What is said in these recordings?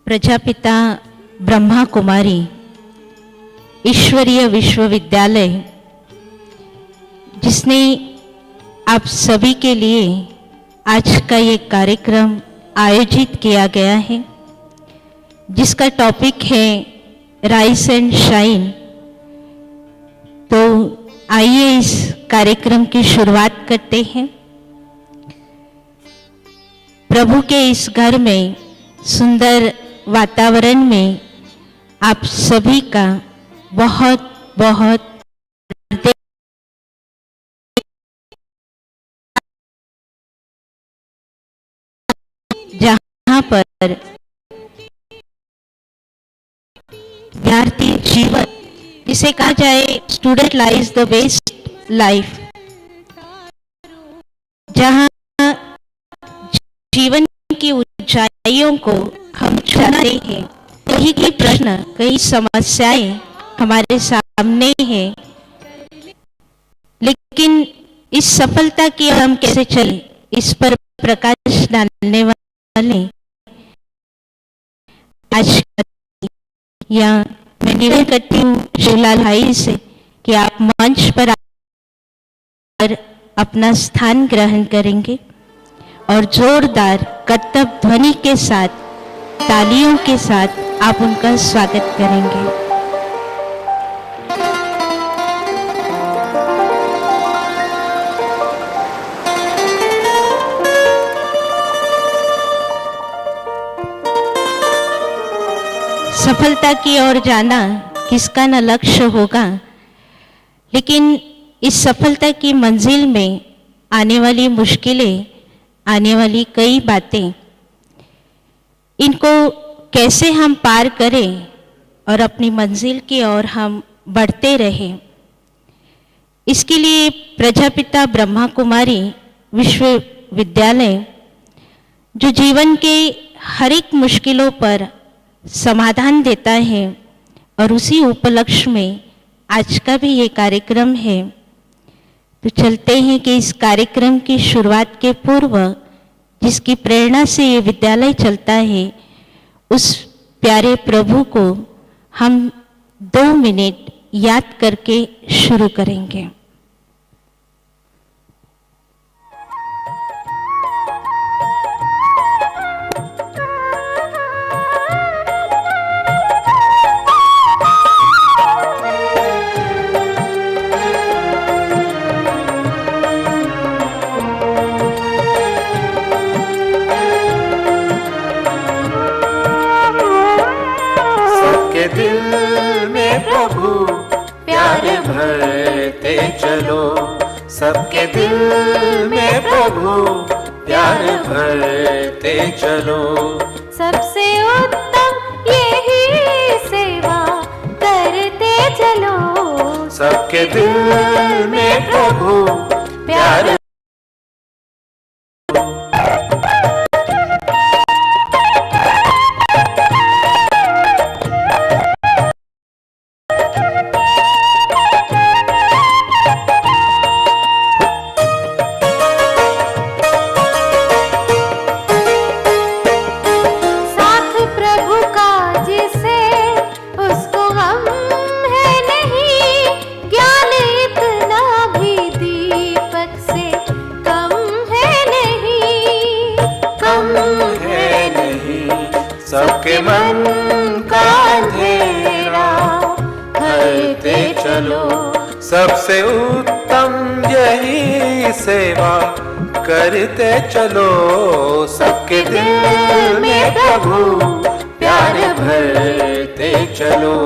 प्रजापिता ब्रह्मा कुमारी ईश्वरीय विश्वविद्यालय, जिसने आप सभी के लिए आज का ये कार्यक्रम आयोजित किया गया है, जिसका टॉपिक है राइज एंड शाइन। तो आइए इस कार्यक्रम की शुरुआत करते हैं। प्रभु के इस घर में, सुंदर वातावरण में आप सभी का बहुत बहुत जहाँ पर विद्यार्थी जीवन, जिसे कहा जाए student life the best life, जहाँ जीवन की ऊंचाइयों को हम छूते हैं। कई प्रश्न, कई समस्याएं हमारे सामने हैं, लेकिन इस सफलता की हम कैसे चले, इस पर प्रकाश डालने वाले आज या मैं निवेदन करती हूँ शिवलाल भाई से कि आप मंच पर आकर अपना स्थान ग्रहण करेंगे और जोरदार कर्तव्य ध्वनि के साथ, तालियों के साथ आप उनका स्वागत करेंगे। सफलता की ओर जाना किसका न लक्ष्य होगा, लेकिन इस सफलता की मंजिल में आने वाली मुश्किलें, आने वाली कई बातें, इनको कैसे हम पार करें और अपनी मंजिल की ओर हम बढ़ते रहें, इसके लिए प्रजापिता ब्रह्मा कुमारी विश्वविद्यालय, जो जीवन के हर एक मुश्किलों पर समाधान देता है, और उसी उपलक्ष्य में आज का भी ये कार्यक्रम है। तो चलते हैं कि इस कार्यक्रम की शुरुआत के पूर्व, जिसकी प्रेरणा से ये विद्यालय चलता है, उस प्यारे प्रभु को हम 2 मिनट याद करके शुरू करेंगे। सबके दिल में प्रभु प्यार भरते चलो, सबसे उत्तम यही सेवा करते चलो, सबके दिल में प्रभु प्यार। सबके मन का अंधेरा भरते चलो, सबसे उत्तम यही सेवा करते चलो, सबके दिल में प्रभु प्यार भरते चलो।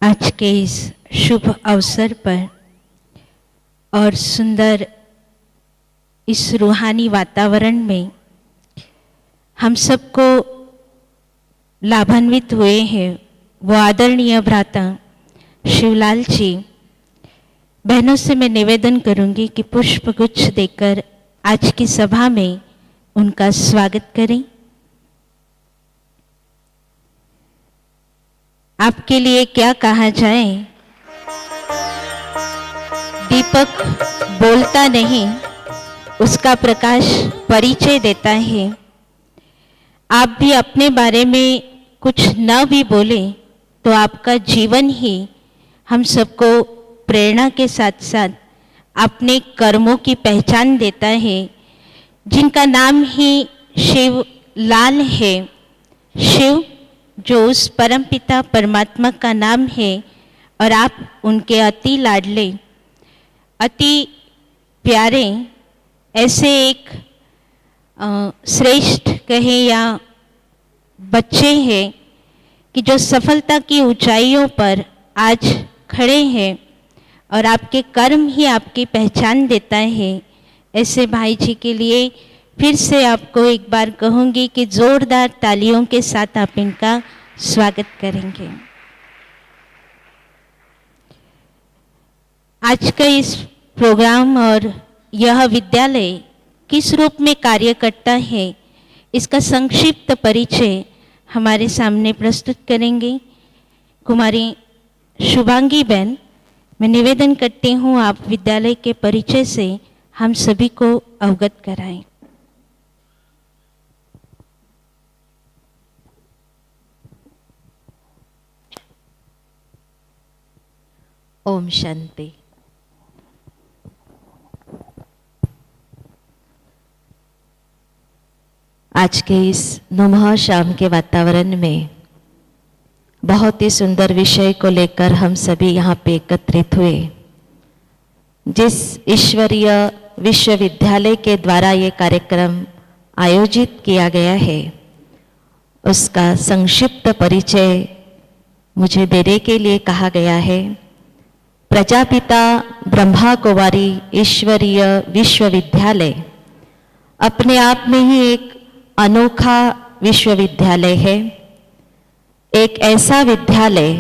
आज के इस शुभ अवसर पर और सुंदर इस रूहानी वातावरण में हम सबको लाभान्वित हुए हैं वो आदरणीय भ्राता शिवलाल जी, बहनों से मैं निवेदन करूंगी कि पुष्प गुच्छ देकर आज की सभा में उनका स्वागत करें। आपके लिए क्या कहा जाए, दीपक बोलता नहीं, उसका प्रकाश परिचय देता है। आप भी अपने बारे में कुछ न भी बोले तो आपका जीवन ही हम सबको प्रेरणा के साथ साथ अपने कर्मों की पहचान देता है, जिनका नाम ही शिव लाल है। शिव जो उस परमपिता परमात्मा का नाम है और आप उनके अति लाडले, अति प्यारे, ऐसे एक श्रेष्ठ कहे या बच्चे हैं कि जो सफलता की ऊंचाइयों पर आज खड़े हैं और आपके कर्म ही आपकी पहचान देता है। ऐसे भाई जी के लिए फिर से आपको एक बार कहूँगी कि जोरदार तालियों के साथ आप इनका स्वागत करेंगे। आज का इस प्रोग्राम और यह विद्यालय किस रूप में कार्य करता है, इसका संक्षिप्त परिचय हमारे सामने प्रस्तुत करेंगे कुमारी शुभांगी बहन। मैं निवेदन करती हूँ आप विद्यालय के परिचय से हम सभी को अवगत कराएं। ओम शांति। आज के इस नुमह शाम के वातावरण में बहुत ही सुंदर विषय को लेकर हम सभी यहाँ पे एकत्रित हुए। जिस ईश्वरीय विश्वविद्यालय के द्वारा ये कार्यक्रम आयोजित किया गया है, उसका संक्षिप्त परिचय मुझे देने के लिए कहा गया है। प्रजापिता ब्रह्मा कुमारी ईश्वरीय विश्वविद्यालय अपने आप में ही एक अनोखा विश्वविद्यालय है। एक ऐसा विद्यालय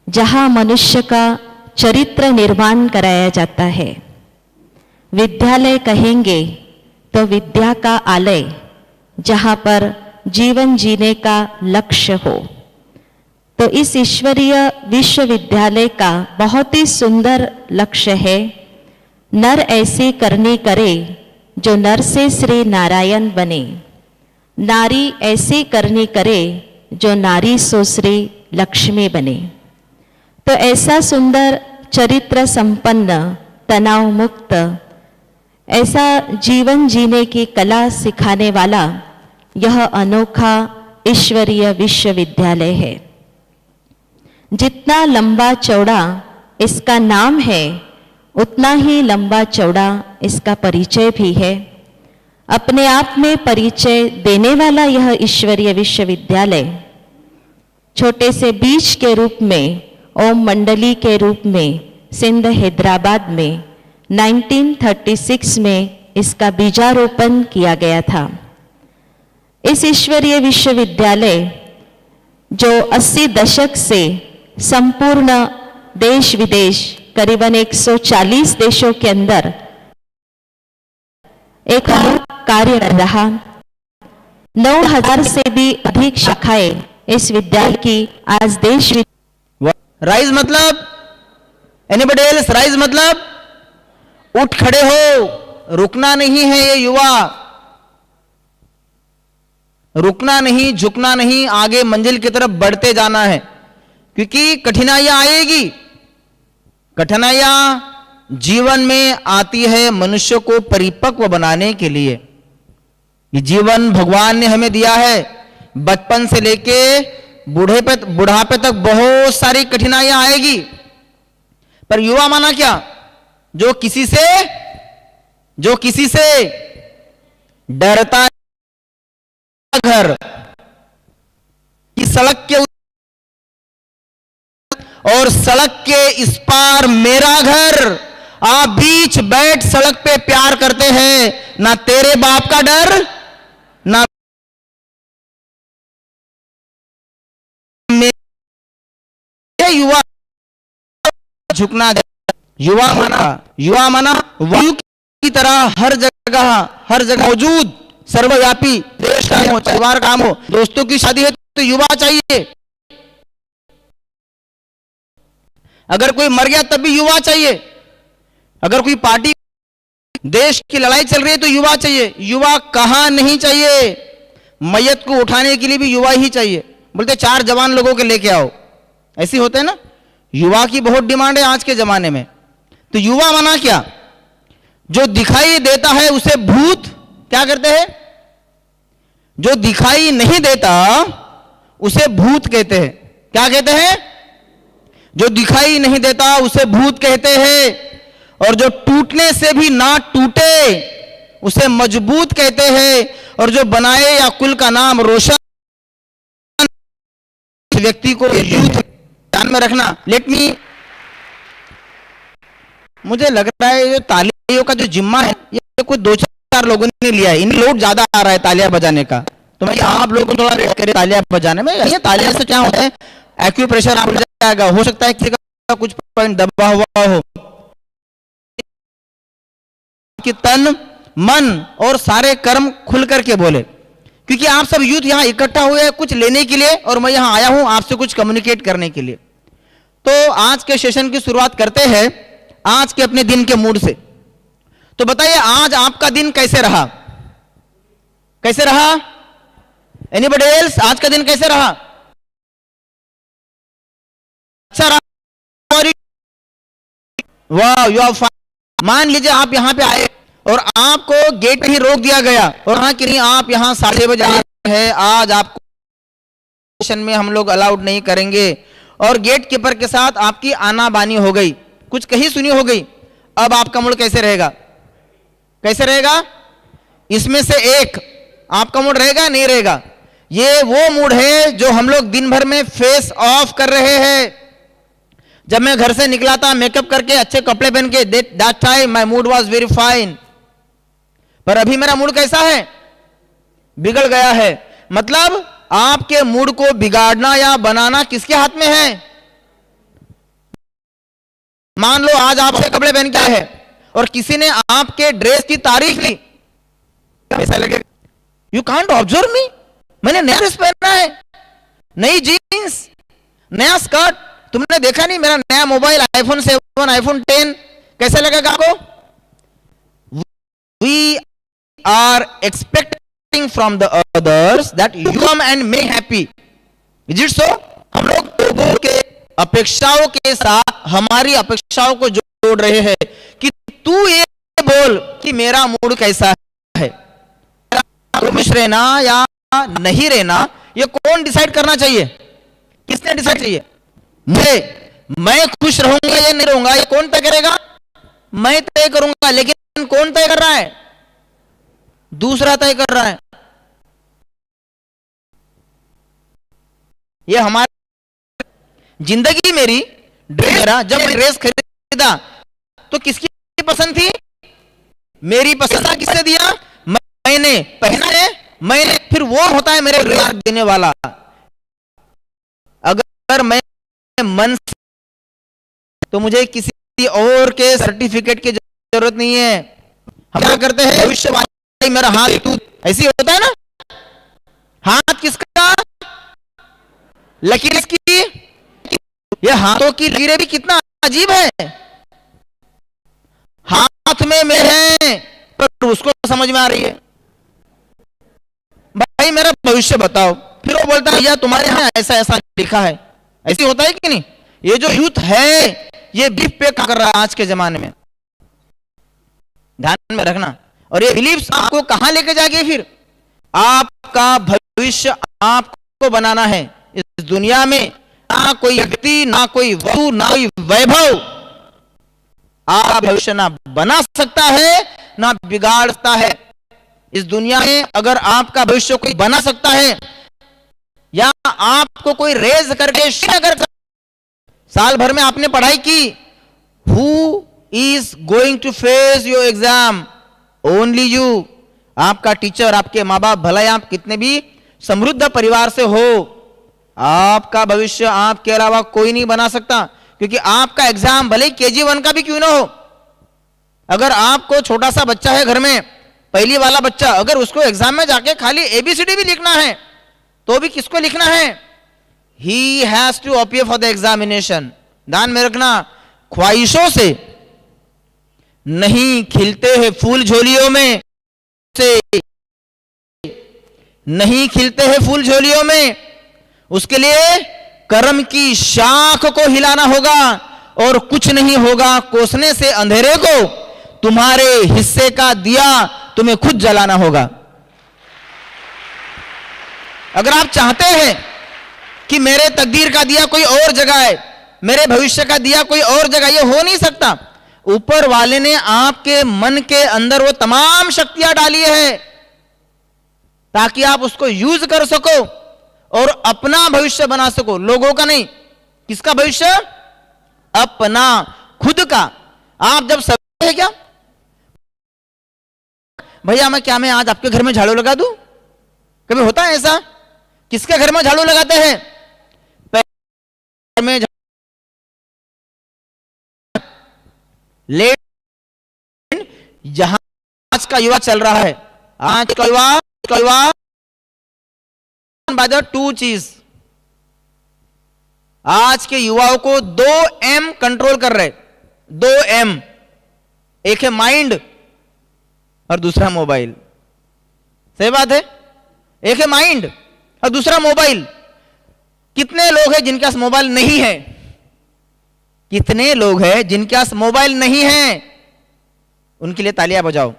जहां मनुष्य का चरित्र निर्माण कराया जाता है। विद्यालय कहेंगे तो विद्या का आलय, जहां पर जीवन जीने का लक्ष्य हो। तो इस ईश्वरीय विश्वविद्यालय का बहुत ही सुंदर लक्ष्य है, नर ऐसी करनी करे जो नर से श्री नारायण बने, नारी ऐसी करनी करे जो नारी सो श्री लक्ष्मी बने। तो ऐसा सुंदर चरित्र संपन्न, तनाव मुक्त, ऐसा जीवन जीने की कला सिखाने वाला यह अनोखा ईश्वरीय विश्वविद्यालय है। जितना लंबा चौड़ा इसका नाम है, उतना ही लंबा चौड़ा इसका परिचय भी है। अपने आप में परिचय देने वाला यह ईश्वरीय विश्वविद्यालय छोटे से बीज के रूप में, ओम मंडली के रूप में सिंध हैदराबाद में 1936 में इसका बीजारोपण किया गया था। इस ईश्वरीय विश्वविद्यालय जो 80 दशक से संपूर्ण देश विदेश करीबन 140 देशों के अंदर एक कार्य कर रहा, 9000 से भी अधिक शाखाएं इस विद्यालय की आज देश। राइज मतलब एनीबडी एल्स? राइज मतलब उठ खड़े हो, रुकना नहीं है। ये युवा रुकना नहीं, झुकना नहीं, आगे मंजिल की तरफ बढ़ते जाना है, क्योंकि कठिनाइयां आएगी। कठिनाइयां जीवन में आती है मनुष्य को परिपक्व बनाने के लिए। ये जीवन भगवान ने हमें दिया है, बचपन से लेके बुढ़ापे तक बहुत सारी कठिनाइयां आएगी। पर युवा माना क्या? जो किसी से डरता घर की सड़क के और सड़क के इस पार मेरा घर। आप बीच बैठ सड़क पे प्यार करते हैं, ना तेरे बाप का डर, ना है युवा झुकना। युवा माना वायु की तरह हर जगह मौजूद, सर्वव्यापी, देश का हो, परिवार काम हो, दोस्तों की शादी है तो युवा चाहिए, अगर कोई मर गया तब भी युवा चाहिए, अगर कोई पार्टी देश की लड़ाई चल रही है तो युवा चाहिए। युवा कहां नहीं चाहिए? मैयत को उठाने के लिए भी युवा ही चाहिए। बोलते 4 जवान लोगों के लेके आओ, ऐसे होते हैं ना। युवा की बहुत डिमांड है आज के जमाने में। तो युवा माना क्या? जो दिखाई देता है उसे भूत क्या करते हैं? जो दिखाई नहीं देता उसे भूत कहते हैं। क्या कहते हैं? जो दिखाई नहीं देता उसे भूत कहते हैं, और जो टूटने से भी ना टूटे उसे मजबूत कहते हैं, और जो बनाए या कुल का नाम रोशन व्यक्ति को यूथ। ध्यान में रखना। मुझे लग रहा है ये तालियों का जो जिम्मा है ये कुछ 2-4 लोगों ने लिया है। इन लोड ज्यादा आ रहा है तालियां बजाने का, तो मैं आप लोगों को थोड़ा रेट करें तालियां बजाने में। ये तालियां से क्या होता है? एक्यूप्रेशर आप जाएगा, हो सकता है किसी का कुछ पॉइंट दबा हुआ हो, कि तन मन और सारे कर्म खुल करके बोले, क्योंकि आप सब यूथ यहां इकट्ठा हुए हैं कुछ लेने के लिए, और मैं यहां आया हूं आपसे कुछ कम्युनिकेट करने के लिए। तो आज के सेशन की शुरुआत करते हैं आज के अपने दिन के मूड से। तो बताइए आज आपका दिन कैसे रहा? कैसे रहा? Anybody else? आज का दिन कैसे रहा? अच्छा रहा? वाह, यू आर फाइन। मान लीजिए आप यहां पे आए और आपको गेट पे ही रोक दिया गया, और हाँ कि नहीं आप यहां 6:30 बजे है, आज आपको सेशन में हम लोग अलाउड नहीं करेंगे, और गेट कीपर के साथ आपकी आना बानी हो गई, कुछ कही सुनी हो गई। अब आपका मूड कैसे रहेगा? कैसे रहेगा? इसमें से एक आपका मूड रहेगा नहीं रहेगा? ये वो मूड है जो हम लोग दिन भर में फेस ऑफ कर रहे हैं। जब मैं घर से निकला था मेकअप करके अच्छे कपड़े पहन के, that time my mood was very fine, पर अभी मेरा मूड कैसा है? बिगड़ गया है। मतलब आपके मूड को बिगाड़ना या बनाना किसके हाथ में है? मान लो आज आप अच्छे कपड़े पहन के आए हैं और किसी ने आपके ड्रेस की तारीफ की, कैसा लगेगा? यू कांट ऑब्जर्व मी, मैंने नया ड्रेस पहना है, नई जीन्स, नया स्कर्ट, तुमने देखा नहीं मेरा नया मोबाइल iPhone 7, iPhone 10, कैसा लगेगा आपको? We are expecting from the others that you come and make happy. Is it so? हम लोग लोगों के अपेक्षाओं के साथ हमारी अपेक्षाओं को जोड़ रहे हैं कि तू ये बोल कि मेरा मूड कैसा है, खुश रहना या नहीं रहना, ये कौन डिसाइड करना चाहिए? किसने डिसाइड चाहिए? मैं खुश रहूंगा या नहीं रहूंगा ये कौन तय करेगा? मैं तय करूंगा, लेकिन कौन तय कर रहा है? दूसरा तय कर रहा है। ये हमारी जिंदगी मेरी ड्रेस, जब मैं ड्रेस खरीदा तो किसकी पसंद थी? मेरी पसंद। किसने दिया? मैंने पहना है, मैंने, फिर वो होता है मेरे ड्रेस देने वाला। अगर मैं मन से, तो मुझे किसी और के सर्टिफिकेट की जरूरत नहीं है। हम क्या करते हैं? भविष्यवाणी, मेरा हाथ तू, ऐसी होता है ना। हाथ किसका? लकीर किसकी? ये हाथों की लकीरें भी कितना अजीब है। हाथ में मेरे, पर उसको समझ में आ रही है भाई मेरा भविष्य बताओ, फिर वो बोलता है भैया तुम्हारे यहां ऐसा ऐसा लिखा है। ऐसी होता है कि नहीं? ये जो यूथ है ये बिलीफ पे क्या कर रहा है आज के जमाने में, ध्यान में रखना। और ये बिलीफ आपको कहां लेके जाएगी? फिर आपका भविष्य आपको बनाना है। इस दुनिया में ना कोई व्यक्ति, ना कोई वस्तु, ना कोई वैभव आप भविष्य ना बना सकता है ना बिगाड़ सकता है। इस दुनिया में अगर आपका भविष्य कोई बना सकता है या आपको कोई रेज करके साल भर में आपने पढ़ाई की, who is going to face your exam? Only you. आपका टीचर, आपके माँ बाप, भला आप कितने भी समृद्ध परिवार से हो, आपका भविष्य आपके अलावा कोई नहीं बना सकता, क्योंकि आपका एग्जाम भले KG1 का भी क्यों ना हो, अगर आपको छोटा सा बच्चा है घर में, पहली वाला बच्चा, अगर उसको एग्जाम में जाके खाली ABCD भी लिखना है तो भी किसको लिखना है? He has to appear for the examination. ध्यान में रखना, ख्वाहिशों से नहीं खिलते हैं फूल झोलियों में, से नहीं खिलते हैं फूल झोलियों में। उसके लिए कर्म की शाख को हिलाना होगा और कुछ नहीं होगा कोसने से अंधेरे को, तुम्हारे हिस्से का दिया तुम्हें खुद जलाना होगा। अगर आप चाहते हैं कि मेरे तकदीर का दिया कोई और जगह है, मेरे भविष्य का दिया कोई और जगह, ये हो नहीं सकता। ऊपर वाले ने आपके मन के अंदर वो तमाम शक्तियां डाली है ताकि आप उसको यूज कर सको और अपना भविष्य बना सको, लोगों का नहीं। किसका भविष्य? अपना, खुद का। आप जब सब है क्या भैया, मैं आज आपके घर में झाड़ू लगा दूं? कभी होता है ऐसा? किसके घर में झाड़ू लगाते हैं? में लेट जहां आज का युवा चल रहा है, आज का युवा बाय द टू चीज। आज के युवाओं को 2M कंट्रोल कर रहे, 2M। एक है माइंड और दूसरा मोबाइल। सही बात है, एक है माइंड और दूसरा मोबाइल। कितने लोग हैं जिनके पास मोबाइल नहीं है? कितने लोग हैं जिनके पास मोबाइल नहीं है? उनके लिए तालियां बजाओ।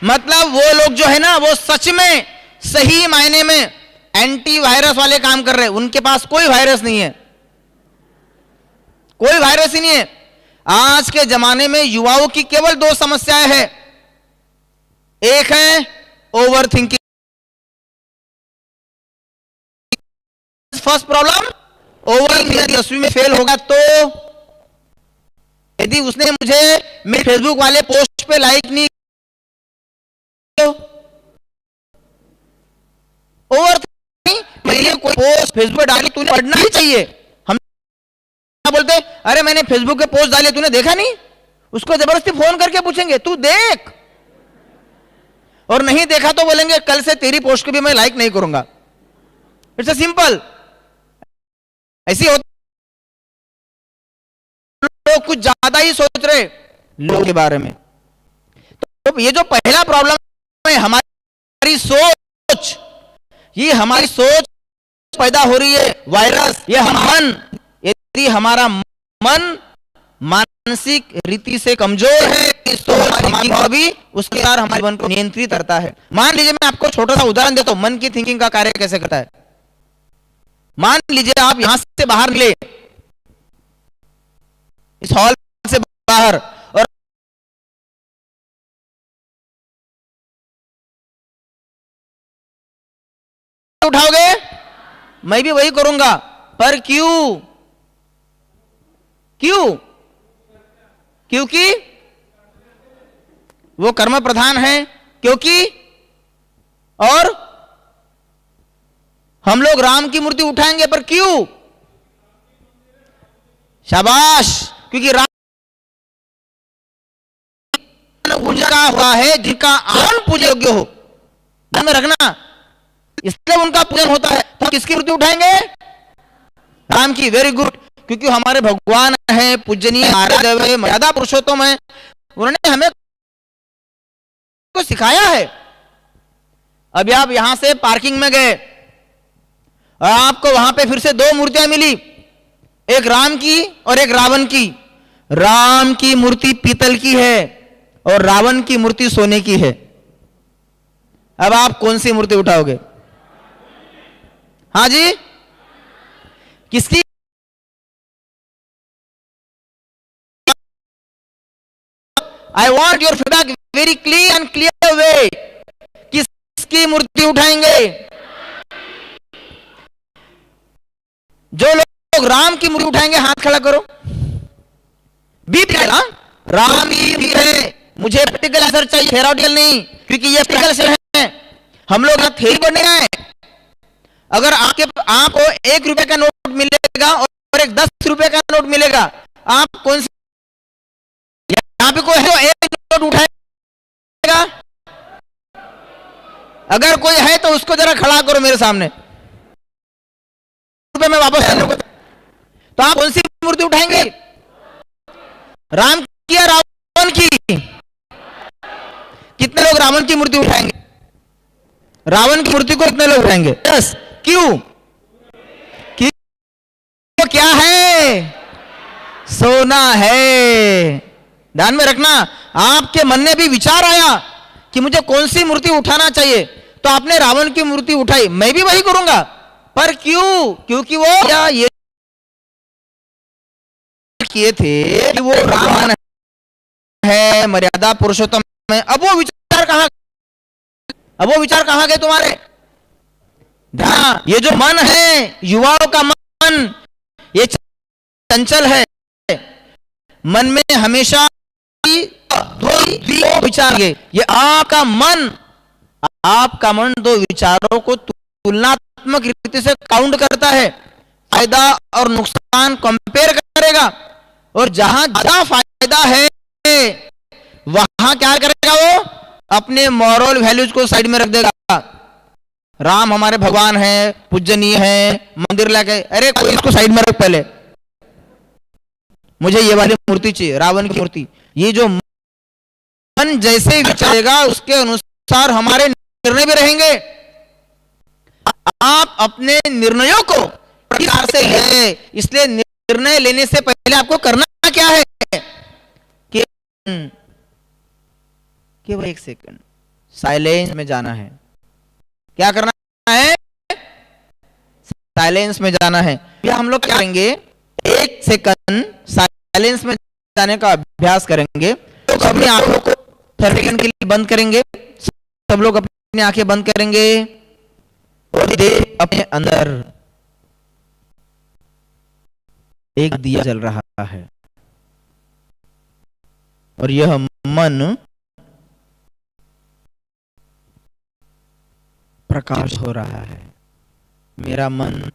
मतलब वो लोग जो है ना, वो सच में सही मायने में एंटी वायरस वाले काम कर रहे हैं। उनके पास कोई वायरस नहीं है, कोई वायरस ही नहीं है। आज के जमाने में युवाओं की केवल 2 समस्याएं हैं। एक है over thinking. First problem over thinking. 10वीं में फेल होगा तो यदि उसने मुझे मेरे फेसबुक वाले पोस्ट पे लाइक नहीं, ओवर मैंने कोई पोस्ट फेसबुक डाली, तूने पढ़ना ही चाहिए। हम बोलते अरे मैंने फेसबुक पे पोस्ट डाली, तूने देखा नहीं? उसको जबरदस्ती फोन करके पूछेंगे तू देख, और नहीं देखा तो बोलेंगे कल से तेरी पोस्ट को भी मैं लाइक नहीं करूंगा। It's a simple. ऐसी होता, लोग कुछ ज्यादा ही सोच रहे लोगों के बारे में। तो ये जो पहला प्रॉब्लम है हमारी सोच, ये हमारी सोच पैदा हो रही है वायरस। ये हम मन, यदि हमारा मन मानसिक रीति से कमजोर है तो हमारी भी उसके अनुसार हमारे मन को नियंत्रित करता है। मान लीजिए मैं आपको छोटा सा उदाहरण देता हूं, मन की थिंकिंग का कार्य कैसे करता है। मान लीजिए आप यहां से बाहर निकले, इस हॉल से बाहर, और उठाओगे, मैं भी वही करूंगा। पर क्यों? क्योंकि वो कर्म प्रधान है, क्योंकि और हम लोग राम की मूर्ति उठाएंगे, पर क्यों? शाबाश, क्योंकि राम पूजा हुआ है जिनका आन पूज्य योग्य हो। ध्यान में रखना, इसलिए उनका पूजन होता है। तो किसकी मूर्ति उठाएंगे? राम की। वेरी गुड, क्योंकि हमारे भगवान है, पूजनीय, आराध्य, मर्यादा पुरुषोत्तम है। उन्होंने हमें को सिखाया है। अभी आप यहां से पार्किंग में गए और आपको वहां पे फिर से 2 मूर्तियां मिली, एक राम की और एक रावण की। राम की मूर्ति पीतल की है और रावण की मूर्ति सोने की है। अब आप कौन सी मूर्ति उठाओगे? हाँ जी, किसकी? I want your feedback very clear and clear way. किसकी मूर्ति उठाएंगे? जो लोग राम की मूर्ति उठाएंगे हाथ खड़ा करो। बीप है, राम ही है, मुझे प्रैक्टिकल आंसर चाहिए, थेरोटिकल नहीं, क्योंकि ये प्रैक्टिकल से है। हम लोग थ्योरी पढ़ने आए, अगर आपको 1 रुपए का नोट मिलेगा और एक 10 रुपए का नोट मिलेगा, आप कौन सी, यहां पे कोई है तो एक नोट उठाएगा? अगर कोई है तो उसको जरा खड़ा करो मेरे सामने, रुपए में वापस करने को। तो आप कौन सी मूर्ति उठाएंगे? राम की या रावण की? कितने लोग रावण की मूर्ति उठाएंगे? रावण की मूर्ति को कितने लोग उठाएंगे? 10। क्यों? क्यों? क्या है? सोना है। ध्यान में रखना, आपके मन में भी विचार आया कि मुझे कौन सी मूर्ति उठाना चाहिए, तो आपने रावण की मूर्ति उठाई, मैं भी वही करूंगा। पर क्यों? क्योंकि वो ये किए थे कि वो रावण है, मर्यादा पुरुषोत्तम है। अब वो विचार कहां गए तुम्हारे? ये जो मन है, युवाओं का मन, ये चंचल है। मन में हमेशा दो विचार है। ये आपका मन दो विचारों को तुलनात्मक रीति से काउंट करता है, फायदा और नुकसान कंपेयर करेगा, और जहां ज्यादा फायदा है वहां क्या करेगा? वो अपने मॉरल वैल्यूज को साइड में रख देगा। राम हमारे भगवान है, पूजनीय है, मंदिर लाके, अरे कोई इसको साइड में रख, पहले मुझे ये वाली मूर्ति चाहिए, रावण की मूर्ति। ये जो मन जैसे विचारेगा उसके अनुसार हमारे निर्णय भी रहेंगे। आप अपने निर्णयों को प्रकार से है, इसलिए निर्णय लेने से पहले आपको करना क्या है कि केवल 1 सेकंड साइलेंस में जाना है। क्या करना है? साइलेंस में जाना है। या हम लोग क्या करेंगे? 1 सेकंड साइलेंस में जाने का अभ्यास करेंगे। तो अपनी आंखों को 30 सेकंड के लिए बंद करेंगे। सब लोग अपनी आंखें बंद करेंगे और अपने अंदर एक दिया जल रहा है और यह मन प्रकाश हो रहा है। मेरा मन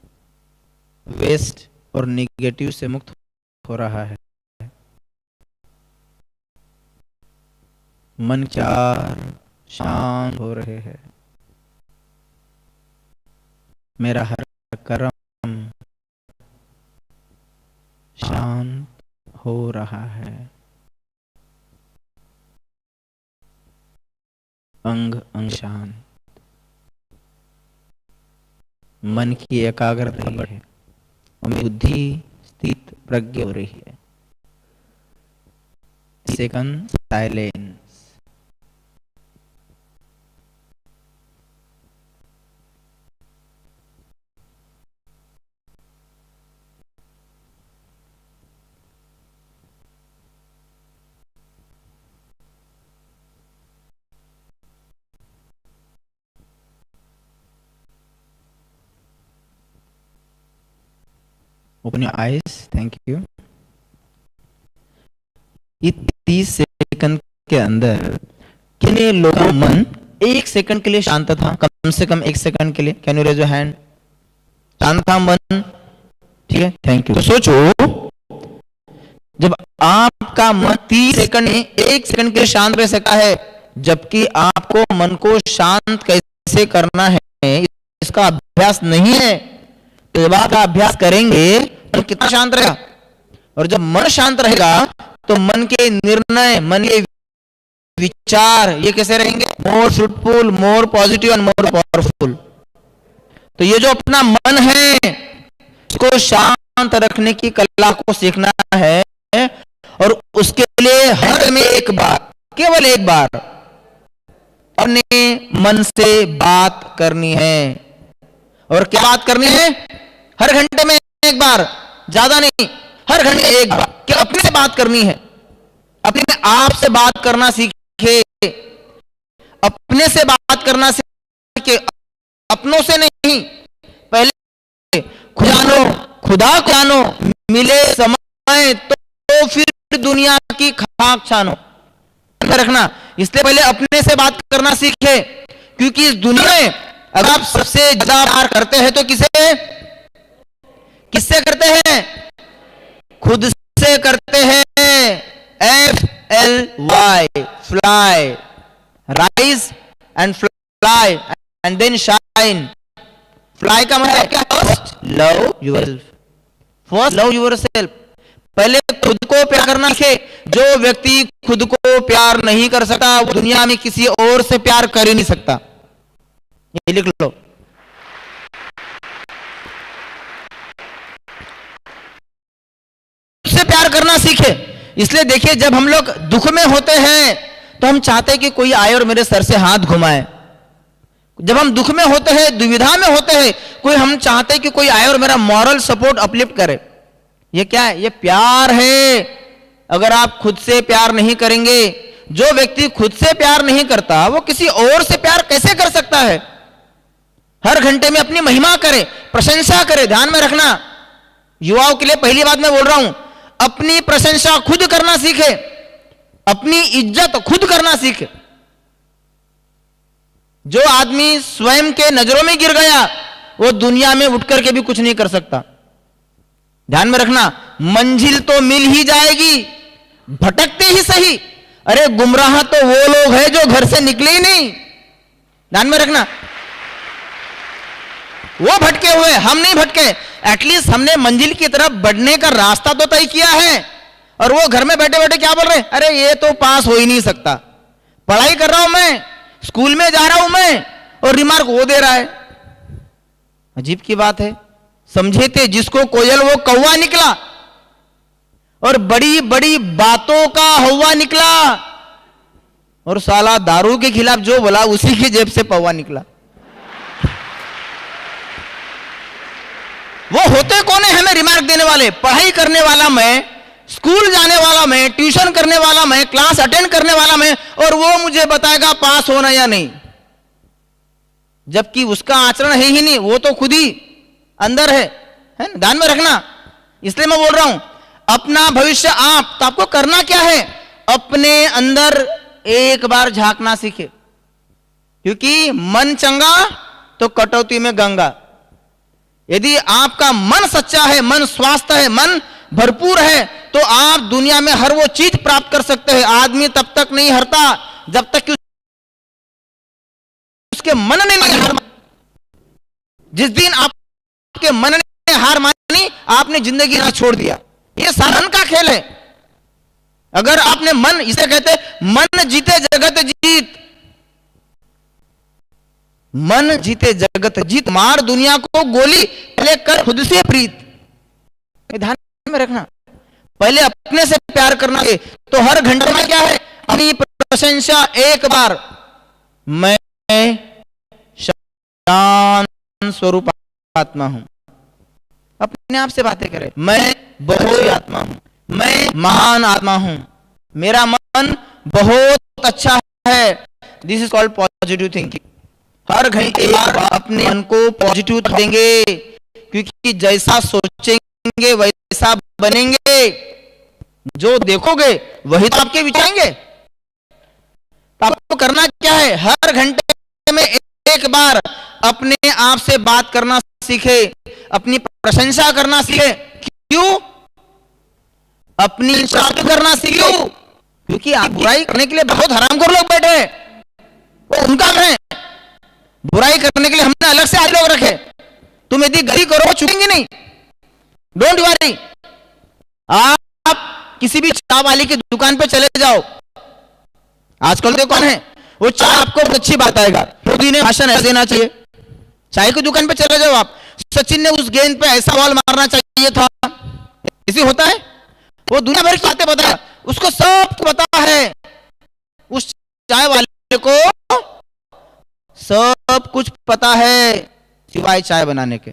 वेस्ट और निगेटिव से मुक्त हो रहा है। मन चार शांत हो रहे हैं। मेरा हर कर्म शांत हो रहा है। अंग अंग शांत। मन की एकाग्रता बढ़े और बुद्धि स्थित प्रज्ञ हो रही है। Second silence. Open your eyes. Thank you. 30 second के अंदर कितने लोगों का मन 1 सेकंड के लिए शांत था? कम से कम 1 सेकंड के लिए। Can you raise your hand? शांत था मन? ठीक है, थैंक यू। तो सोचो, जब आपका मन 30 सेकंड में 1 सेकंड के लिए शांत रह सकता है, जबकि आपको मन को शांत कैसे करना है इसका अभ्यास नहीं है, तो जब आप अभ्यास करेंगे तो कितना शांत रहेगा। और जब मन शांत रहेगा तो मन के निर्णय, मन के विचार ये कैसे रहेंगे? मोर fruitful, more positive and more powerful. तो ये जो अपना मन है इसको शांत रखने की कला को सीखना है, और उसके लिए हर में एक बार, केवल एक बार अपने मन से बात करनी है। और क्या बात करनी है? हर घंटे में एक बार, ज्यादा नहीं, हर घंटे एक बार कि अपने से बात करनी है। अपने आप से बात करना सीखे, अपने से बात करना सीखे, अपनों से नहीं। पहले खुदा को जानो, मिले समय तो फिर दुनिया की खाक छानो। रखना, इसलिए पहले अपने से बात करना सीखे, क्योंकि इस दुनिया में अगर आप सबसे ज्यादा प्यार करते हैं तो किससे करते हैं? खुद से करते हैं। FLY, fly, rise and fly and then shine. Fly का मतलब क्या? First love yourself, first love yourself. पहले खुद को प्यार करना सीखे। जो व्यक्ति खुद को प्यार नहीं कर सकता वो दुनिया में किसी और से प्यार कर ही नहीं सकता। ये लिख लो। से प्यार करना सीखे। इसलिए देखिए, जब हम लोग दुख में होते हैं तो हम चाहते हैं कि कोई आए और मेरे सर से हाथ घुमाए। जब हम दुख में होते हैं, दुविधा में होते हैं, कोई हम चाहते हैं कि कोई आए और मेरा मॉरल सपोर्ट अपलिफ्ट करे। ये क्या है? ये प्यार है। अगर आप खुद से प्यार नहीं करेंगे, जो व्यक्ति खुद से प्यार नहीं करता वो किसी और से प्यार कैसे कर सकता है? हर घंटे में अपनी महिमा करे, प्रशंसा करे। ध्यान में रखना, युवाओं के लिए पहली बात मैं बोल रहा हूं, अपनी प्रशंसा खुद करना सीखे, अपनी इज्जत खुद करना सीखे। जो आदमी स्वयं के नजरों में गिर गया वो दुनिया में उठ करके भी कुछ नहीं कर सकता। ध्यान में रखना, मंजिल तो मिल ही जाएगी, भटकते ही सही। अरे गुमराह तो वो लोग हैं जो घर से निकले ही नहीं। ध्यान में रखना, वो भटके हुए, हम नहीं भटके। एटलीस्ट हमने मंजिल की तरफ बढ़ने का रास्ता तो तय किया है। और वो घर में बैठे बैठे क्या बोल रहे हैं? अरे ये तो पास हो ही नहीं सकता। पढ़ाई कर रहा हूं मैं, स्कूल में जा रहा हूं मैं, और रिमार्क वो दे रहा है। अजीब की बात है। समझे थे जिसको कोयल वो कौवा निकला, और बड़ी बड़ी बातों का हौवा निकला, और साला दारू के खिलाफ जो बोला उसी की जेब से पौवा निकला। वो होते कौन है हमें रिमार्क देने वाले? पढ़ाई करने वाला मैं, स्कूल जाने वाला मैं, ट्यूशन करने वाला मैं, क्लास अटेंड करने वाला मैं, और वो मुझे बताएगा पास होना या नहीं, जबकि उसका आचरण है ही नहीं। वो तो खुद ही अंदर है ना? ध्यान में रखना। इसलिए मैं बोल रहा हूं, अपना भविष्य आप, तो आपको करना क्या है? अपने अंदर एक बार झांकना सीखे, क्योंकि मन चंगा तो कटौती में गंगा। यदि आपका मन सच्चा है, मन स्वस्थ है, मन भरपूर है, तो आप दुनिया में हर वो चीज प्राप्त कर सकते हैं। आदमी तब तक नहीं हारता जब तक कि उसके मन ने नहीं हार। जिस दिन आपके मन ने हार मानी, आपने जिंदगी ना छोड़ दिया। ये साधन का खेल है। अगर आपने मन, इसे कहते मन जीते जगत जीत, मन जीते जगत जीत। मार दुनिया को गोली, पहले कर खुद से प्रीत। ध्यान में रखना, पहले अपने से प्यार करना है। तो हर घंटे में क्या है? अपनी प्रशंसा एक बार। मैं शांत स्वरूप आत्मा हूं। अपने आप से बातें करें। मैं बहुत आत्मा हूं, मैं महान आत्मा हूं, मेरा मन बहुत अच्छा है। This is called positive thinking. हर घंटे अपने मन को पॉजिटिव देंगे, क्योंकि जैसा सोचेंगे वैसा बनेंगे। जो देखोगे वही तो आपके विचारेंगे। तो आपको करना क्या है? हर घंटे में एक बार अपने आप से बात करना सीखे, अपनी प्रशंसा करना सीखे। क्यों? अपनी शादी करना सीखे, क्योंकि आप बुराई करने के लिए बहुत हरामखोर लोग बैठे हैं, वो उनका है। बुराई करने के लिए हमने अलग से आज लोग रखे। तुम यदि गलती करो चुकेंगे नहीं, डोंट वरी। आप किसी भी चाय वाली की दुकान पे चले जाओ, आजकल तो कौन है वो चाय आपको बहुत अच्छी बात आएगा, मोदी ने भाषण ऐसा देना चाहिए। चाय की दुकान पे चले जाओ आप, सचिन ने उस गेंद पे ऐसा बॉल मारना चाहिए था, ऐसे होता है। वो दुनिया भर की बातें बताया, उसको सब पता है। उस चाय वाले को सब कुछ पता है सिवाय चाय बनाने के।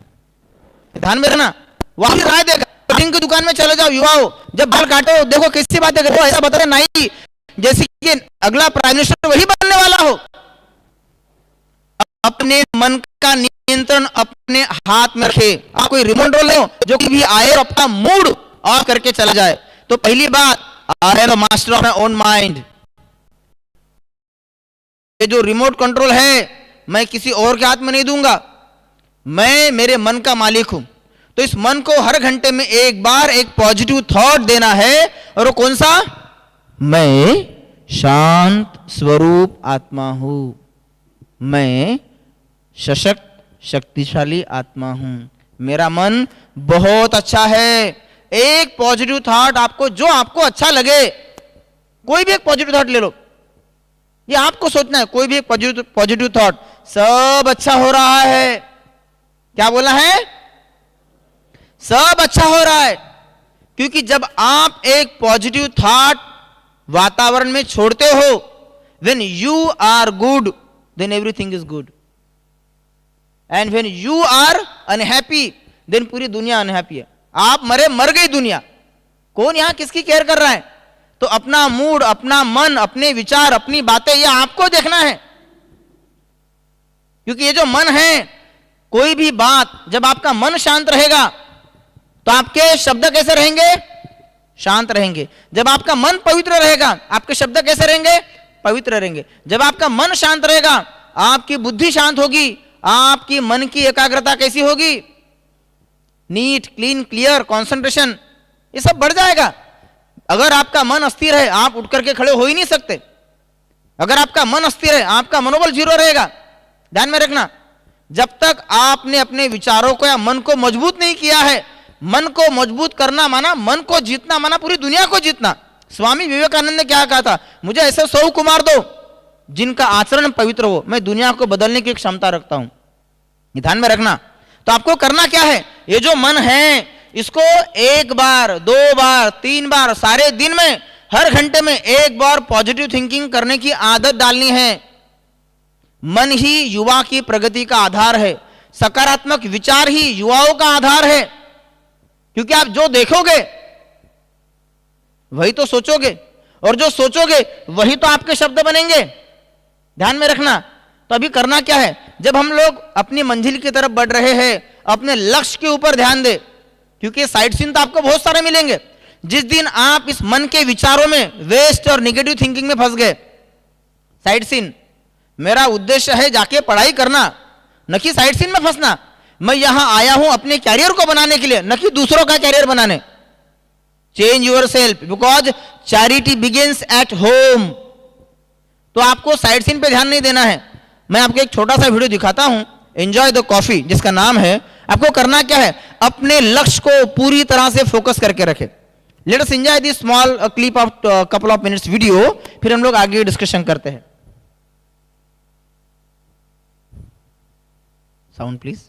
ध्यान में रखना, वहां भी राय देगा। कटिंग की दुकान में चले जाओ युवाओं, जब बाल काटो देखो किससे बातें करो, ऐसा बता रहे नहीं जैसे कि अगला प्राइम मिनिस्टर वही बनने वाला हो। अपने मन का नियंत्रण अपने हाथ में रखे। आप कोई रिमोट रोल हो जो कि भी आए और अपना मूड ऑफ करके चला जाए। तो पहली बात, आई am the master of my own mind. ये जो रिमोट कंट्रोल है मैं किसी और के हाथ में नहीं दूंगा, मैं मेरे मन का मालिक हूं। तो इस मन को हर घंटे में एक बार एक पॉजिटिव थॉट देना है, और वो कौन सा? मैं शांत स्वरूप आत्मा हूं, मैं सशक्त शक्तिशाली आत्मा हूं, मेरा मन बहुत अच्छा है। एक पॉजिटिव थॉट आपको, जो आपको अच्छा लगे, कोई भी एक पॉजिटिव थॉट ले लो, ये आपको सोचना है, कोई भी एक पॉजिटिव थॉट, सब अच्छा हो रहा है। क्या बोला है? सब अच्छा हो रहा है। क्योंकि जब आप एक पॉजिटिव थॉट वातावरण में छोड़ते हो, when you are good then everything is good, and when you are unhappy then पूरी दुनिया अनहैप्पी है। आप मर गई दुनिया, कौन यहां किसकी केयर कर रहा है? तो अपना मूड, अपना मन, अपने विचार, अपनी बातें, ये आपको देखना है। क्योंकि ये जो मन है, कोई भी बात, जब आपका मन शांत रहेगा तो आपके शब्द कैसे रहेंगे? शांत रहेंगे। जब आपका मन पवित्र रहेगा, आपके शब्द कैसे रहेंगे? पवित्र रहेंगे। जब आपका मन शांत रहेगा, आपकी बुद्धि शांत होगी, आपकी मन की एकाग्रता कैसी होगी? नीट, क्लीन, क्लियर, कंसंट्रेशन, ये सब बढ़ जाएगा। अगर आपका मन अस्थिर है, आप उठ करके खड़े हो ही नहीं सकते। अगर आपका मन अस्थिर है, आपका मनोबल जीरो रहेगा। ध्यान में रखना, जब तक आपने अपने विचारों को या मन को मजबूत नहीं किया है, मन को मजबूत करना माना, मन को जीतना माना पूरी दुनिया को जीतना। स्वामी विवेकानंद ने क्या कहा था? मुझे ऐसे 100 कुमार दो जिनका आचरण पवित्र हो, मैं दुनिया को बदलने की क्षमता रखता हूं। ये ध्यान में रखना। तो आपको करना क्या है? ये जो मन है, इसको 1 बार, 2 बार, 3 बार, सारे दिन में, हर घंटे में 1 बार पॉजिटिव थिंकिंग करने की आदत डालनी है। मन ही युवा की प्रगति का आधार है, सकारात्मक विचार ही युवाओं का आधार है। क्योंकि आप जो देखोगे वही तो सोचोगे, और जो सोचोगे वही तो आपके शब्द बनेंगे। ध्यान में रखना। तो अभी करना क्या है? जब हम लोग अपनी मंजिल की तरफ बढ़ रहे हैं, अपने लक्ष्य के ऊपर ध्यान दे, क्योंकि साइड सीन तो आपको बहुत सारे मिलेंगे। जिस दिन आप इस मन के विचारों में, वेस्ट और नेगेटिव थिंकिंग में फंस गए, साइड सीन, मेरा उद्देश्य है जाके पढ़ाई करना, न कि साइड सीन में फंसना। मैं यहां आया हूं अपने कैरियर को बनाने के लिए, न कि दूसरों का कैरियर बनाने। Change your self, because charity begins at home. तो आपको साइड सीन पे ध्यान नहीं देना है। मैं आपको एक छोटा सा वीडियो दिखाता हूं, एंजॉय द कॉफी, जिसका नाम है। आपको करना क्या है? अपने लक्ष्य को पूरी तरह से फोकस करके रखें। Let us enjoy this small clip of couple of minutes video, फिर हम लोग आगे डिस्कशन करते हैं। Sound please.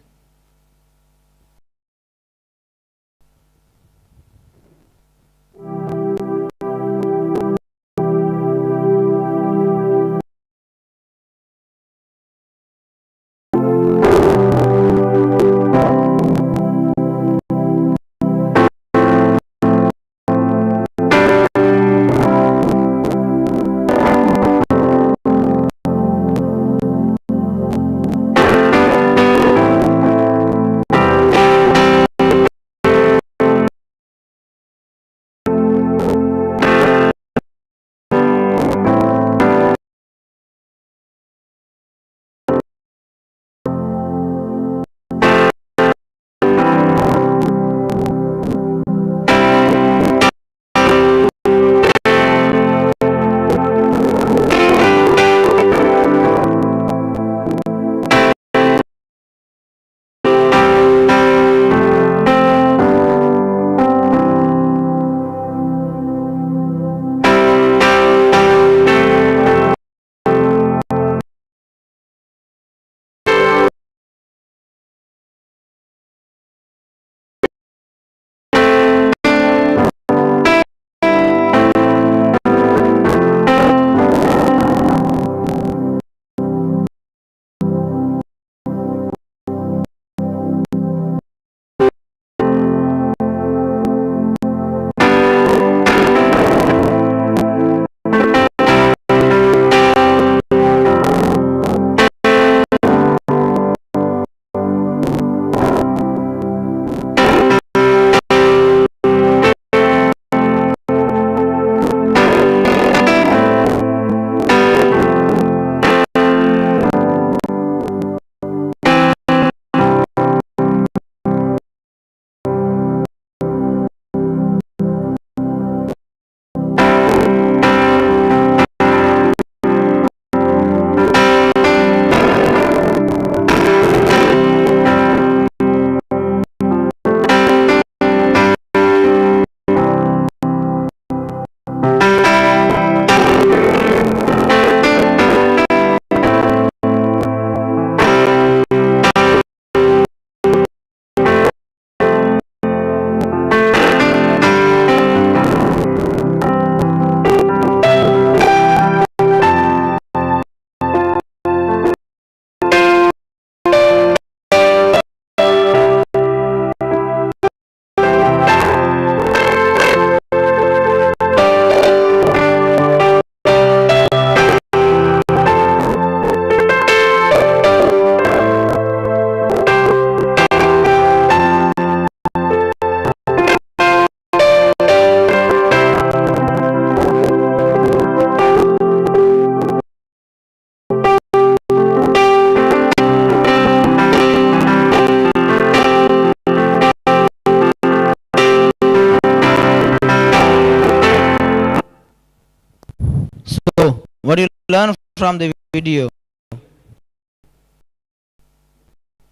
learn from the video.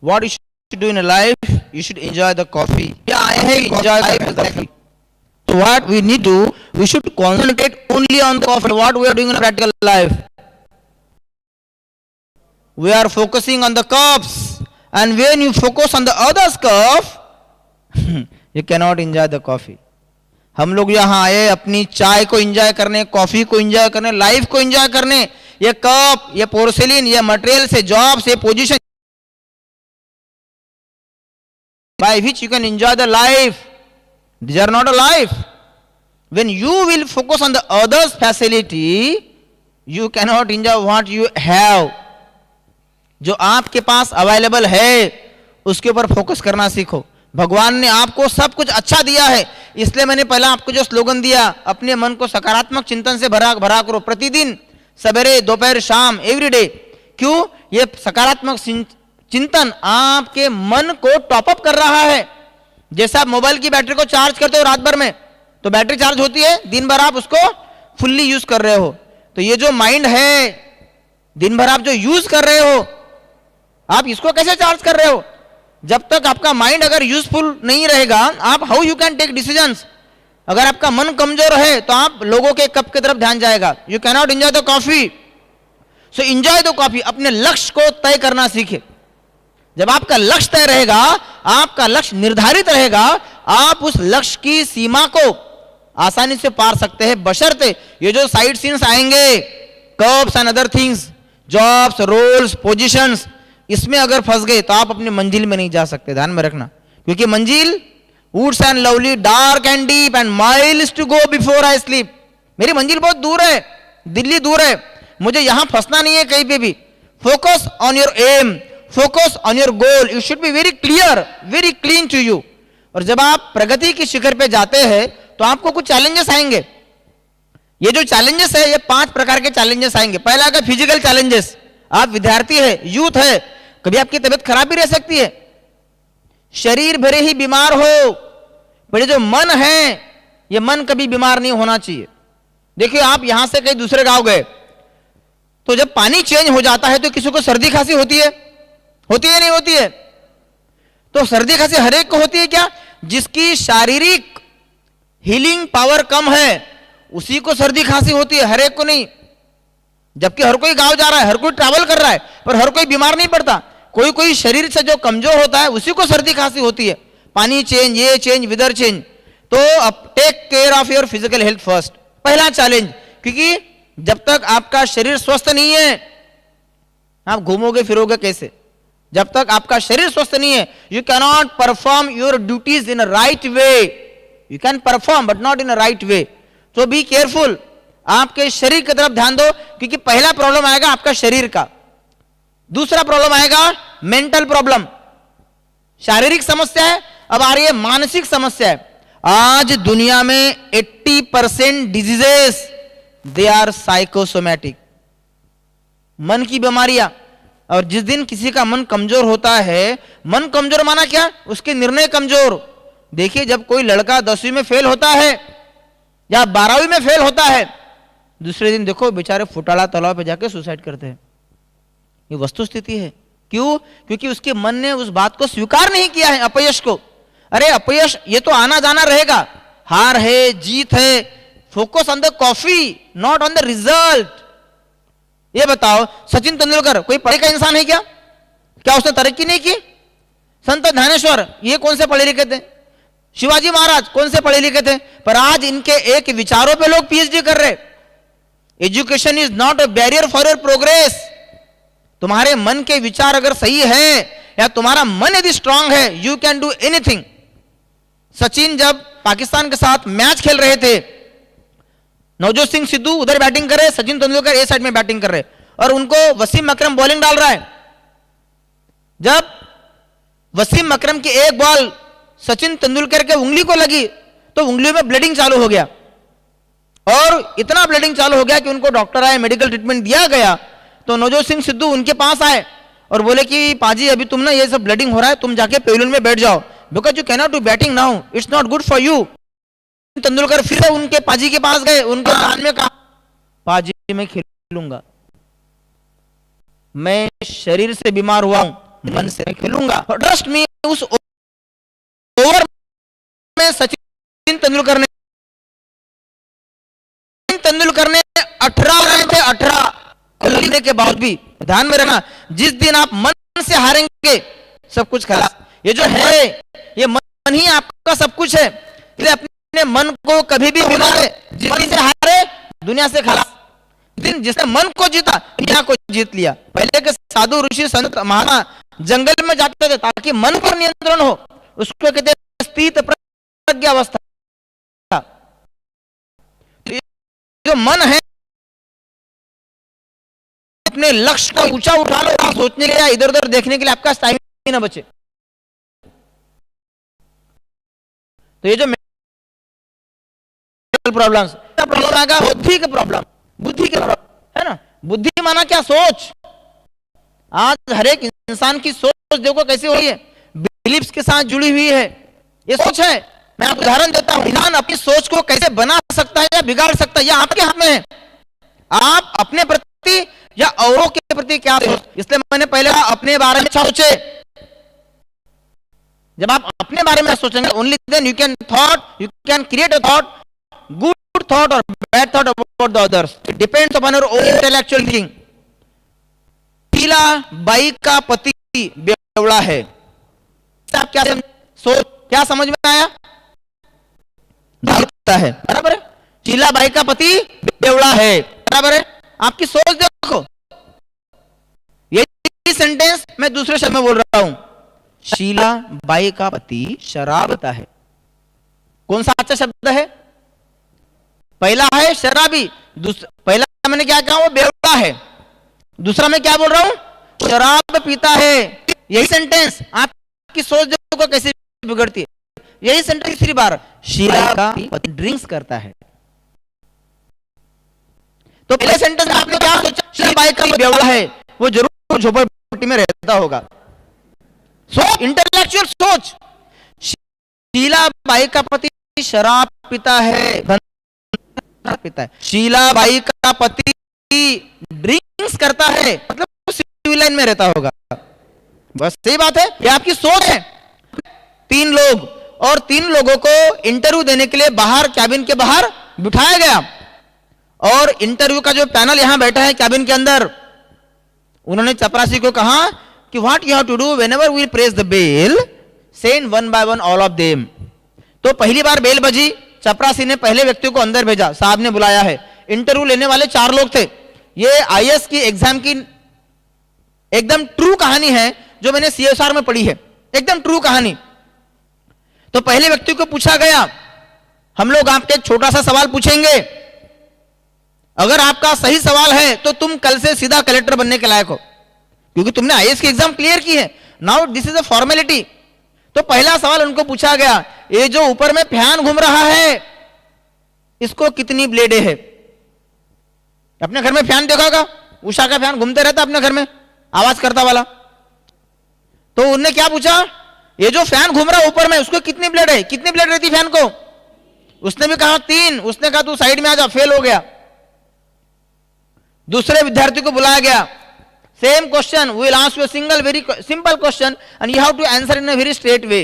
What you should do in a life, you should enjoy the coffee. Yeah, I have enjoy life with coffee. So what we need to, we should concentrate only on the coffee. What we are doing in practical life, we are focusing on the cups, and when you focus on the other's cup, you cannot enjoy the coffee. हम लोग यहाँ आए अपनी चाय को enjoy करने, coffee को enjoy करने, लाइफ को एंजॉय करने. ये कप, ये पोर्सिलिन, ये मटेरियल से, जॉब से, position by which you can enjoy the life, these are not a life. When you will focus on the other's facility, you cannot enjoy what you have. जो आपके पास available है उसके ऊपर focus करना सीखो. भगवान ने आपको सब कुछ अच्छा दिया है, इसलिए मैंने पहला आपको जो स्लोगन दिया, अपने मन को सकारात्मक चिंतन से भरा भरा करो. प्रतिदिन सवेरे, दोपहर, शाम, एवरीडे. क्यों? ये सकारात्मक चिंतन आपके मन को टॉपअप कर रहा है. जैसे आप मोबाइल की बैटरी को चार्ज करते हो रात भर में, तो बैटरी चार्ज होती है, दिन भर आप उसको फुल्ली यूज कर रहे हो. तो ये जो माइंड है, दिन भर आप जो यूज कर रहे हो, आप इसको कैसे चार्ज कर रहे हो? जब तक आपका माइंड अगर यूजफुल नहीं रहेगा, आप how you can take decisions. अगर आपका मन कमजोर है तो आप लोगों के कप की तरफ ध्यान जाएगा. You can not enjoy the coffee. So enjoy the coffee. अपने लक्ष्य को तय करना सीखे. जब आपका लक्ष्य तय रहेगा, आपका लक्ष्य निर्धारित रहेगा, आप उस लक्ष्य की सीमा को आसानी से पार सकते हैं, बशर्ते ये जो साइड सीन्स आएंगे, curves and other things, jobs, roles, positions, इसमें अगर फंस गए तो आप अपनी मंजिल में नहीं जा सकते. ध्यान में रखना, क्योंकि मंजिल woods and lovely, dark and deep and miles to go before I sleep. मेरी मंजिल बहुत दूर है, दिल्ली दूर है, मुझे यहां फंसना नहीं है कहीं पे भी. Focus on your aim, focus on your goal. You should be very clear, very clean to you. और जब आप प्रगति की शिखर पे जाते हैं तो आपको कुछ चैलेंजेस आएंगे. ये जो चैलेंजेस है, ये 5 प्रकार के चैलेंजेस आएंगे. पहला आएगा फिजिकल चैलेंजेस. आप विद्यार्थी है, यूथ है, कभी आपकी तबीयत खराब भी रह सकती है, शरीर भले ही बीमार हो, पर ये जो मन है, ये मन कभी बीमार नहीं होना चाहिए. देखिए, आप यहां से कहीं दूसरे गांव गए, तो जब पानी चेंज हो जाता है तो किसी को सर्दी खांसी होती है, होती है नहीं होती है? तो सर्दी खांसी हर एक को होती है क्या? जिसकी शारीरिक हीलिंग पावर कम है उसी को सर्दी खांसी होती है, हर एक को नहीं. जबकि हर कोई गांव जा रहा है, हर कोई ट्रैवल कर रहा है, पर हर कोई बीमार नहीं पड़ता. कोई कोई शरीर से जो कमजोर होता है उसी को सर्दी खांसी होती है. पानी चेंज, ये चेंज, वेदर चेंज. तो अब take care of your physical health first, पहला चैलेंज. क्योंकि जब तक आपका शरीर स्वस्थ नहीं है, आप घूमोगे फिरोगे कैसे? जब तक आपका शरीर स्वस्थ नहीं है, you can not perform your duties in a right way. You can perform but not in a right way. तो बी केयरफुल. आपके शरीर की तरफ ध्यान दो, क्योंकि पहला प्रॉब्लम आएगा आपका शरीर का, दूसरा प्रॉब्लम आएगा मेंटल प्रॉब्लम. शारीरिक समस्या है, अब आ रही है मानसिक समस्या है. आज दुनिया में 80% डिजीजेस दे आर साइकोसोमैटिक, मन की बीमारियां. और जिस दिन किसी का मन कमजोर होता है, मन कमजोर माना क्या? उसके निर्णय कमजोर. देखिए, जब कोई लड़का 10वीं में फेल होता है या 12वीं में फेल होता है, दूसरे दिन देखो बेचारे फुटाला तालाब पे जाके सुसाइड करते हैं. ये वस्तु स्थिति है. क्यों? क्योंकि उसके मन ने उस बात को स्वीकार नहीं किया है, अपयश को. अरे अपयश ये तो आना जाना रहेगा, हार है, जीत है. Focus on the coffee, not on the result. ये बताओ, सचिन तेंदुलकर कोई पढ़े का इंसान है क्या? क्या उसने तरक्की नहीं की? संत ध्यानेश्वर ये कौन से पढ़े लिखे थे? शिवाजी महाराज कौन से पढ़े लिखे थे? पर आज इनके एक विचारों पे लोग पीएचडी कर रहे. Education is not a barrier for your progress. तुम्हारे मन के विचार अगर सही है या तुम्हारा मन यदि स्ट्रांग है, you can do anything. Sachin जब पाकिस्तान के साथ मैच खेल रहे थे, नवजोत सिंह सिद्धू उधर बैटिंग कर रहे, सचिन तेंदुलकर ए साइड में बैटिंग कर रहे, और उनको वसीम अकरम बॉलिंग डाल रहा है. जब वसीम अकरम की एक बॉल सचिन तेंदुलकर के उंगली को लगी तो उंगलियों में ब्लीडिंग चालू हो गया, और इतना ब्लीडिंग चालू हो गया कि उनको डॉक्टर आए, मेडिकल ट्रीटमेंट दिया गया. तो नवजोत सिंह सिद्धू उनके पास आए और बोले कि पाजी अभी तुम ना ये सब ब्लीडिंग हो रहा है, तुम जाके पेविलियन में बैठ जाओ, because you can not do batting now, it's not good for you. Tendulkar फिर उनके पाजी के पास गए, उनके कान में कहा, पाजी मैं खेलूंगा. मैं शरीर से बीमार हुआ हूं, मन से खेलूंगा। ट्रस्ट मी, उस ओवर में सचिन तेंदुलकर ने 18 रहे थे, 18 लेने के बाद भी। ध्यान में रखना, जिस दिन आप मन से हारेंगे सब कुछ खलास। ये जो है, ये मन ही आपका सब कुछ है, इसलिए अपने मन को कभी भी भुलाए। जिस दिन से हारे दुनिया से खलास। दिन जिसने मन को जीता दुनिया को जीत लिया। पहले के साधु ऋषि संत महात्मा जंगल में जाते थे ताकि मन पर नियंत्रण हो, उसको कहते हैं स्थित प्रज्ञ अवस्था। जो मन है, अपने लक्ष्य को ऊंचा उठा लो, सोचने के लिए, इधर उधर देखने के लिए आपका टाइम ही ना बचे। तो ये जो प्रॉब्लम्स आएगा, बुद्धि के प्रॉब्लम, बुद्धि के प्रॉब्लम है ना। बुद्धि माना क्या? सोच। आज हर एक इंसान की सोच देखो कैसी हो रही है, बिलीफ्स के साथ जुड़ी हुई है। ये सोच है। मैं आपको उदाहरण देता हूं, इंसान अपनी सोच को कैसे बना सकता है या बिगाड़ सकता है, यह आपके हाथ में है। आप अपने प्रति या औरों के प्रति क्या सोच। इसलिए मैंने पहले अपने बारे में सोचे। जब आप अपने बारे में सोचेंगे, only then you can create a thought, good thought और bad thought about the others. It depends upon your own intellectual thinking. Sheila Bai का पति बेवड़ा है। आप क्या सोच, क्या समझ में आया? है, बराबर है। शीला बाई का पति बेवड़ा है, बराबर है। आपकी सोच देखो, ये सेंटेंस मैं दूसरे शब्द में बोल रहा हूं। शीला बाई का पति शराब पीता है। कौन सा अच्छा शब्द है? पहला है शराबी, पहला मैंने क्या कहा? वो बेवड़ा है। दूसरा मैं क्या बोल रहा हूं? शराब पीता है। यही सेंटेंस आपकी सोच देखो कैसे बिगड़ती है। यही सेंटेंस तीसरी बार, शीला का पति ड्रिंक्स करता है। तो पहले सेंटेंस में आपने क्या सोचा? शीला बाई का बेवड़ा है, वो जरूर झोपड़पट्टी में रहता होगा। सोच, इंटेलेक्चुअल सोच। शीला बाई का पति शराब पीता है, पीता है। शीला बाई का पति ड्रिंक्स करता है, मतलब सिविल लाइन में रहता होगा। बस सही बात है, ये आपकी सोच है। 3 लोग, और 3 लोगों को इंटरव्यू देने के लिए बाहर, कैबिन के बाहर बिठाया गया। और इंटरव्यू का जो पैनल यहां बैठा है कैबिन के अंदर, उन्होंने चपरासी को कहा कि what you have to do whenever we press the bell, send one by one all of them. तो पहली बार बेल बजी, चपरासी ने पहले व्यक्ति को अंदर भेजा। साहब ने बुलाया है। इंटरव्यू लेने वाले 4 लोग थे। ये आईएएस की एग्जाम की एकदम ट्रू कहानी है, जो मैंने सीएसआर में पढ़ी है, एकदम ट्रू कहानी। तो पहले व्यक्ति को पूछा गया, हम लोग आपके एक छोटा सा सवाल पूछेंगे, अगर आपका सही सवाल है तो तुम कल से सीधा कलेक्टर बनने के लायक हो, क्योंकि तुमने आईएएस की एग्जाम क्लियर की है। Now this is a formality. तो पहला सवाल उनको पूछा गया, ये जो ऊपर में फैन घूम रहा है, इसको कितनी ब्लेडें है? अपने घर में फैन देखा होगा, उषा का फैन घूमते रहता अपने घर में, आवाज करता वाला। तो उन्होंने क्या पूछा, ये जो फैन घूम रहा है ऊपर में, उसको कितनी ब्लेड है? कितनी ब्लेड रहती फैन को? उसने भी कहा 3। उसने कहा तू साइड में आ जा, फेल हो गया। दूसरे विद्यार्थी को बुलाया गया, same question, we will ask you a single very simple question and you have to answer in a very straight way.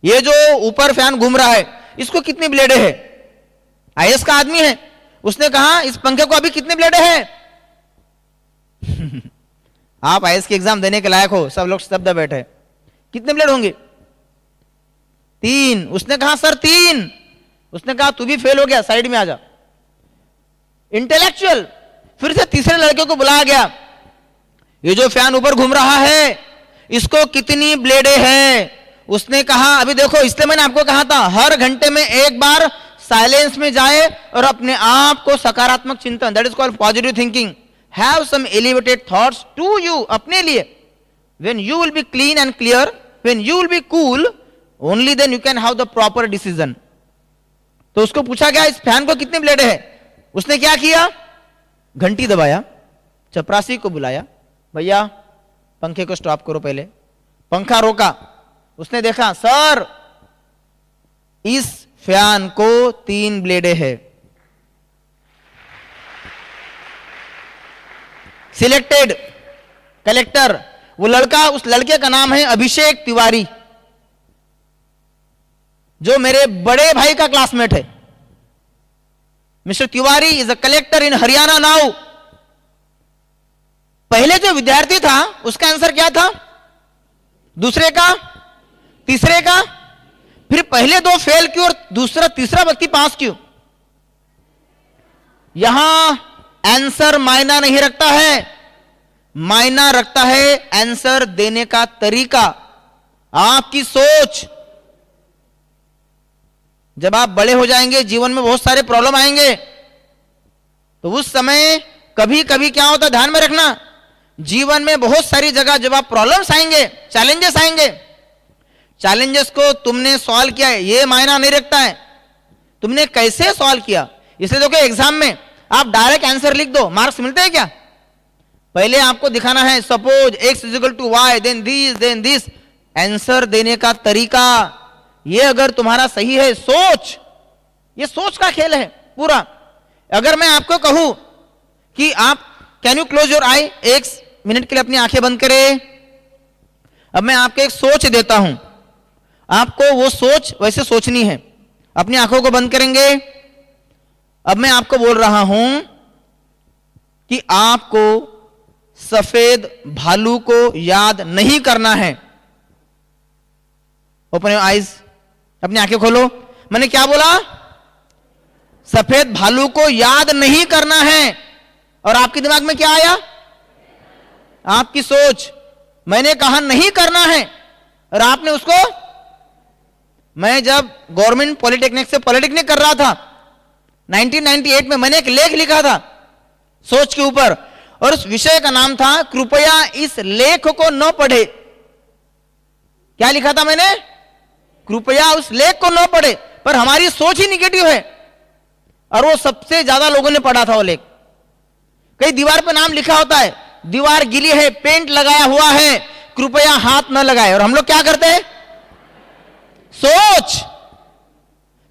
ये जो ऊपर फैन घूम रहा है, इसको कितनी ब्लेडें है? आईएएस का आदमी है, उसने कहा इस पंखे को अभी कितनी ब्लेडें है? आप आईएएस की एग्जाम देने के लायक हो, सब लोग शब्द बैठे, कितने ब्लेड होंगे? 3। उसने कहा सर 3। उसने कहा तू भी फेल हो गया, साइड में आ जा। इंटेलेक्चुअल। फिर से तीसरे लड़के को बुलाया गया, ये जो फैन ऊपर घूम रहा है, इसको कितनी ब्लेडें हैं? उसने कहा अभी देखो, इसलिए मैंने आपको कहा था हर घंटे में एक बार साइलेंस में जाए और अपने आप को सकारात्मक चिंतन, that is called positive thinking, have some elevated thoughts to you, अपने लिए। When you will be clean and clear, when you will be cool, only then you can have the proper decision. तो उसको पूछा गया इस fan को कितनी ब्लेडें है? उसने क्या किया? घंटी दबाया, चपरासी को बुलाया, भैया पंखे को स्टॉप करो। पहले पंखा रोका, उसने देखा सर इस फैन को 3 ब्लेडें है। सिलेक्टेड, कलेक्टर, वो लड़का, उस लड़के का नाम है अभिषेक तिवारी, जो मेरे बड़े भाई का क्लासमेट है। Mister Tiwari is a collector in Haryana now. पहले जो विद्यार्थी था उसका आंसर क्या था, दूसरे का, तीसरे का, फिर पहले दो फेल क्यों और दूसरा तीसरा व्यक्ति पास क्यों? यहां आंसर मायना नहीं रखता है, मायना रखता है आंसर देने का तरीका, आपकी सोच। जब आप बड़े हो जाएंगे, जीवन में बहुत सारे प्रॉब्लम आएंगे, तो उस समय कभी कभी क्या होता है, ध्यान में रखना, जीवन में बहुत सारी जगह जब आप प्रॉब्लम्स आएंगे, चैलेंजेस आएंगे, चैलेंजेस को तुमने सॉल्व किया है ये मायना नहीं रखता है, तुमने कैसे सॉल्व किया। इसलिए देखो एग्जाम में आप डायरेक्ट आंसर लिख दो, मार्क्स मिलते हैं क्या? पहले आपको दिखाना है suppose x is two y then this, answer देने का तरीका, ये अगर तुम्हारा सही है, सोच, ये सोच का खेल है पूरा। अगर मैं आपको कहूं कि आप कैन यू क्लोज योर आई, एक मिनट के लिए अपनी आंखें बंद करें, अब मैं आपको एक सोच देता हूं, आपको वो सोच वैसे सोचनी है। अपनी आंखों को बंद करेंगे। अब मैं आपको बोल रहा हूं कि आपको सफेद भालू को याद नहीं करना है। ओपन योर आईज, अपनी आंखें खोलो। मैंने क्या बोला? सफेद भालू को याद नहीं करना है। और आपके दिमाग में क्या आया? आपकी सोच। मैंने कहा नहीं करना है और आपने उसको, मैं जब गवर्नमेंट पॉलिटेक्निक से पॉलिटेक्निक कर रहा था 1998 में, मैंने एक लेख लिखा था सोच के ऊपर, और उस विषय का नाम था कृपया इस लेख को न पढ़े। क्या लिखा था मैंने? कृपया उस लेख को न पढ़े। पर हमारी सोच ही निगेटिव है और वो सबसे ज्यादा लोगों ने पढ़ा था वो लेख। कई दीवार पे नाम लिखा होता है, दीवार गीली है, पेंट लगाया हुआ है, कृपया हाथ न लगाए, और हम लोग क्या करते हैं? सोच।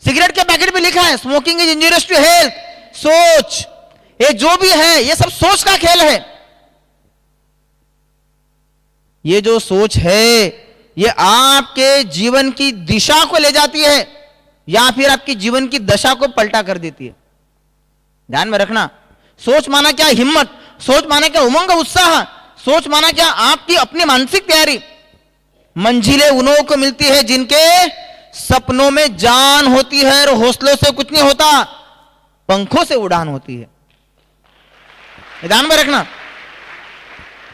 सिगरेट के पैकेट पे लिखा है smoking is injurious to health, सोच। ये जो भी है ये सब सोच का खेल है। ये जो सोच है ये आपके जीवन की दिशा को ले जाती है या फिर आपकी जीवन की दशा को पलटा कर देती है। ध्यान में रखना, सोच माना क्या? हिम्मत। सोच माना क्या? उमंग, उत्साह। सोच माना क्या? आपकी अपनी मानसिक तैयारी। मंजिलें उन्हों को मिलती है जिनके सपनों में जान होती है और हौसलों से कुछ नहीं होता, पंखों से उड़ान होती है। ध्यान में रखना,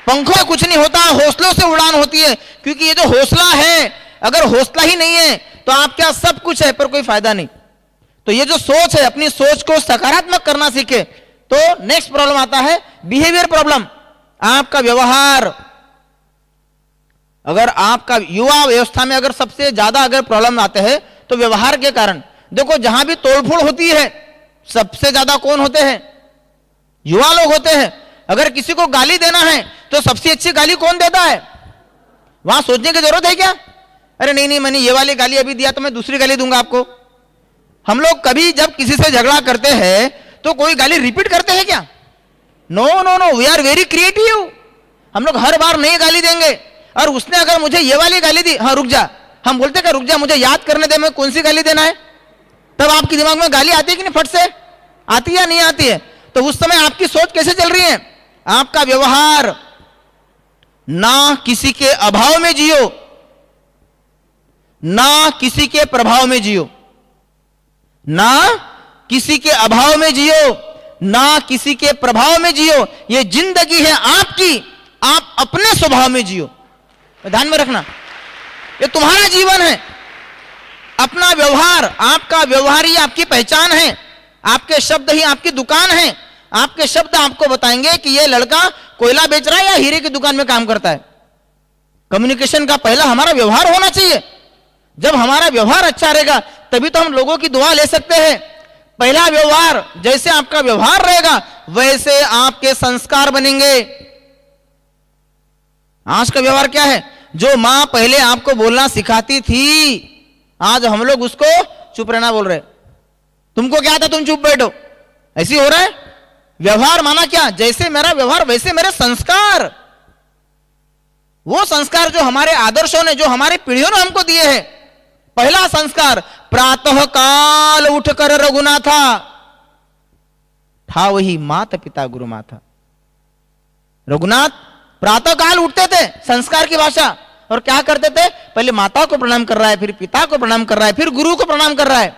पंखों से कुछ नहीं होता, हौसलों से उड़ान होती है। क्योंकि ये जो हौसला है, अगर हौसला ही नहीं है तो आपका सब कुछ है पर कोई फायदा नहीं। तो ये जो सोच है, अपनी सोच को सकारात्मक करना सीखे। तो नेक्स्ट प्रॉब्लम आता है बिहेवियर प्रॉब्लम, आपका व्यवहार। अगर आपका युवा व्यवस्था में अगर सबसे ज्यादा अगर प्रॉब्लम आते हैं तो व्यवहार के कारण। देखो जहां भी तोड़फोड़ होती है सबसे ज्यादा कौन होते हैं? युवा लोग होते हैं। अगर किसी को गाली देना है तो सबसे अच्छी गाली कौन देता है? वहां सोचने की जरूरत है क्या? अरे नहीं नहीं, मैंने ये वाली गाली अभी दिया तो मैं दूसरी गाली दूंगा आपको। हम लोग कभी जब किसी से झगड़ा करते हैं तो कोई गाली रिपीट करते हैं क्या? No no no, we are very creative. हम लोग हर बार नई गाली देंगे। और उसने अगर मुझे ये वाली गाली दी, हाँ रुक जा, हम बोलते क्या? रुक जा, मुझे याद करने दे, मैं कौन सी गाली देना है। तब आपके दिमाग में गाली आती है कि नहीं? फट से आती है या नहीं आती है? तो उस समय आपकी सोच कैसे चल रही है? आपका व्यवहार। ना किसी के अभाव में जियो, ना किसी के प्रभाव में जियो। ना किसी के अभाव में जियो, ना किसी के प्रभाव में जियो। ये जिंदगी है आपकी, आप अपने स्वभाव में जियो। ध्यान में रखना, ये तुम्हारा जीवन है। अपना व्यवहार, आपका व्यवहार ही आपकी पहचान है। आपके शब्द ही आपकी दुकान है। आपके शब्द आपको बताएंगे कि ये लड़का कोयला बेच रहा है या हीरे की दुकान में काम करता है। कम्युनिकेशन का पहला हमारा व्यवहार होना चाहिए। जब हमारा व्यवहार अच्छा रहेगा तभी तो हम लोगों की दुआ ले सकते हैं। पहला व्यवहार, जैसे आपका व्यवहार रहेगा वैसे आपके संस्कार बनेंगे। आज का व्यवहार क्या है? जो मां पहले आपको बोलना सिखाती थी, आज हम लोग उसको चुप रहना बोल रहे। तुमको क्या था, तुम चुप बैठो, ऐसी हो रहा है। व्यवहार माना क्या? जैसे मेरा व्यवहार वैसे मेरे संस्कार। वो संस्कार जो हमारे आदर्शों ने, जो हमारी पीढ़ियों ने हमको दिए हैं। पहला संस्कार, प्रातः काल उठकर रघुनाथा, था वही माता पिता गुरु माता। रघुनाथ प्रातः काल उठते थे, संस्कार की भाषा, और क्या करते थे? पहले माता को प्रणाम कर रहा है, फिर पिता को प्रणाम कर रहा है, फिर गुरु को प्रणाम कर रहा है।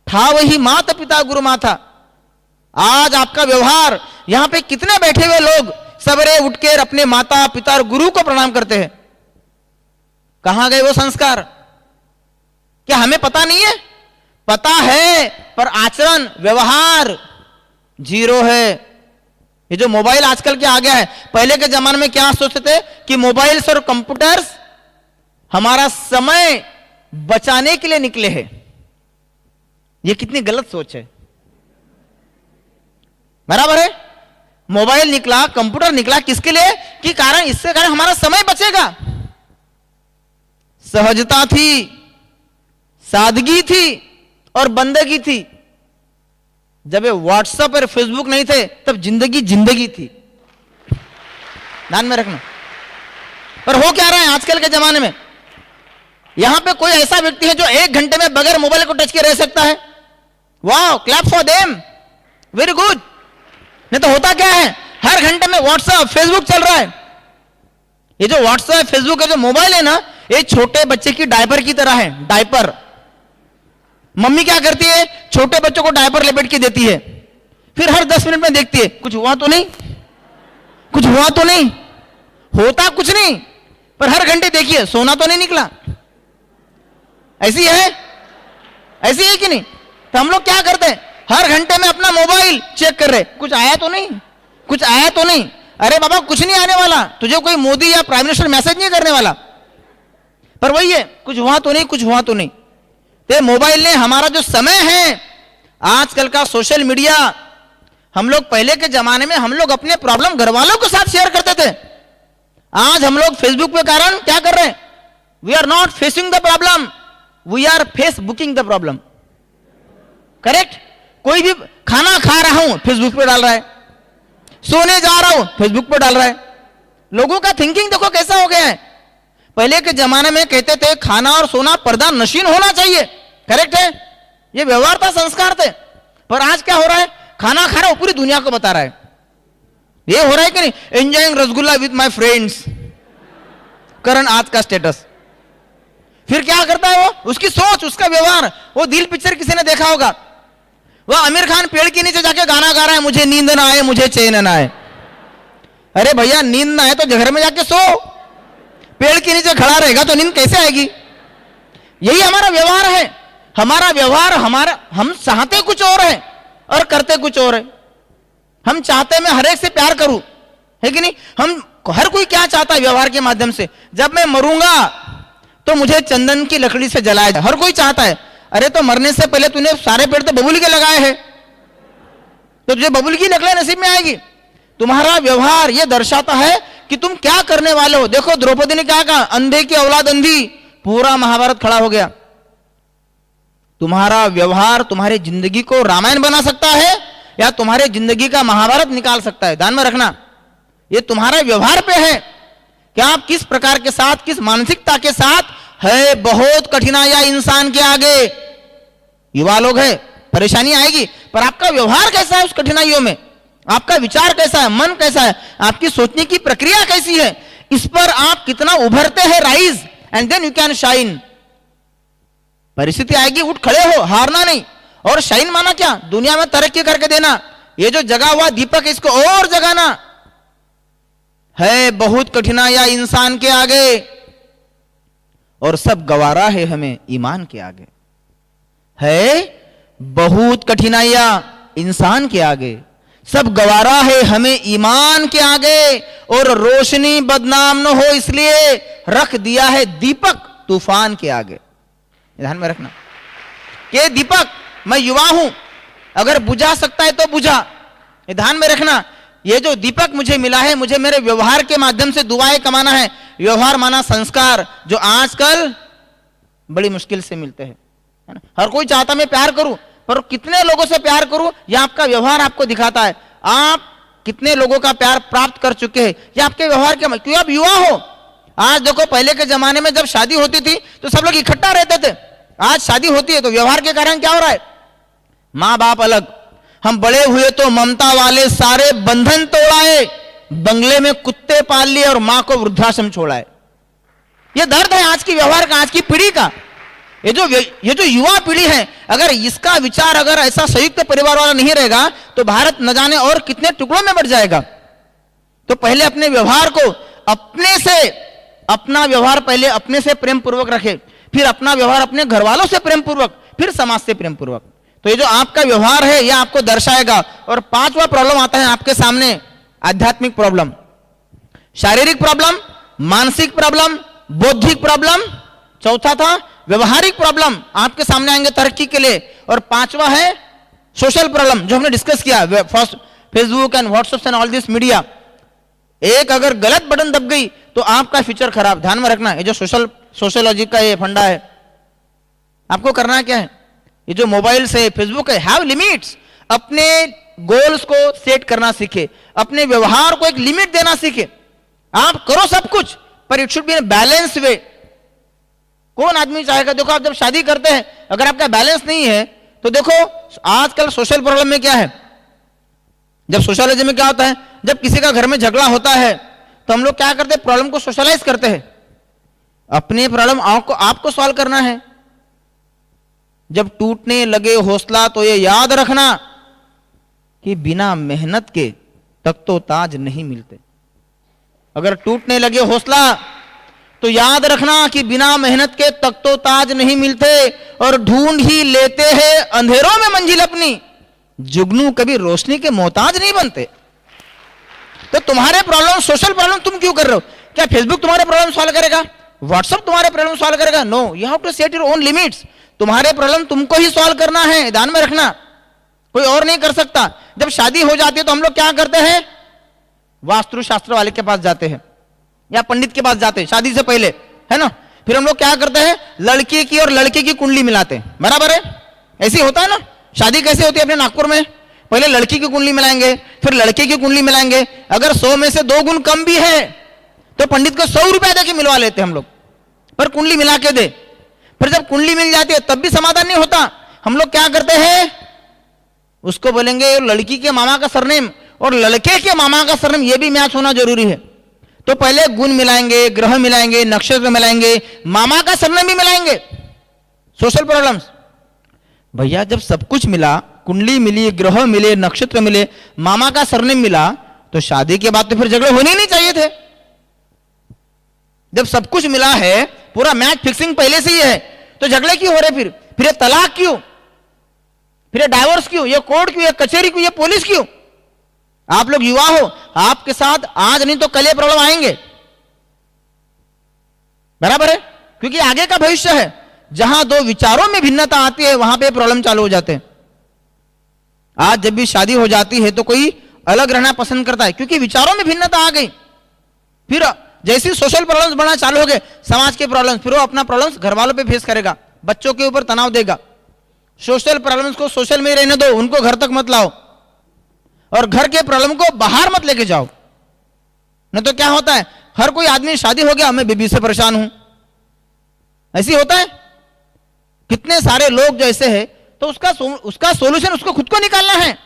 था वही माता पिता गुरु माता। आज आपका व्यवहार, यहां पे कितने बैठे हुए लोग सवेरे उठकर अपने माता पिता और गुरु को प्रणाम करते हैं? कहां गए वो संस्कार? क्या हमें पता नहीं है? पता है, पर आचरण व्यवहार जीरो है। ये जो मोबाइल आजकल के आ गया है, पहले के जमाने में क्या सोचते थे कि मोबाइल्स और कंप्यूटर्स हमारा समय बचाने के लिए निकले हैं। ये कितनी गलत सोच है, बराबर है? मोबाइल निकला, कंप्यूटर निकला, किसके लिए? कि कारण, इससे कारण हमारा समय बचेगा। सहजता थी, सादगी थी और बंदगी थी। जब ये व्हाट्सएप और फेसबुक नहीं थे तब जिंदगी जिंदगी थी, ध्यान में रखना। पर हो क्या रहा है आजकल के जमाने में? यहां पे कोई ऐसा व्यक्ति है जो 1 घंटे में बगैर मोबाइल को टच किए रह सकता है? वाह, clap for them, very good. नहीं तो होता क्या है, हर घंटे में व्हाट्सएप फेसबुक चल रहा है। ये जो व्हाट्सएप फेसबुक है, जो मोबाइल है ना, ये छोटे बच्चे की डायपर की तरह है। डायपर, मम्मी क्या करती है? छोटे बच्चों को डायपर लपेट के देती है, फिर हर 10 मिनट में देखती है कुछ हुआ तो नहीं, कुछ हुआ तो नहीं। होता कुछ नहीं, पर हर घंटे देखिए सोना तो नहीं निकला। ऐसी है, ऐसी है कि नहीं? तो हम लोग क्या करते हैं, हर घंटे में अपना मोबाइल चेक कर रहे, कुछ आया तो नहीं, कुछ आया तो नहीं। अरे बाबा, कुछ नहीं आने वाला, तुझे कोई मोदी या प्राइम मिनिस्टर मैसेज नहीं करने वाला। पर वही है, कुछ हुआ तो नहीं, कुछ हुआ तो नहीं। तो मोबाइल ने हमारा जो समय है, आजकल का सोशल मीडिया, हम लोग पहले के जमाने में हम लोग अपने प्रॉब्लम घर वालों के साथ शेयर करते थे। आज हम लोग फेसबुक के कारण क्या कर रहे हैं? We are not facing the problem, we are facebooking the problem. Correct? कोई भी खाना खा रहा हूं, फेसबुक पे डाल रहा है, सोने जा रहा हूं, फेसबुक पे डाल रहा है। लोगों का थिंकिंग देखो कैसा हो गया है। पहले के जमाने में कहते थे खाना और सोना पर्दा नशीन होना चाहिए, करेक्ट है? ये व्यवहार था, संस्कार थे। पर आज क्या हो रहा है? खाना खा रहा हूं, पूरी दुनिया को बता रहा है। ये हो रहा है कि नहीं? Enjoying rasgulla with my friends, Karan आज का स्टेटस। फिर क्या करता है वो? उसकी सोच, उसका व्यवहार। वो दिल पिक्चर किसी ने देखा होगा, वह आमिर खान पेड़ के नीचे जाके गाना गा रहा है, मुझे नींद ना आए, मुझे चैन ना आए। अरे भैया, नींद ना आए तो घर में जाके सो, पेड़ के नीचे खड़ा रहेगा तो नींद कैसे आएगी? यही हमारा व्यवहार है। हमारा व्यवहार, हम चाहते कुछ और है और करते कुछ और है। हम चाहते मैं हर एक से प्यार करूं, है कि नहीं? हम हर कोई क्या चाहता है व्यवहार के माध्यम से? जब मैं मरूंगा तो मुझे चंदन की लकड़ी से जलाया जाए, हर कोई चाहता है। अरे तो मरने से पहले तूने सारे पेड़ तो बबूल के लगाए हैं, तो तुझे बबूल की लकड़ी नसीब में आएगी। तुम्हारा व्यवहार ये दर्शाता है कि तुम क्या करने वाले हो। देखो द्रौपदी ने क्या कहा, अंधे की औलाद अंधी, पूरा महाभारत खड़ा हो गया। तुम्हारा व्यवहार तुम्हारी जिंदगी को रामायण बना सकता है या तुम्हारे जिंदगी का महाभारत निकाल सकता है। ध्यान में रखना, ये तुम्हारे व्यवहार पे है कि आप किस प्रकार के साथ, किस मानसिकता के साथ है। बहुत कठिनाइयां इंसान के आगे, युवा लोग है, परेशानी आएगी, पर आपका व्यवहार कैसा है उस कठिनाइयों में? आपका विचार कैसा है, मन कैसा है, आपकी सोचने की प्रक्रिया कैसी है, इस पर आप कितना उभरते हैं, rise and then you can shine. परिस्थिति आएगी, उठ खड़े हो, हारना नहीं। और शाइन माना क्या? दुनिया में तरक्की करके देना। ये जो जगा हुआ दीपक, इसको और जगाना है। बहुत कठिनाइयां इंसान के आगे और सब गवारा है हमें ईमान के आगे। है बहुत कठिनाइयां इंसान के आगे, सब गवारा है हमें ईमान के आगे। और रोशनी बदनाम न हो इसलिए रख दिया है दीपक तूफान के आगे। ध्यान में रखना कि दीपक, मैं युवा हूं, अगर बुझा सकता है तो बुझा। ध्यान में रखना, ये जो दीपक मुझे मिला है, मुझे मेरे व्यवहार के माध्यम से दुआएं कमाना है। व्यवहार माना संस्कार, जो आजकल बड़ी मुश्किल से मिलते हैं, है ना? हर कोई चाहता मैं प्यार करूं, पर कितने लोगों से प्यार करूं, यह आपका व्यवहार आपको दिखाता है। आप कितने लोगों का प्यार प्राप्त कर चुके हैं, यह आपके व्यवहार के। क्यों? आप युवा हो, आज देखो, पहले के जमाने में जब शादी होती थी तो सब लोग इकट्ठा रहते थे। आज शादी होती है तो व्यवहार के कारण क्या हो रहा है, माँ बाप अलग, हम बड़े हुए तो ममता वाले सारे बंधन तोड़ाए, बंगले में कुत्ते पाल लिए और मां को वृद्धाश्रम छोड़ाए। यह दर्द है आज की व्यवहार का, आज की पीढ़ी का। ये जो युवा पीढ़ी है, अगर इसका विचार अगर ऐसा संयुक्त परिवार वाला नहीं रहेगा तो भारत न जाने और कितने टुकड़ों में बढ़ जाएगा। तो पहले अपने व्यवहार को अपना व्यवहार पहले अपने से प्रेम पूर्वक रखे, फिर अपना व्यवहार अपने घर वालों से प्रेम पूर्वक, फिर समाज से प्रेम पूर्वक। तो ये जो आपका व्यवहार है यह आपको दर्शाएगा। और पांचवा प्रॉब्लम आता है आपके सामने, आध्यात्मिक प्रॉब्लम, शारीरिक प्रॉब्लम, मानसिक प्रॉब्लम, बौद्धिक प्रॉब्लम। चौथा था व्यवहारिक प्रॉब्लम, आपके सामने आएंगे तरक्की के लिए। और पांचवा है सोशल प्रॉब्लम, जो हमने डिस्कस किया, Facebook and WhatsApp and all this media. एक अगर गलत बटन दब गई तो आपका फ्यूचर खराब। ध्यान में रखना, ये जो सोशोलॉजी का ये फंडा है, आपको करना क्या है, ये जो मोबाइल से फेसबुक है, हैव लिमिट्स। अपने गोल्स को सेट करना सीखे, अपने व्यवहार को एक लिमिट देना सीखे। आप करो सब कुछ, पर it should be in balance way. कौन आदमी चाहेगा, देखो आप जब शादी करते हैं अगर आपका बैलेंस नहीं है तो देखो आजकल सोशल प्रॉब्लम में क्या है, जब सोशोलॉजी में क्या होता है, जब किसी का घर में झगड़ा होता है तो हम लोग क्या करते हैं, प्रॉब्लम को सोशलाइज करते हैं। अपने प्रॉब्लम आपको सॉल्व करना है। जब टूटने लगे हौसला तो ये याद रखना कि बिना मेहनत के तक तो ताज नहीं मिलते। अगर टूटने लगे हौसला तो याद रखना कि बिना मेहनत के तक तो ताज नहीं मिलते। और ढूंढ ही लेते हैं अंधेरों में मंजिल अपनी, जुगनू कभी रोशनी के मोहताज नहीं बनते। तो तुम्हारे प्रॉब्लम, सोशल प्रॉब्लम तुम क्यों कर रहे हो? क्या फेसबुक तुम्हारे प्रॉब्लम सॉल्व करेगा? व्हाट्सएप तुम्हारे प्रॉब्लम सॉल्व करेगा? No, you have to set your own limits. तुम्हारे प्रॉब्लम तुमको ही सॉल्व करना है, ध्यान में रखना, कोई और नहीं कर सकता। जब शादी हो जाती है तो हम लोग क्या करते हैं, वास्तु शास्त्र वाले के पास जाते हैं या पंडित के पास जाते हैं शादी से पहले, है ना। फिर हम लोग क्या करते हैं, लड़की की और लड़के की कुंडली मिलाते हैं, बराबर है, ऐसे होता है ना। शादी कैसे होती है अपने नागपुर में, पहले लड़की की कुंडली मिलाएंगे, फिर लड़के की कुंडली मिलाएंगे। अगर 100 में से 2 गुण कम भी है तो पंडित को 100 रुपया देके मिलवा लेते हैं हम लोग, पर कुंडली मिला के दे। फिर जब कुंडली मिल जाती है तब भी समाधान नहीं होता, हम लोग क्या करते हैं, उसको बोलेंगे लड़की के मामा का सरनेम और लड़के के मामा का सरनेम ये भी मैच होना जरूरी है। तो पहले गुण मिलाएंगे, ग्रह मिलाएंगे, नक्षत्र मिलाएंगे, मामा का सरनेम भी मिलाएंगे। सोशल प्रॉब्लम्स भैया, जब सब कुछ मिला, कुंडली मिली, ग्रह मिले, नक्षत्र मिले, मामा का सरनेम मिला, तो शादी के बाद तो फिर झगड़े होने ही नहीं चाहिए थे। जब सब कुछ मिला है, पूरा मैच फिक्सिंग पहले से ही है, तो झगड़े क्यों हो रहे? फिर ये तलाक क्यों, फिर ये डाइवोर्स क्यों, ये कोर्ट क्यों, ये कचहरी क्यों, ये पुलिस क्यों? आप लोग युवा हो, आपके साथ आज नहीं तो कल ये प्रॉब्लम आएंगे, बराबर है, क्योंकि आगे का भविष्य है। जहां 2 विचारों में भिन्नता आती है वहां पे प्रॉब्लम चालू हो जाते हैं। आज जब भी शादी हो जाती है तो कोई अलग रहना पसंद करता है क्योंकि विचारों में भिन्नता आ गई। फिर जैसे सोशल प्रॉब्लम्स बढ़ना चालू हो गए, समाज के प्रॉब्लम्स, फिर वो अपना प्रॉब्लम्स घर वालों पे फेस करेगा, बच्चों के ऊपर तनाव देगा। सोशल प्रॉब्लम्स को सोशल में ही रहने दो, उनको घर तक मत लाओ, और घर के प्रॉब्लम को बाहर मत लेके जाओ। नहीं तो क्या होता है, हर कोई आदमी शादी हो गया, मैं बीबी से परेशान हूं, ऐसी होता है। कितने सारे लोग जो ऐसे हैं, तो उसका सोल्यूशन उसको खुद को निकालना है।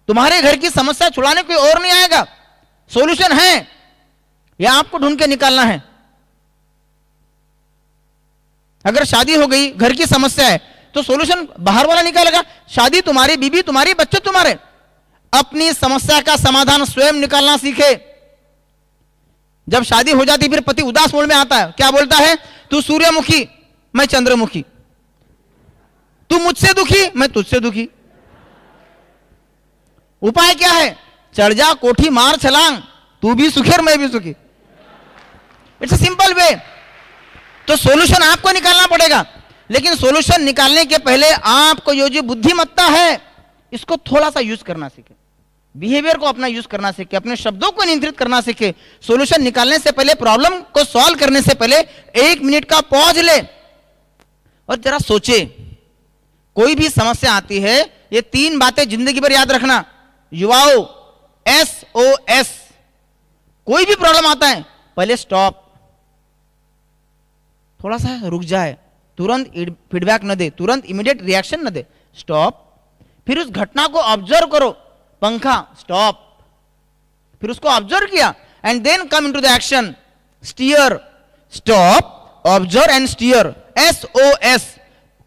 तुम्हारे घर की समस्या छुड़ाने कोई और नहीं आएगा, सोल्यूशन है या आपको ढूंढ के निकालना है। अगर शादी हो गई, घर की समस्या है, तो सोल्यूशन बाहर वाला निकालेगा। शादी तुम्हारी, बीबी तुम्हारी, बच्चे तुम्हारे। अपनी समस्या का समाधान स्वयं निकालना सीखे। जब शादी हो जाती फिर पति उदास मोड में आता है, क्या बोलता है, तू सूर्यमुखी मैं चंद्रमुखी, तू मुझसे दुखी मैं तुझसे दुखी। उपाय क्या है, चढ़ जा कोठी मार छलांग, तू भी सुखी और मैं भी सुखी। It's a simple way. तो सॉल्यूशन आपको निकालना पड़ेगा, लेकिन सॉल्यूशन निकालने के पहले आपको ये जो बुद्धिमत्ता है इसको थोड़ा सा यूज करना सीखे, बिहेवियर को अपना यूज करना सीखे, अपने शब्दों को नियंत्रित करना सीखे। सॉल्यूशन निकालने से पहले, प्रॉब्लम को सॉल्व करने से पहले 1 मिनट का पॉज ले और जरा सोचे। कोई भी समस्या आती है, ये 3 बातें जिंदगी भर याद रखना युवाओं, SOS। कोई भी प्रॉब्लम आता है, पहले स्टॉप, थोड़ा सा रुक जाए, तुरंत फीडबैक न दे, तुरंत इमीडिएट रिएक्शन न दे, स्टॉप। फिर उस घटना को ऑब्जर्व करो, पंखा, स्टॉप। फिर उसको ऑब्जर्व किया and then come into the action, steer, stop, observe and steer, SOS।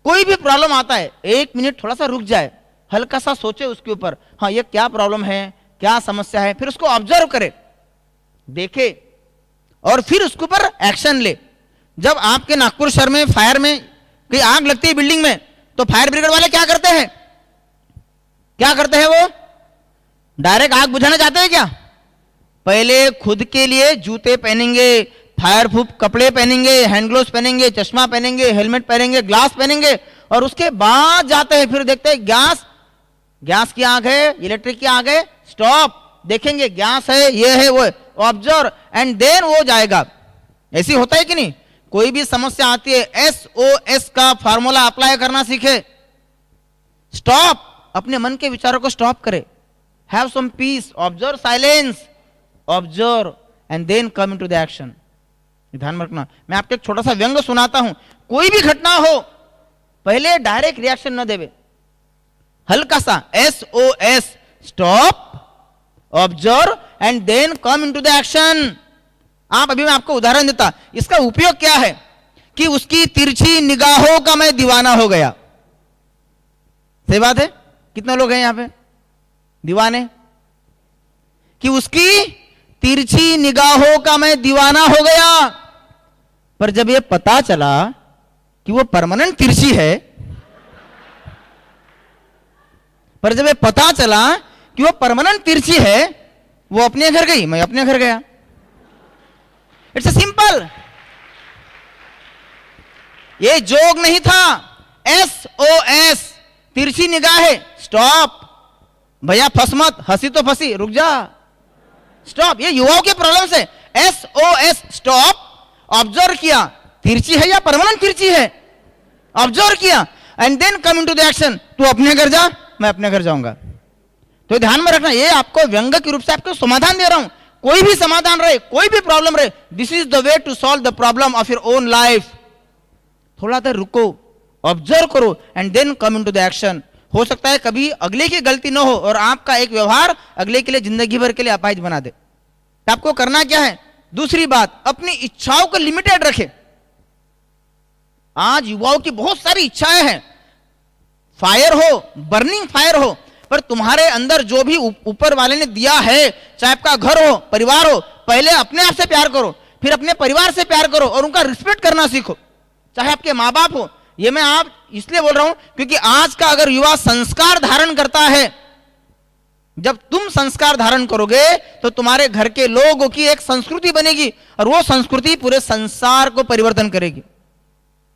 कोई भी प्रॉब्लम आता है 1 मिनट थोड़ा सा रुक जाए, हल्का सा सोचे उसके ऊपर, हाँ ये क्या प्रॉब्लम है, क्या समस्या है, फिर उसको ऑब्जर्व करे, देखे और फिर उसके ऊपर एक्शन ले। जब आपके नागपुर शहर में फायर में कोई आग लगती है बिल्डिंग में, तो फायर ब्रिगेड वाले क्या करते हैं, क्या करते हैं? वो डायरेक्ट आग बुझाना चाहते हैं क्या? पहले खुद के लिए जूते पहनेंगे, फायर प्रूफ कपड़े पहनेंगे, हैंड ग्लोव्स पहनेंगे, चश्मा पहनेंगे, हेलमेट पहनेंगे, ग्लास पहनेंगे और उसके बाद जाते हैं, फिर देखते हैं गैस की आग है, इलेक्ट्रिक की आग है, स्टॉप, देखेंगे गैस है, ये है, वो है, ऑब्जर्व एंड देन वो जाएगा। ऐसी होता है कि नहीं? कोई भी समस्या आती है SOS का फार्मूला अप्लाई करना सीखे, स्टॉप, अपने मन के विचारों को स्टॉप करे, have some peace, observe silence, observe and then come into the action. ध्यान में रखना। मैं आपको एक छोटा सा व्यंग सुनाता हूं। कोई भी घटना हो पहले डायरेक्ट रिएक्शन न देवे, हल्का सा SOS, stop, observe and then come into the action. आप अभी मैं आपको उदाहरण देता, इसका उपयोग क्या है कि उसकी तिरछी निगाहों का मैं दीवाना हो गया। सही बात है? कितने लोग हैं यहां पे दीवाने? कि उसकी तिरछी निगाहों का मैं दीवाना हो गया। पर जब ये पता चला कि वो परमानेंट तिरछी है, पर जब ये पता चला कि वो परमानेंट तिरछी है, वो अपने घर गई, मैं अपने घर गया। It's simple. ये जोक नहीं था, SOS, तिरछी निगाह है, स्टॉप, भैया फंस मत, हंसी तो फंसी, रुक जा, स्टॉप। ये युवाओं के प्रॉब्लम से SOS, स्टॉप, ऑब्जर्व किया, तिरछी है या परमानेंट तिरछी है, ऑब्जर्व किया and then come into the action. तू अपने घर जा, मैं अपने घर जाऊंगा। तो ध्यान में रखना, ये आपको व्यंग के रूप से आपको समाधान दे रहा हूं। कोई भी समाधान रहे, कोई भी प्रॉब्लम रहे, this is the way to solve the problem of your own life. थोड़ा देर रुको, ऑब्जर्व करो and then come into the action. हो सकता है कभी अगले की गलती न हो और आपका एक व्यवहार अगले के लिए जिंदगी भर के लिए अपाहिज बना दे। आपको करना क्या है? दूसरी बात, अपनी इच्छाओं को लिमिटेड रखे। आज युवाओं की बहुत सारी इच्छाएं हैं, फायर हो, बर्निंग फायर हो, पर तुम्हारे अंदर जो भी ऊपर वाले ने दिया है, चाहे आपका घर हो, परिवार हो, पहले अपने आप से प्यार करो, फिर अपने परिवार से प्यार करो और उनका रिस्पेक्ट करना सीखो। चाहे आपके माँ बाप हो, ये मैं आप इसलिए बोल रहा हूं क्योंकि आज का अगर युवा संस्कार धारण करता है, जब तुम संस्कार धारण करोगे तो तुम्हारे घर के लोगों की एक संस्कृति बनेगी और वो संस्कृति पूरे संसार को परिवर्तन करेगी।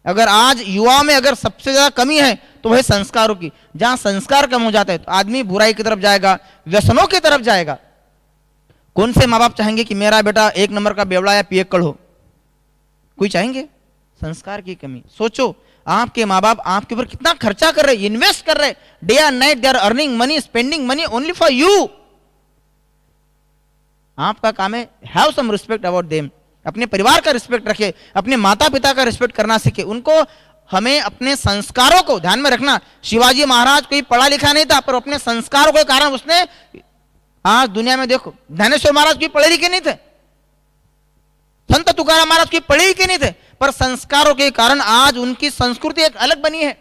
अगर आज युवा में अगर सबसे ज्यादा कमी है तो वह संस्कारों की। जहां संस्कार कम हो जाता है तो आदमी बुराई की तरफ जाएगा, व्यसनों की तरफ जाएगा। कौन से माँ बाप चाहेंगे कि मेरा बेटा 1 नंबर का बेवड़ा या पियक्कड़ हो? कोई चाहेंगे? संस्कार की कमी। सोचो, आपके माँ बाप आपके ऊपर कितना खर्चा कर रहे, इन्वेस्ट कर रहे, day and night they are earning money, spending money only for you. आपका काम है have some respect about them. अपने परिवार का रिस्पेक्ट रखे, अपने माता पिता का रिस्पेक्ट करना सीखे, उनको हमें अपने संस्कारों को ध्यान में रखना। शिवाजी महाराज कोई पढ़ा लिखा नहीं था, पर अपने संस्कारों के कारण उसने आज दुनिया में देखो, ज्ञानेश्वर महाराज कोई पढ़े लिखे नहीं थे, संत तुकाराम महाराज कोई पढ़े लिखे नहीं थे, पर संस्कारों के कारण आज उनकी संस्कृति एक अलग बनी है।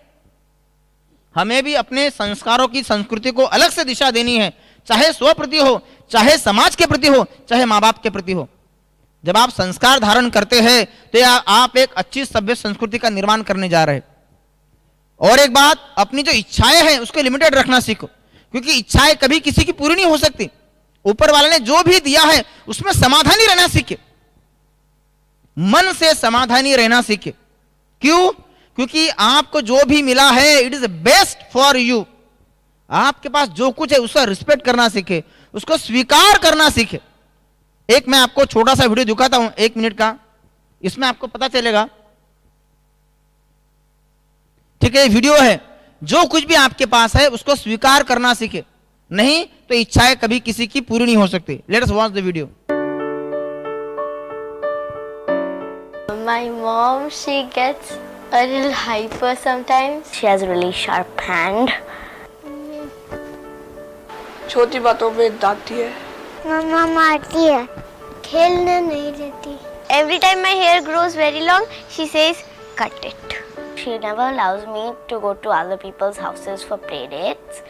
हमें भी अपने संस्कारों की संस्कृति को अलग से दिशा देनी है, चाहे स्व प्रति हो, चाहे समाज के प्रति हो, चाहे माँ बाप के प्रति हो। जब आप संस्कार धारण करते हैं तो आप एक अच्छी सभ्य संस्कृति का निर्माण करने जा रहे हैं। और एक बात, अपनी जो इच्छाएं हैं उसको लिमिटेड रखना सीखो, क्योंकि इच्छाएं कभी किसी की पूरी नहीं हो सकती। ऊपर वाले ने जो भी दिया है उसमें समाधानी रहना सीखे, मन से समाधानी रहना सीखे। क्यों? क्योंकि आपको जो भी मिला है it is best for you. आपके पास जो कुछ है उसका रिस्पेक्ट करना सीखे, उसको स्वीकार करना सीखे। एक मैं आपको छोटा सा वीडियो दिखाता हूं 1 मिनट का, इसमें आपको पता चलेगा। ठीक है, वीडियो है, जो कुछ भी आपके पास है उसको स्वीकार करना सीखे, नहीं तो इच्छाएं कभी किसी की पूरी नहीं हो सकती। Let us watch the video. My mom, she gets a little hyper sometimes. She has a really sharp hand. छोटी बातों पे डांटती है। मम्मा मारती है, खेलने नहीं देती. Every time my hair grows very long, she says, cut it. She never allows me to go to other people's houses for play dates.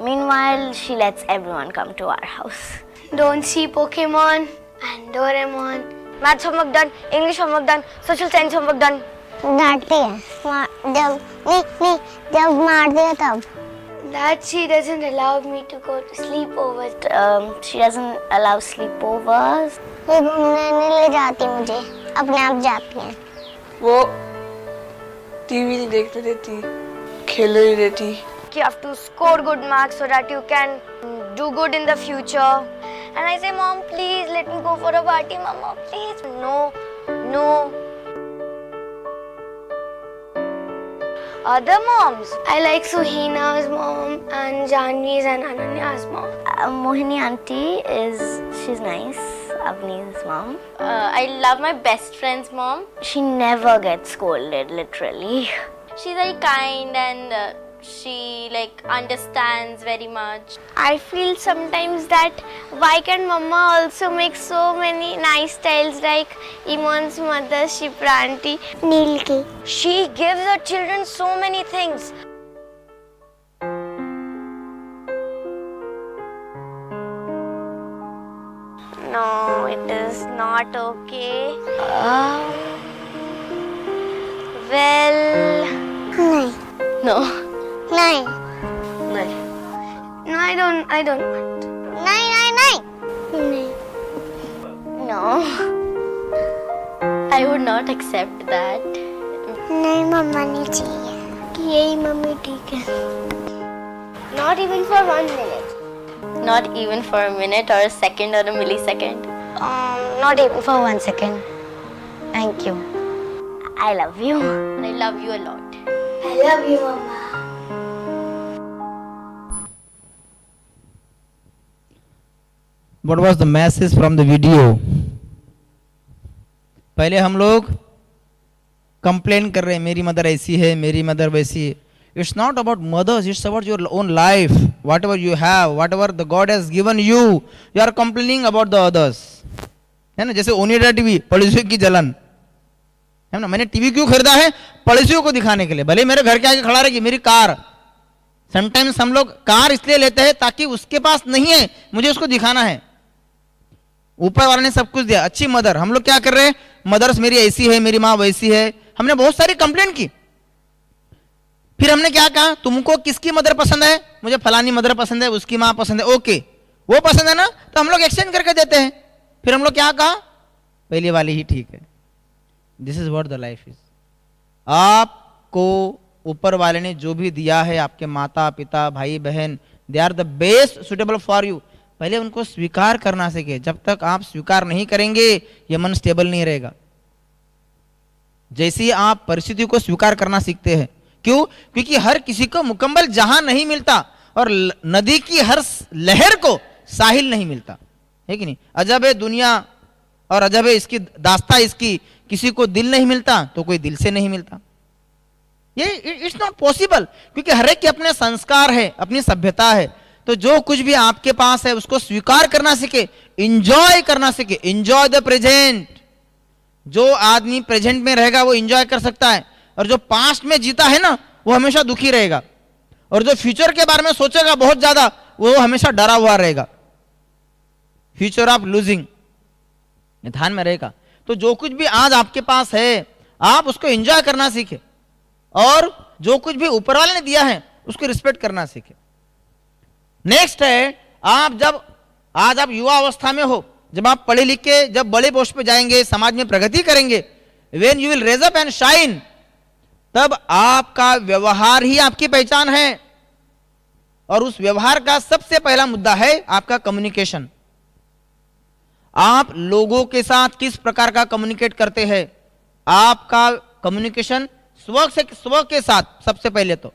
Meanwhile, she lets everyone come to our house. Don't see Pokemon and Doraemon. Maths homework done, English homework done, social science homework done. डांटती है जब मार दे तब. That she doesn't allow me to go to sleepovers. She doesn't allow sleepovers. ये घूमने नहीं ले जाती मुझे, अपने आप जाती है. वो टीवी नहीं देखने देती, खेलने नहीं देती. You have to score good marks so that you can do good in the future. And I say, Mom, please let me go for a party. Mama, please. No. Other moms, I like Suhina's mom and Janvi's and Ananya's mom. Mohini auntie she's nice. Avni's mom. I love my best friend's mom. She never gets scolded, literally. She's very kind and she understands very much. I feel sometimes that why can Mama also make so many nice styles like Imon's mother, Shipra auntie, nil. she gives her children so many things. No, it is not okay. Well, नहीं no. नहीं No, I don't want. नहीं. No. I would not accept that. नहीं मम्मा नहीं चाहिए. यही mummy ठीक है. Not even for 1 minute. Not even for a minute or a second or a millisecond. Not even for 1 second. Thank you. I love you. And I love you a lot. I love you mamma. What was the message from the video? पहले हम लोग complain कर रहे हैं मेरी mother ऐसी है, मेरी मदर वैसी है. It's not about mothers, it's about your own life. Whatever you have, whatever the God has given you, you are complaining about the others. है ना, जैसे ओनिडा टीवी, पड़ोसियों की जलन, है ना. मैंने टीवी क्यों खरीदा है? पड़ोसियों को दिखाने के लिए. भले मेरे घर के आगे खड़ा रहेगी मेरी कार. समटाइम्स हम लोग कार इसलिए लेते हैं ताकि उसके पास नहीं है, मुझे उसको दिखाना है. ऊपर वाले ने सब कुछ दिया. अच्छी मदर. हम लोग क्या कर रहे हैं? मदर्स मेरी ऐसी है, मेरी माँ वैसी है. हमने बहुत सारी कंप्लेंट की. फिर हमने क्या कहा? तुमको किसकी मदर पसंद है? मुझे फलानी मदर पसंद है, उसकी माँ पसंद है. ओके, वो पसंद है ना, तो हम लोग एक्सचेंज करके देते हैं. फिर हम लोग क्या कहा? पहली वाली ही ठीक है. This is what the life is. आपको ऊपर वाले ने जो भी दिया है, आपके माता पिता भाई बहन, they are the best suitable for you. पहले उनको स्वीकार करना सीखे. जब तक आप स्वीकार नहीं करेंगे ये मन स्टेबल नहीं रहेगा. जैसे ही आप परिस्थिति को स्वीकार करना सीखते हैं. क्यों? क्योंकि हर किसी को मुकम्मल जहां नहीं मिलता और नदी की हर लहर को साहिल नहीं मिलता है कि नहीं. अजब है दुनिया और अजब है इसकी दास्ता इसकी. किसी को दिल नहीं मिलता तो कोई दिल से नहीं मिलता. ये इट्स नॉट पॉसिबल. क्योंकि हर एक के अपने संस्कार है, अपनी सभ्यता है. तो जो कुछ भी आपके पास है उसको स्वीकार करना सीखे, इंजॉय करना सीखे. Enjoy the present. जो आदमी प्रेजेंट में रहेगा वो इंजॉय कर सकता है, और जो पास्ट में जीता है ना वो हमेशा दुखी रहेगा. और जो फ्यूचर के बारे में सोचेगा बहुत ज्यादा वो हमेशा डरा हुआ रहेगा. फ्यूचर ऑफ लूजिंग ध्यान में रहेगा. तो जो कुछ भी आज आपके पास है आप उसको एंजॉय करना सीखे, और जो कुछ भी ऊपर वाले ने दिया है उसको रिस्पेक्ट करना सीखे. नेक्स्ट है, आज आप युवा अवस्था में हो, जब आप पढ़े लिख के जब बड़े पोस्ट पे जाएंगे, समाज में प्रगति करेंगे, when you will raise up and shine, तब आपका व्यवहार ही आपकी पहचान है. और उस व्यवहार का सबसे पहला मुद्दा है आपका कम्युनिकेशन. आप लोगों के साथ किस प्रकार का कम्युनिकेट करते हैं. आपका कम्युनिकेशन स्व के साथ सबसे पहले, तो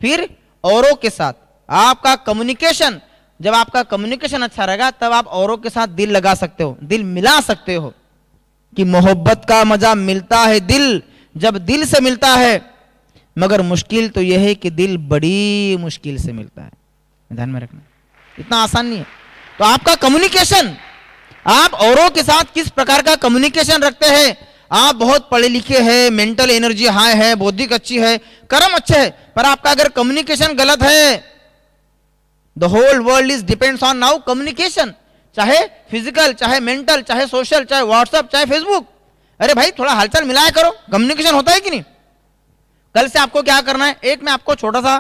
फिर औरों के साथ. आपका कम्युनिकेशन, जब आपका कम्युनिकेशन अच्छा रहेगा तब आप औरों के साथ दिल लगा सकते हो, दिल मिला सकते हो. कि मोहब्बत का मजा मिलता है जब दिल से मिलता है, मगर मुश्किल तो यह है कि दिल बड़ी मुश्किल से मिलता है। ध्यान में रखना, इतना आसान नहीं है। तो आपका कम्युनिकेशन, आप औरों के साथ किस प्रकार का कम्युनिकेशन रखते हैं। आप बहुत पढ़े लिखे हैं, मेंटल एनर्जी हाई है, बौद्धिक अच्छी है, कर्म अच्छे है, पर आपका अगर कम्युनिकेशन गलत है, the whole world is depends on now communication, चाहे फिजिकल, चाहे मेंटल, चाहे सोशल, चाहे व्हाट्सएप, चाहे फेसबुक। अरे भाई थोड़ा हालचाल मिलाया करो, कम्युनिकेशन होता है कि नहीं। कल से आपको क्या करना है, एक मैं आपको छोटा सा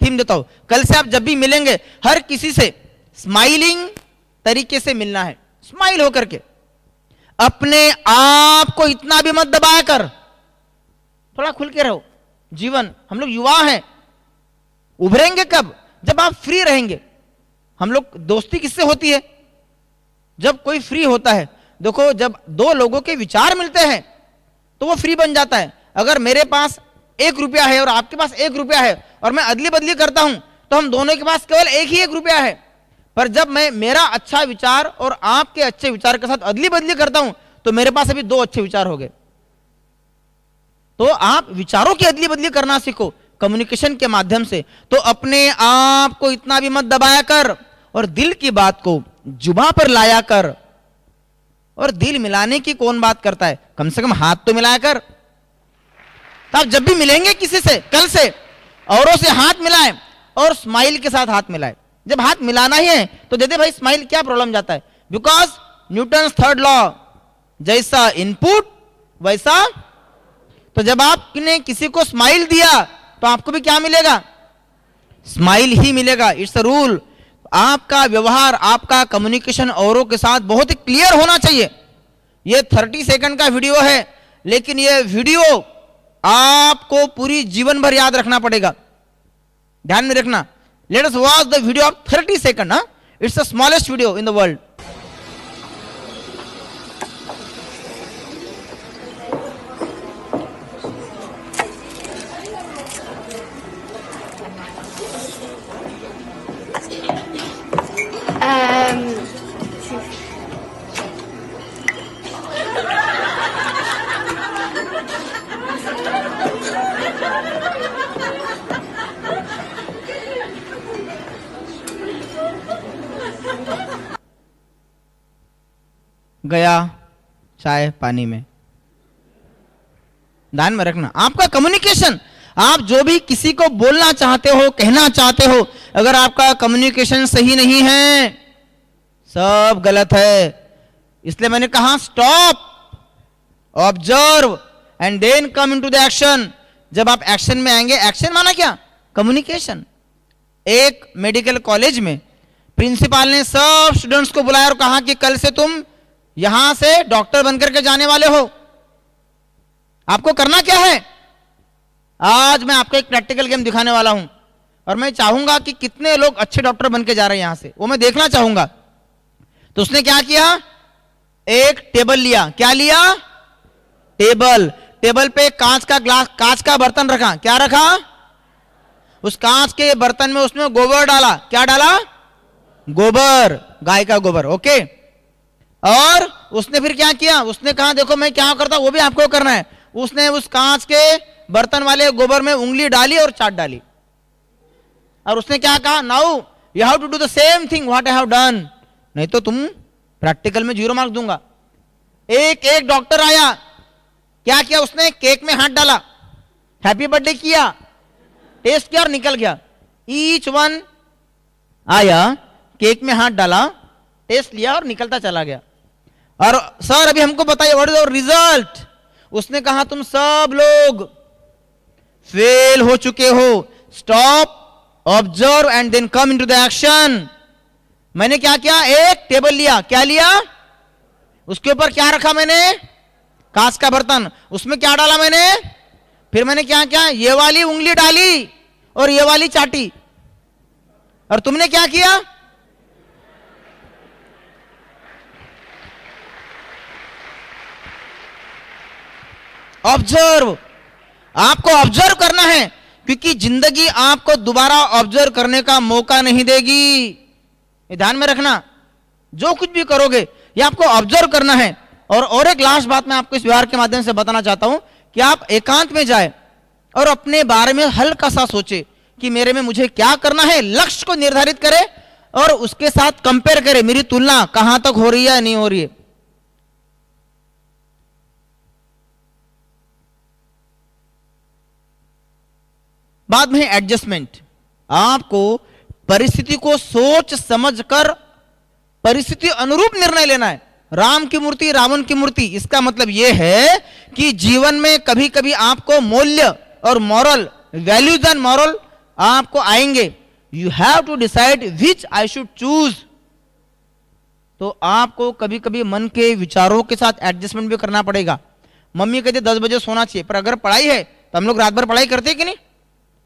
थीम देता हूं। कल से आप जब भी मिलेंगे हर किसी से स्माइलिंग तरीके से मिलना है, स्माइल होकर के। अपने आप को इतना भी मत दबाया कर, थोड़ा खुल के रहो। जीवन, हम लोग युवा हैं, उभरेंगे कब, जब आप फ्री रहेंगे। हम लोग दोस्ती किससे होती है, जब कोई फ्री होता है। देखो जब दो लोगों के विचार मिलते हैं तो वो फ्री बन जाता है। अगर मेरे पास 1 रुपया है और आपके पास 1 रुपया है और मैं अदली बदली करता हूं तो हम दोनों के पास केवल 1 रुपया है। पर जब मैं मेरा अच्छा विचार और आपके अच्छे विचार के साथ अदली बदली करता हूं तो मेरे पास अभी 2 अच्छे विचार हो गए। तो आप विचारों की अदली बदली करना सीखो कम्युनिकेशन के माध्यम से। तो अपने आप को इतना भी मत दबाया कर और दिल की बात को जुबां पर लाया कर। और दिल मिलाने की कौन बात करता है, कम से कम हाथ तो मिलाया कर। तो आप जब भी मिलेंगे किसी से, कल से औरों से हाथ मिलाएं और स्माइल के साथ हाथ मिलाएं। जब हाथ मिलाना ही है तो दे दे भाई स्माइल, क्या प्रॉब्लम जाता है। बिकॉज न्यूटन्स 3rd लॉ, जैसा इनपुट वैसा। तो जब आपने किसी को स्माइल दिया तो आपको भी क्या मिलेगा, स्माइल ही मिलेगा। It's a rule. आपका व्यवहार, आपका कम्युनिकेशन औरों के साथ बहुत ही क्लियर होना चाहिए। ये 30 सेकंड का वीडियो है, लेकिन ये वीडियो आपको पूरी जीवन भर याद रखना पड़ेगा। ध्यान में रखना। Let us watch the video of 30 second. It's the smallest video in the world. गया चाय पानी में। ध्यान में रखना, आपका कम्युनिकेशन, आप जो भी किसी को बोलना चाहते हो, कहना चाहते हो, अगर आपका कम्युनिकेशन सही नहीं है, सब गलत है। इसलिए मैंने कहा stop, observe and then come into the action. जब आप एक्शन में आएंगे, एक्शन माना क्या, कम्युनिकेशन। एक मेडिकल कॉलेज में प्रिंसिपल ने सब स्टूडेंट्स को बुलाया और कहा कि कल से तुम यहां से डॉक्टर बनकर के जाने वाले हो। आपको करना क्या है, आज मैं आपको एक प्रैक्टिकल गेम दिखाने वाला हूं और मैं चाहूंगा कि कितने लोग अच्छे डॉक्टर बनकर जा रहे हैं यहां से, वो मैं देखना चाहूंगा। तो उसने क्या किया, एक टेबल लिया। क्या लिया, टेबल। टेबल पे कांच का ग्लास, कांच का बर्तन रखा। क्या रखा, उस कांच के बर्तन में उसने गोबर डाला। क्या डाला, गोबर, गाय का गोबर। ओके। और उसने फिर क्या किया, उसने कहा देखो मैं क्या करता हूं वो भी आपको करना है। उसने उस कांच के बर्तन वाले गोबर में उंगली डाली और चाट डाली। और उसने क्या कहा, now you have to do the same thing what I have done, नहीं तो तुम प्रैक्टिकल में 0 मार्क दूंगा। एक डॉक्टर आया, क्या किया उसने, केक में हाथ डाला, हैप्पी बर्थडे किया, टेस्ट किया और निकल गया। ईच वन आया, केक में हाथ डाला, टेस्ट लिया और निकलता चला गया। और सर अभी हमको बताइए व्हाट इज आवर रिजल्ट। उसने कहा तुम सब लोग फेल हो चुके हो। Stop, observe and then come into the action. मैंने क्या किया, एक टेबल लिया। क्या लिया, उसके ऊपर क्या रखा मैंने, कांच का बर्तन। उसमें क्या डाला मैंने, फिर मैंने क्या किया, ये वाली उंगली डाली और ये वाली चाटी। और तुमने क्या किया, ऑब्जर्व। आपको ऑब्जर्व करना है, क्योंकि जिंदगी आपको दोबारा ऑब्जर्व करने का मौका नहीं देगी। ये ध्यान में रखना, जो कुछ भी करोगे ये आपको ऑब्जर्व करना है। और एक लास्ट बात मैं आपको इस व्यवहार के माध्यम से बताना चाहता हूं कि आप एकांत में जाए और अपने बारे में हल्का सा सोचे कि मेरे में मुझे क्या करना है, लक्ष्य को निर्धारित करे और उसके साथ कंपेयर करे, मेरी तुलना कहां तक हो रही है नहीं हो रही है। बाद में एडजस्टमेंट, आपको परिस्थिति को सोच समझकर परिस्थिति अनुरूप निर्णय लेना है। राम की मूर्ति रावण की मूर्ति, इसका मतलब यह है कि जीवन में कभी कभी आपको मूल्य और मॉरल, वैल्यूज एंड मॉरल आपको आएंगे। You have to decide which I should choose. तो आपको कभी कभी मन के विचारों के साथ एडजस्टमेंट भी करना पड़ेगा। मम्मी कहती 10 बजे सोना चाहिए, पर अगर पढ़ाई है तो हम लोग रात भर पढ़ाई करते हैं कि नहीं?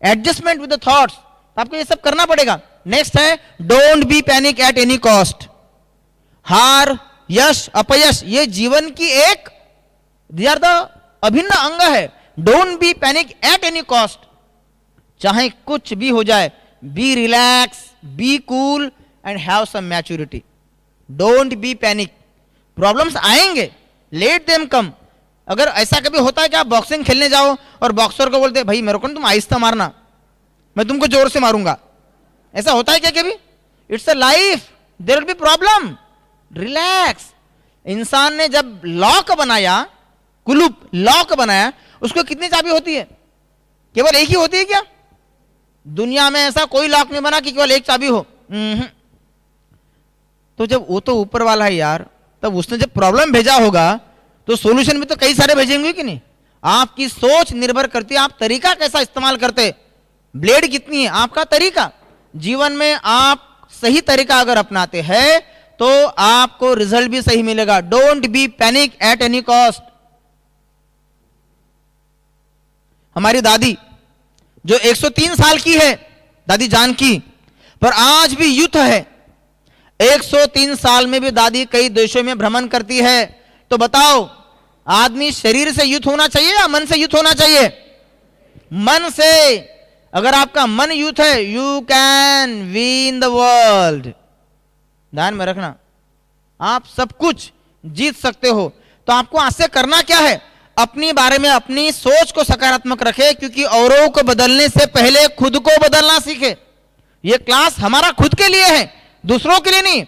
एडजस्टमेंट विद द थॉट्स, तो आपको ये सब करना पड़ेगा। नेक्स्ट है don't be panic at any cost. हार, यश, अपयश ये जीवन की एक दे आर द अभिन्न अंग है। Don't be panic at any cost, चाहे कुछ भी हो जाए, be relax, be cool and have some maturity. Don't be panic, problems आएंगे, लेट देम कम। अगर ऐसा कभी होता है कि आप बॉक्सिंग खेलने जाओ और बॉक्सर को बोलते भाई मेरे को तुम आहिस्ता मारना, मैं तुमको जोर से मारूंगा, ऐसा होता है क्या कभी? It's a life, there will be problem, relax. इंसान ने जब लॉक बनाया, कुलूप लॉक बनाया, उसको कितनी चाबी होती है? केवल एक ही होती है क्या? दुनिया में ऐसा कोई लॉक नहीं बना कि केवल एक चाबी हो। तो जब वो तो ऊपर वाला है यार, तब उसने जब प्रॉब्लम भेजा होगा तो सॉल्यूशन भी तो कई सारे भेजेंगे कि नहीं? आपकी सोच निर्भर करती है, आप तरीका कैसा इस्तेमाल करते, ब्लेड कितनी है, आपका तरीका। जीवन में आप सही तरीका अगर अपनाते हैं तो आपको रिजल्ट भी सही मिलेगा। Don't be panic at any cost. हमारी दादी जो 103 साल की है, दादी जानकी, पर आज भी यूथ है। 103 साल में भी दादी कई देशों में भ्रमण करती है। तो बताओ, आदमी शरीर से यूथ होना चाहिए या मन से यूथ होना चाहिए? मन से। अगर आपका मन यूथ है, you can win the world. ध्यान में रखना, आप सब कुछ जीत सकते हो। तो आपको आज से करना क्या है? अपनी बारे में अपनी सोच को सकारात्मक रखे, क्योंकि औरों को बदलने से पहले खुद को बदलना सीखे। यह क्लास हमारा खुद के लिए है, दूसरों के लिए नहीं।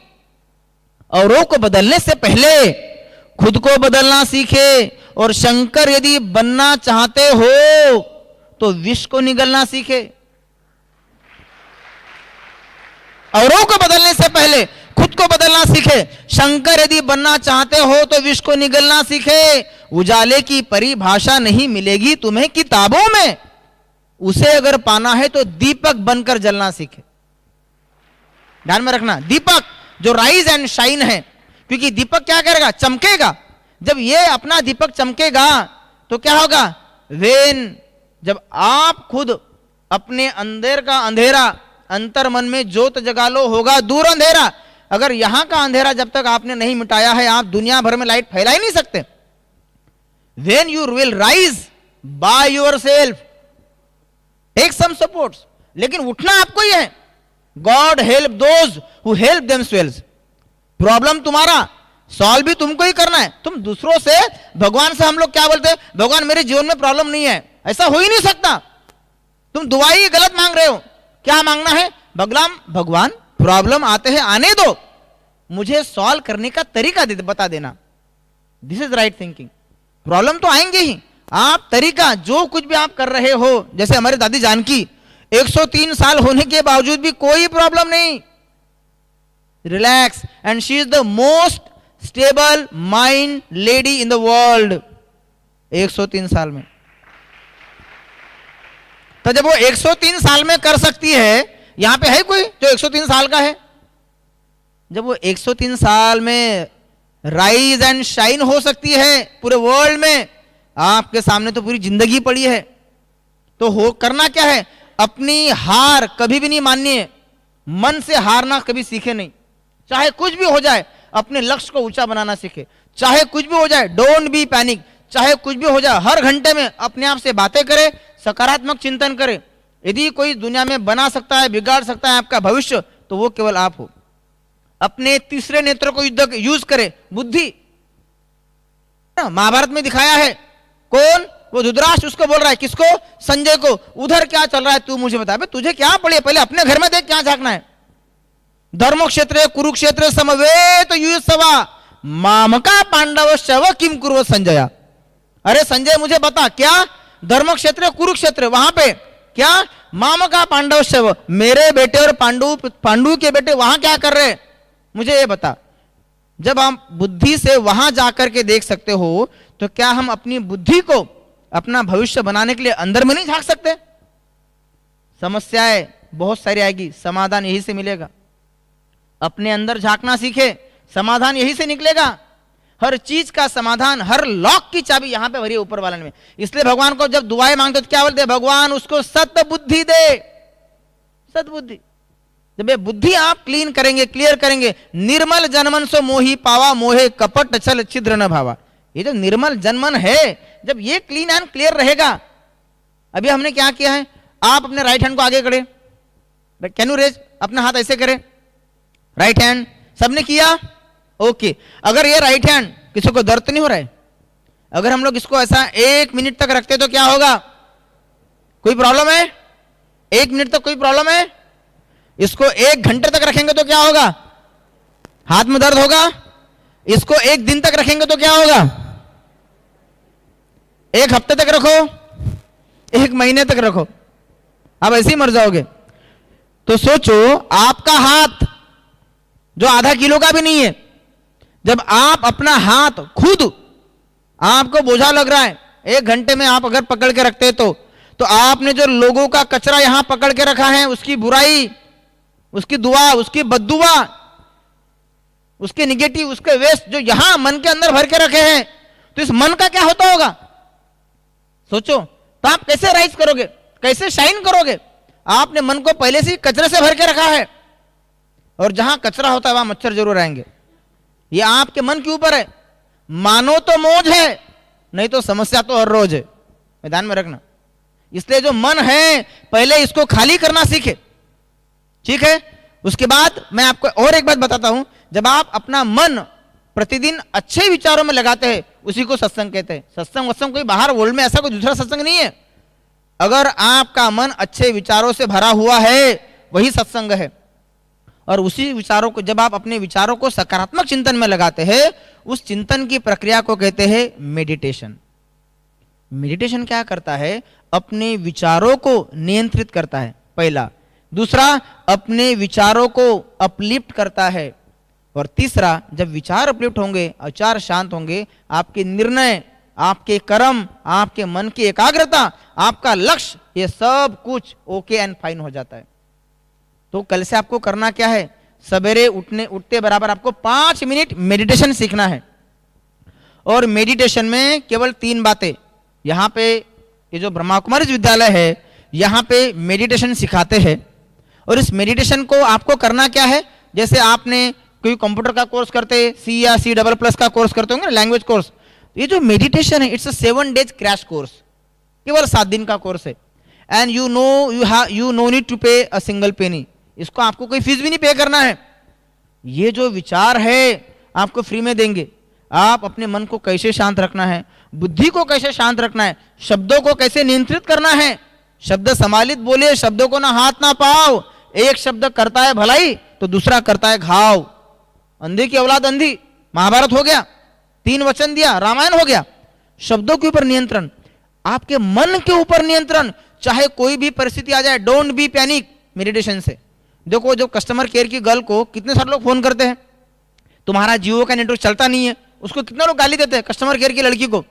औरों को बदलने से पहले खुद को बदलना सीखे। और शंकर यदि बनना चाहते हो तो विष को निगलना सीखे। औरों को बदलने से पहले खुद को बदलना सीखे। शंकर यदि बनना चाहते हो तो विष को निगलना सीखे। उजाले की परिभाषा नहीं मिलेगी तुम्हें किताबों में, उसे अगर पाना है तो दीपक बनकर जलना सीखे। ध्यान में रखना, दीपक जो राइज एंड शाइन है, क्योंकि दीपक क्या करेगा? चमकेगा। जब ये अपना दीपक चमकेगा तो क्या होगा? वेन, जब आप खुद अपने अंदर का अंधेरा, अंतर मन में ज्योत जगा लो, होगा दूर अंधेरा। अगर यहां का अंधेरा जब तक आपने नहीं मिटाया है, आप दुनिया भर में लाइट फैला ही नहीं सकते। When you will rise by your self, take some supports, लेकिन उठना आपको ही है। God help those who help themselves. Problem तुम्हारा सॉल्व भी तुमको ही करना है। तुम दूसरों से, भगवान से हम लोग क्या बोलते हैं? भगवान मेरे जीवन में प्रॉब्लम नहीं है, ऐसा हो ही नहीं सकता। तुम दुआ ही गलत मांग रहे हो। क्या मांगना है? भगवान प्रॉब्लम आते हैं, आने दो, मुझे सॉल्व करने का तरीका बता देना। This is right thinking. Problem तो आएंगे ही, आप तरीका जो कुछ भी आप कर रहे हो, जैसे हमारी दादी जानकी 103 साल होने के बावजूद भी कोई प्रॉब्लम नहीं, relax, and she is the most stable mind lady in the world 103 साल में। तो जब वो 103 साल में कर सकती है, यहां पे है कोई जो 103 साल का है? जब वो 103 साल में राइज एंड शाइन हो सकती है पूरे वर्ल्ड में, आपके सामने तो पूरी जिंदगी पड़ी है। तो हो करना क्या है? अपनी हार कभी भी नहीं माननी है। मन से हारना कभी सीखे नहीं। चाहे कुछ भी हो जाए, अपने लक्ष्य को ऊंचा बनाना सीखे। चाहे कुछ भी हो जाए, डोंट बी पैनिक। चाहे कुछ भी हो जाए, हर घंटे में अपने आप से बातें करे, सकारात्मक चिंतन करे। यदि कोई दुनिया में बना सकता है, बिगाड़ सकता है आपका भविष्य, तो वो केवल आप हो। अपने तीसरे नेत्र को यूज करे, बुद्धि। महाभारत में दिखाया है। कौन? वो धृतराष्ट्र उसको बोल रहा है, किसको? संजय को, उधर क्या चल रहा है तू मुझे बता। तुझे क्या पड़ी, पहले अपने घर में देख क्या झांकना है। धर्म क्षेत्र कुरुक्षेत्र समवेत युयुत्सवा मामका पांडव शव किम कुर्व संजया। अरे संजय मुझे बता, क्या धर्म क्षेत्र कुरुक्षेत्र वहां पे क्या मामका पांडव शव, मेरे बेटे और पांडु के बेटे वहां क्या कर रहे, मुझे ये बता। जब हम बुद्धि से वहां जाकर के देख सकते हो, तो क्या हम अपनी बुद्धि को अपना भविष्य बनाने के लिए अंदर में नहीं झांक सकते? समस्याएं बहुत सारी आएगी, समाधान यही से मिलेगा। अपने अंदर झांकना सीखे, समाधान यही से निकलेगा। हर चीज का समाधान, हर लॉक की चाबी यहां पे भरी है ऊपर वाले में। इसलिए भगवान को जब दुआएं मांगते तो क्या बोलते हैं? भगवान उसको सत बुद्धि दे, सद्बुद्धि। जब ये बुद्धि आप क्लीन करेंगे, क्लियर करेंगे, निर्मल जनमन सो मोही पावा, मोहे कपट छल छिद्र न भावा। ये जो निर्मल जनमन है, जब ये क्लीन एंड क्लियर रहेगा। अभी हमने क्या किया है, आप अपने राइट हैंड को आगे करें, कैन यू रेज, अपना हाथ ऐसे करें, राइट हैंड, सबने किया, ओके। अगर ये राइट हैंड किसी को दर्द नहीं हो रहा है, अगर हम लोग इसको ऐसा 1 मिनट तक रखते तो क्या होगा? कोई प्रॉब्लम है? 1 मिनट तक कोई प्रॉब्लम है? इसको 1 घंटे तक रखेंगे तो क्या होगा? हाथ में दर्द होगा। इसको 1 दिन तक रखेंगे तो क्या होगा? 1 हफ्ते तक रखो, 1 महीने तक रखो, आप ऐसे ही मर जाओगे। तो सोचो, आपका हाथ जो आधा किलो का भी नहीं है, जब आप अपना हाथ खुद, आपको बोझा लग रहा है, 1 घंटे में आप अगर पकड़ के रखते तो आपने जो लोगों का कचरा यहां पकड़ के रखा है, उसकी बुराई, उसकी दुआ, उसकी बद्दुआ, उसके निगेटिव, उसके वेस्ट जो यहां मन के अंदर भर के रखे हैं, तो इस मन का क्या होता होगा? सोचो। तो आप कैसे राइज करोगे, कैसे शाइन करोगे? आपने मन को पहले से ही कचरे से भर के रखा है, और जहां कचरा होता है वहां मच्छर जरूर आएंगे। ये आपके मन के ऊपर है। मानो तो मौज है, नहीं तो समस्या तो हर रोज है, ध्यान में रखना। इसलिए जो मन है, पहले इसको खाली करना सीखे, ठीक है? उसके बाद मैं आपको और एक बात बताता हूं। जब आप अपना मन प्रतिदिन अच्छे विचारों में लगाते हैं, उसी को सत्संग कहते हैं। सत्संग वत्संग कोई बाहर वर्ल्ड में ऐसा कोई दूसरा सत्संग नहीं है। अगर आपका मन अच्छे विचारों से भरा हुआ है, वही सत्संग है। और उसी विचारों को, जब आप अपने विचारों को सकारात्मक चिंतन में लगाते हैं, उस चिंतन की प्रक्रिया को कहते हैं मेडिटेशन। मेडिटेशन क्या करता है? अपने विचारों को नियंत्रित करता है, पहला। दूसरा, अपने विचारों को अपलिफ्ट करता है। और तीसरा, जब विचार अपलिफ्ट होंगे, विचार शांत होंगे, आपके निर्णय, आपके कर्म, आपके मन की एकाग्रता, आपका लक्ष्य, ये सब कुछ ओके एंड फाइन हो जाता है। तो कल से आपको करना क्या है? सवेरे उठते बराबर आपको 5 मिनट मेडिटेशन सीखना है। और मेडिटेशन में केवल 3 बातें, यहां पे ये जो ब्रह्मा कुमारी विद्यालय है, यहां पे मेडिटेशन सिखाते हैं। और इस मेडिटेशन को आपको करना क्या है? जैसे आपने कोई कंप्यूटर का कोर्स करते, C या C++ का कोर्स करते होंगे, लैंग्वेज कोर्स। ये जो मेडिटेशन है, it's a 7 days crash course, केवल 7 दिन का कोर्स है। And you no need to pay a single penny. इसको आपको कोई फीस भी नहीं पे करना है। ये जो विचार है आपको फ्री में देंगे। आप अपने मन को कैसे शांत रखना है, बुद्धि को कैसे शांत रखना है, शब्दों को कैसे नियंत्रित करना है, शब्द संभालित बोले, शब्दों को ना हाथ ना पाओ। एक शब्द करता है भलाई तो दूसरा करता है घाव। अंधे की औलाद अंधी, महाभारत हो गया, 3 वचन दिया, रामायण हो गया। शब्दों के ऊपर नियंत्रण, आपके मन के ऊपर नियंत्रण, चाहे कोई भी परिस्थिति आ जाए, डोंट बी पैनिक। मेडिटेशन से देखो, जो कस्टमर केयर की गर्ल को कितने सारे लोग फोन करते हैं, तुम्हारा जियो का नेटवर्क चलता नहीं है, उसको कितने लोग गाली देते हैं कस्टमर केयर की लड़की को।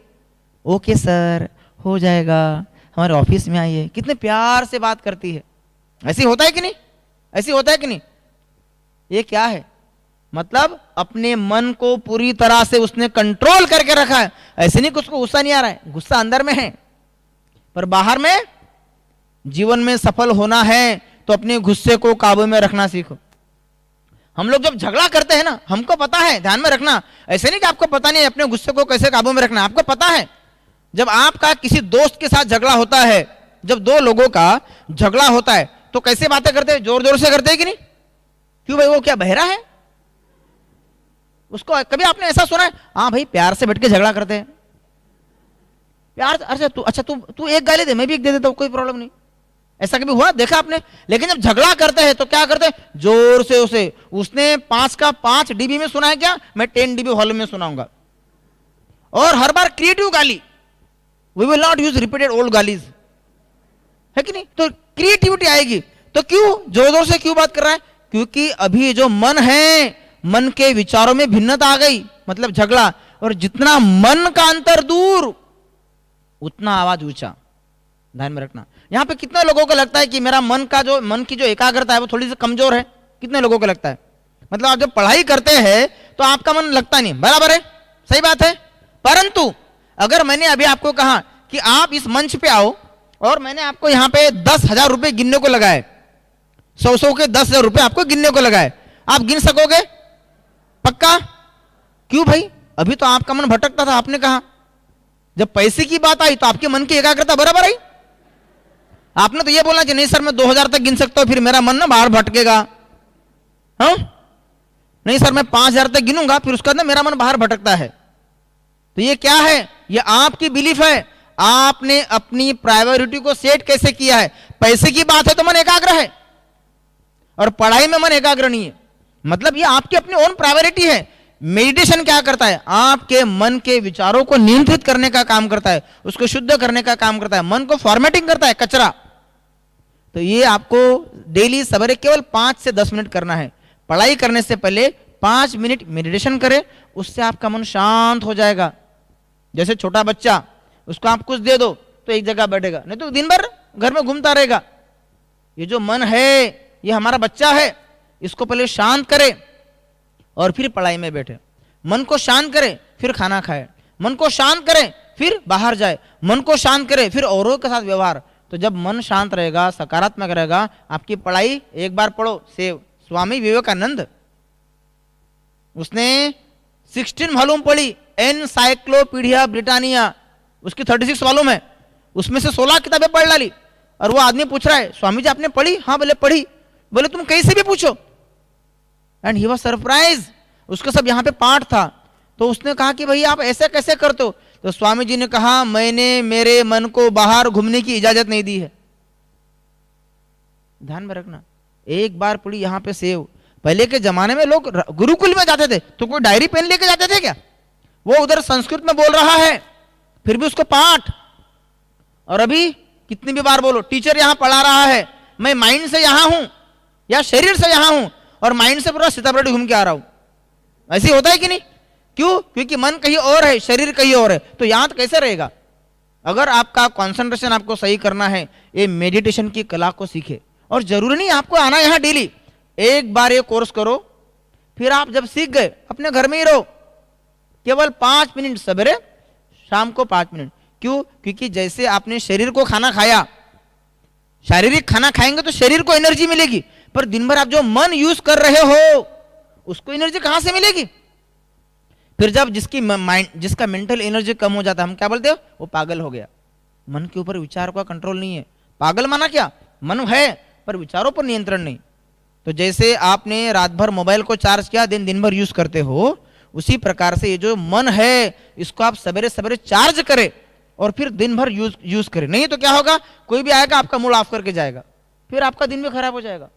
ओके सर, हो जाएगा, हमारे ऑफिस में आइए। कितने प्यार से बात करती है। ऐसे होता है कि नहीं? ऐसे होता है कि नहीं? ये क्या है? मतलब अपने मन को पूरी तरह से उसने कंट्रोल करके रखा है। ऐसे नहीं कि उसको गुस्सा नहीं आ रहा है, गुस्सा अंदर में है, पर बाहर में। जीवन में सफल होना है तो अपने गुस्से को काबू में रखना सीखो। हम लोग जब झगड़ा करते हैं ना, हमको पता है, ध्यान में रखना, ऐसे नहीं कि आपको पता नहीं है अपने गुस्से को कैसे काबू में रखना। आपको पता है, जब आपका किसी दोस्त के साथ झगड़ा होता है, जब 2 लोगों का झगड़ा होता है, तो कैसे बातें करते हैं? जोर जोर से करते हैं कि नहीं? क्यों भाई, वो क्या बहरा है? उसको कभी आपने ऐसा सुना है? हाँ भाई, प्यार से बैठ के झगड़ा करते हैं। यार अच्छा तू एक गाली दे, मैं भी एक दे देता हूं, कोई प्रॉब्लम नहीं। ऐसा कभी हुआ, देखा आपने? लेकिन जब झगड़ा करते हैं तो क्या करते हैं, जोर से उसे, उसने 5 का 5 डीबी में सुना है क्या, मैं 10 डीबी हॉल में सुनाऊंगा। और हर बार क्रिएटिव गाली, we will not use repeated old गालीज, है कि नहीं? तो क्रिएटिविटी आएगी। तो क्यों जोर जोर से क्यों बात कर रहा है? क्योंकि अभी जो मन है, मन के विचारों में भिन्नता आ गई, मतलब झगड़ा। और जितना मन का अंतर दूर, उतना आवाज ऊंचा। ध्यान में रखना। यहां पे कितने लोगों को लगता है कि मेरा मन की जो एकाग्रता है वो थोड़ी सी कमजोर है? कितने लोगों को लगता है? मतलब आप जब पढ़ाई करते हैं तो आपका मन लगता नहीं, बराबर है, सही बात है। परंतु अगर मैंने अभी आपको कहा कि आप इस मंच पे आओ और मैंने आपको यहां पे 10,000 रुपए गिनने को लगाए, 100 के 10,000 रुपए आपको गिनने को लगाए, आप गिन सकोगे? पक्का? क्यों भाई? अभी तो आपका मन भटकता था, आपने कहा। जब पैसे की बात आई तो आपके मन की एकाग्रता बराबर आई। आपने तो ये बोला कि नहीं सर मैं 2,000 तक गिन सकता हूं, फिर मेरा मन ना बाहर भटकेगा। हाँ, नहीं सर मैं 5,000 तक गिनूंगा, फिर उसके बाद मेरा मन बाहर भटकता है। तो ये क्या है? ये आपकी बिलीफ है। आपने अपनी प्रायोरिटी को सेट कैसे किया है? पैसे की बात है तो मन एकाग्र है, और पढ़ाई में मन एकाग्र नहीं है। मतलब ये आपकी अपनी ओन प्रायोरिटी है। मेडिटेशन क्या करता है? आपके मन के विचारों को नियंत्रित करने का काम करता है, उसको शुद्ध करने का काम करता है, मन को फॉर्मेटिंग करता है, कचरा। तो ये आपको डेली सवेरे केवल 5 से 10 मिनट करना है। पढ़ाई करने से पहले 5 मिनट मेडिटेशन करें, उससे आपका मन शांत हो जाएगा। जैसे छोटा बच्चा, उसको आप कुछ दे दो तो एक जगह बैठेगा, नहीं तो दिन भर घर में घूमता रहेगा। ये जो मन है, ये हमारा बच्चा है, इसको पहले शांत करें और फिर पढ़ाई में बैठे। मन को शांत करें फिर खाना खाए, मन को शांत करें फिर बाहर जाए, मन को शांत करें फिर औरों के साथ व्यवहार। तो जब मन शांत रहेगा, सकारात्मक रहेगा, आपकी पढ़ाई, एक बार पढ़ो सेव स्वामी विवेकानंद, उसने 16 वॉल्यूम पढ़ी, एनसाइक्लोपीडिया ब्रिटानिया, उसकी 36 वॉल्यूम है, उसमें से 16 किताबें पढ़ डाली। और वो आदमी पूछ रहा है, स्वामी जी आपने पढ़ी? हाँ। बोले पढ़ी। बोले तुम कहीं से भी पूछो। एंड ही वाज सरप्राइज, उसका सब यहाँ पे पाठ था। तो उसने कहा कि भाई आप ऐसे कैसे करते हो? तो स्वामी जी ने कहा, मैंने मेरे मन को बाहर घूमने की इजाजत नहीं दी है। ध्यान में रखना, एक बार पढ़ी यहाँ पे सेव। पहले के जमाने में लोग गुरुकुल में जाते थे तो कोई डायरी पेन लेके जाते थे क्या? वो उधर संस्कृत में बोल रहा है, फिर भी उसको पाठ। और अभी कितनी भी बार बोलो, टीचर यहां पढ़ा रहा है, मैं माइंड से यहां हूं या शरीर से यहां हूं, और माइंड से पूरा सीतापुर घूम के आ रहा हूं। ऐसे होता है कि नहीं? क्यों? क्योंकि मन कहीं और है, शरीर कहीं और है, तो याद कैसे रहेगा? अगर आपका कंसंट्रेशन आपको सही करना है, ये मेडिटेशन की कला को सीखे। और जरूरी नहीं आपको आना यहां डेली, एक बार ये कोर्स करो, फिर आप जब सीख गए अपने घर में ही रहो, केवल 5 मिनट सवेरे, शाम को 5 मिनट। क्यों? क्योंकि जैसे आपने शरीर को खाना खाया, शारीरिक खाना खाएंगे तो शरीर को एनर्जी मिलेगी, पर दिन भर आप जो मन यूज कर रहे हो उसको एनर्जी कहां से मिलेगी? फिर जब जिसका मेंटल एनर्जी कम हो जाता है, हम क्या बोलते हो? वो पागल हो गया। मन के ऊपर विचार का कंट्रोल नहीं है। पागल माना क्या? मन है पर विचारों पर नियंत्रण नहीं। तो जैसे आपने रात भर मोबाइल को चार्ज किया, दिन भर यूज करते हो, उसी प्रकार से ये जो मन है, इसको आप सवेरे सवेरे चार्ज करें और फिर दिन भर यूज करें। नहीं तो क्या होगा? कोई भी आएगा आपका मूड ऑफ करके जाएगा, फिर आपका दिन भी खराब हो जाएगा।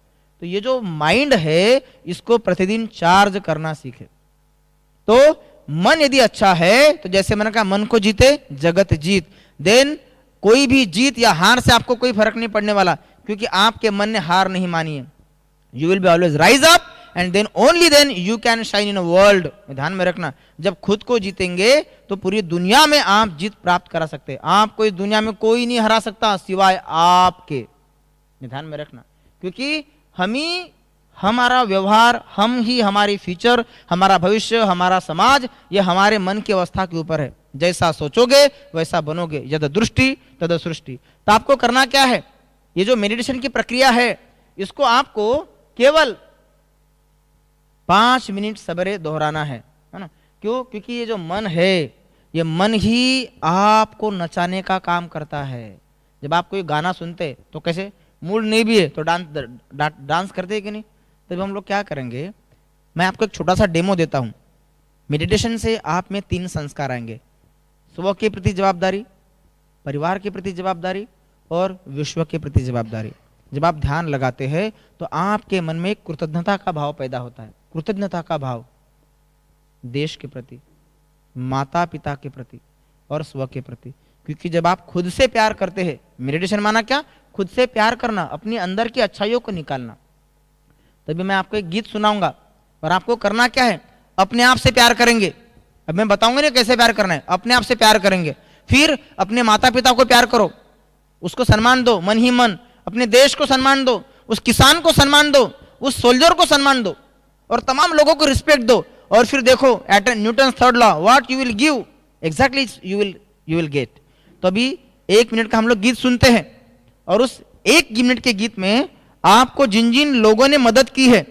तो ये जो माइंड है, इसको प्रतिदिन चार्ज करना सीखे। तो मन यदि अच्छा है तो जैसे मैंने कहा, मन को जीते जगत जीत। देन कोई भी जीत या हार से आपको कोई फर्क नहीं पड़ने वाला, क्योंकि आपके मन ने हार नहीं मानी है। You will be always rise up and then only then you can shine in a world. ध्यान में रखना, जब खुद को जीतेंगे तो पूरी दुनिया में आप जीत प्राप्त करा सकते हैं। आपको इस दुनिया में कोई नहीं हरा सकता सिवाय आपके। ध्यान में रखना, क्योंकि हम ही हमारा व्यवहार, हम ही हमारी फ्यूचर, हमारा भविष्य, हमारा समाज, ये हमारे मन की अवस्था के ऊपर है। जैसा सोचोगे वैसा बनोगे, यद दृष्टि तद सृष्टि। तो आपको करना क्या है? ये जो मेडिटेशन की प्रक्रिया है, इसको आपको केवल 5 मिनट सवेरे दोहराना है ना? क्यों? क्योंकि ये जो मन है, ये मन ही आपको नचाने का काम करता है। जब आप कोई गाना सुनते तो कैसे, मूड नहीं भी है तो डांस करते हैं कि नहीं? तब हम लोग क्या करेंगे, मैं आपको एक छोटा सा डेमो देता हूं। मेडिटेशन से आप में 3 संस्कार आएंगे। सुबह के प्रति जवाबदारी, परिवार के प्रति जवाबदारी और विश्व के प्रति जवाबदारी। जब आप ध्यान लगाते हैं तो आपके मन में एक कृतज्ञता का भाव पैदा होता है, कृतज्ञता का भाव देश के प्रति, माता पिता के प्रति और स्व के प्रति। क्योंकि जब आप खुद से प्यार करते हैं, मेडिटेशन माना क्या, खुद से प्यार करना, अपनी अंदर की अच्छाइयों को निकालना। तभी मैं आपको एक गीत सुनाऊंगा और आपको करना क्या है, अपने आप से प्यार करेंगे। अब मैं बताऊंगा ना कैसे प्यार करना है, अपने आप से प्यार करेंगे। फिर अपने माता पिता को प्यार करो, उसको सम्मान दो मन ही मन, अपने देश को सम्मान दो, उस किसान को सम्मान दो, उस सोल्जर को सम्मान दो और तमाम लोगों को रिस्पेक्ट दो। और फिर देखो at Newton third law, what you will give exactly you will get. तो अभी 1 मिनट का हम लोग गीत सुनते हैं और उस 1 मिनट के गीत में आपको जिन जिन लोगों ने मदद की है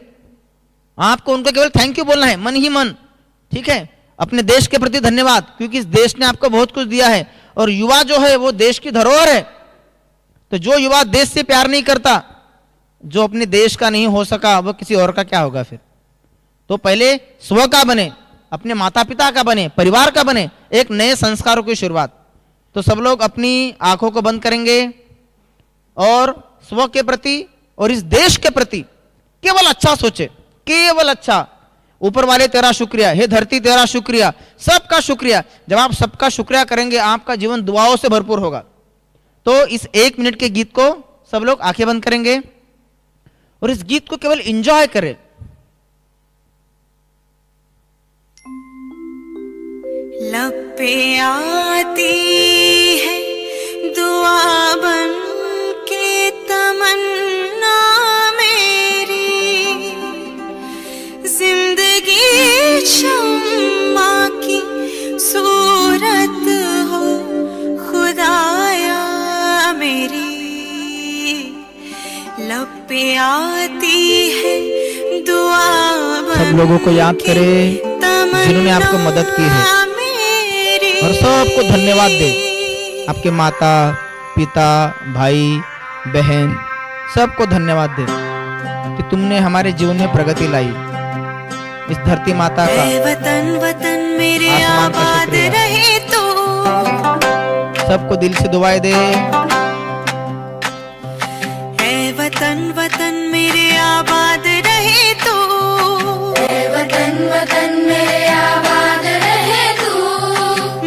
आपको उनको केवल थैंक यू बोलना है मन ही मन, ठीक है। अपने देश के प्रति धन्यवाद, क्योंकि इस देश ने आपको बहुत कुछ दिया है और युवा जो है वो देश की धरोहर है। तो जो युवा देश से प्यार नहीं करता, जो अपने देश का नहीं हो सका, वो किसी और का क्या होगा फिर। तो पहले स्व का बने, अपने माता पिता का बने, परिवार का बने, एक नए संस्कारों की शुरुआत। तो सब लोग अपनी आंखों को बंद करेंगे और स्व के प्रति और इस देश के प्रति केवल अच्छा सोचे, केवल अच्छा। ऊपर वाले तेरा शुक्रिया, हे धरती तेरा शुक्रिया, सबका शुक्रिया। जब आप सबका शुक्रिया करेंगे आपका जीवन दुआओं से भरपूर होगा। तो इस 1 मिनट के गीत को सब लोग आंखें बंद करेंगे और इस गीत को केवल एंजॉय करें। लब पे आती है दुआ बन के तमन्ना मेरी, जिंदगी शम्मा की सूरत हो खुदाया मेरी। लब पे आती है दुआ बन, सब लोगों को याद करें जिन्होंने आपको मदद की है और सबको धन्यवाद दे। आपके माता पिता भाई बहन सबको धन्यवाद दे कि तुमने हमारे जीवन में प्रगति लाई। इस धरती माता का, वतन वतन मेरे आसमान का आबाद शुक्रिया। रहे तो, सबको दिल से दुआएं दे। ऐ वतन वतन मेरे आबाद रहे तो, ऐ वतन वतन मेरे आबाद रहे तो,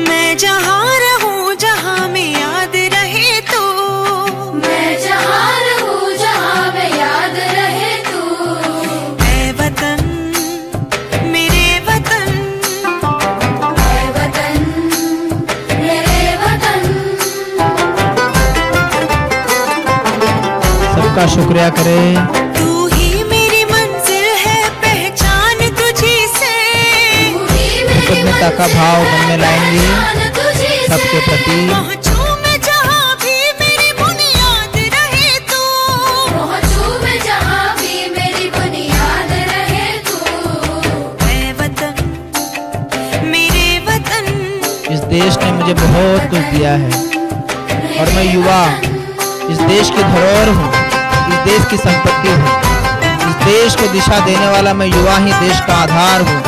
मैं जहाँ रहूं जहाँ में याद रहे तो, मैं जहाँ रहूं जहाँ में याद रहे तो, ऐ वतन मेरे वतन, ऐ वतन मेरे वतन। सबका शुक्रिया करें। तू ही मेरी मंजिल है, पहचान तुझी से, कृतज्ञता का भाव मन में लाएंगे सबके प्रति। पहुंचूं मैं जहाँ भी मेरी बुनियाद रहे तो, पहुंचूं मैं जहाँ भी मेरी बुनियाद रहे तो, ऐ वतन मेरे वतन। इस देश ने मुझे बहुत कुछ दिया है और मैं युवा इस देश की धरोहर हूँ, इस देश की संपत्ति हूँ। इस देश को दिशा देने वाला मैं युवा ही देश का आधार हूँ।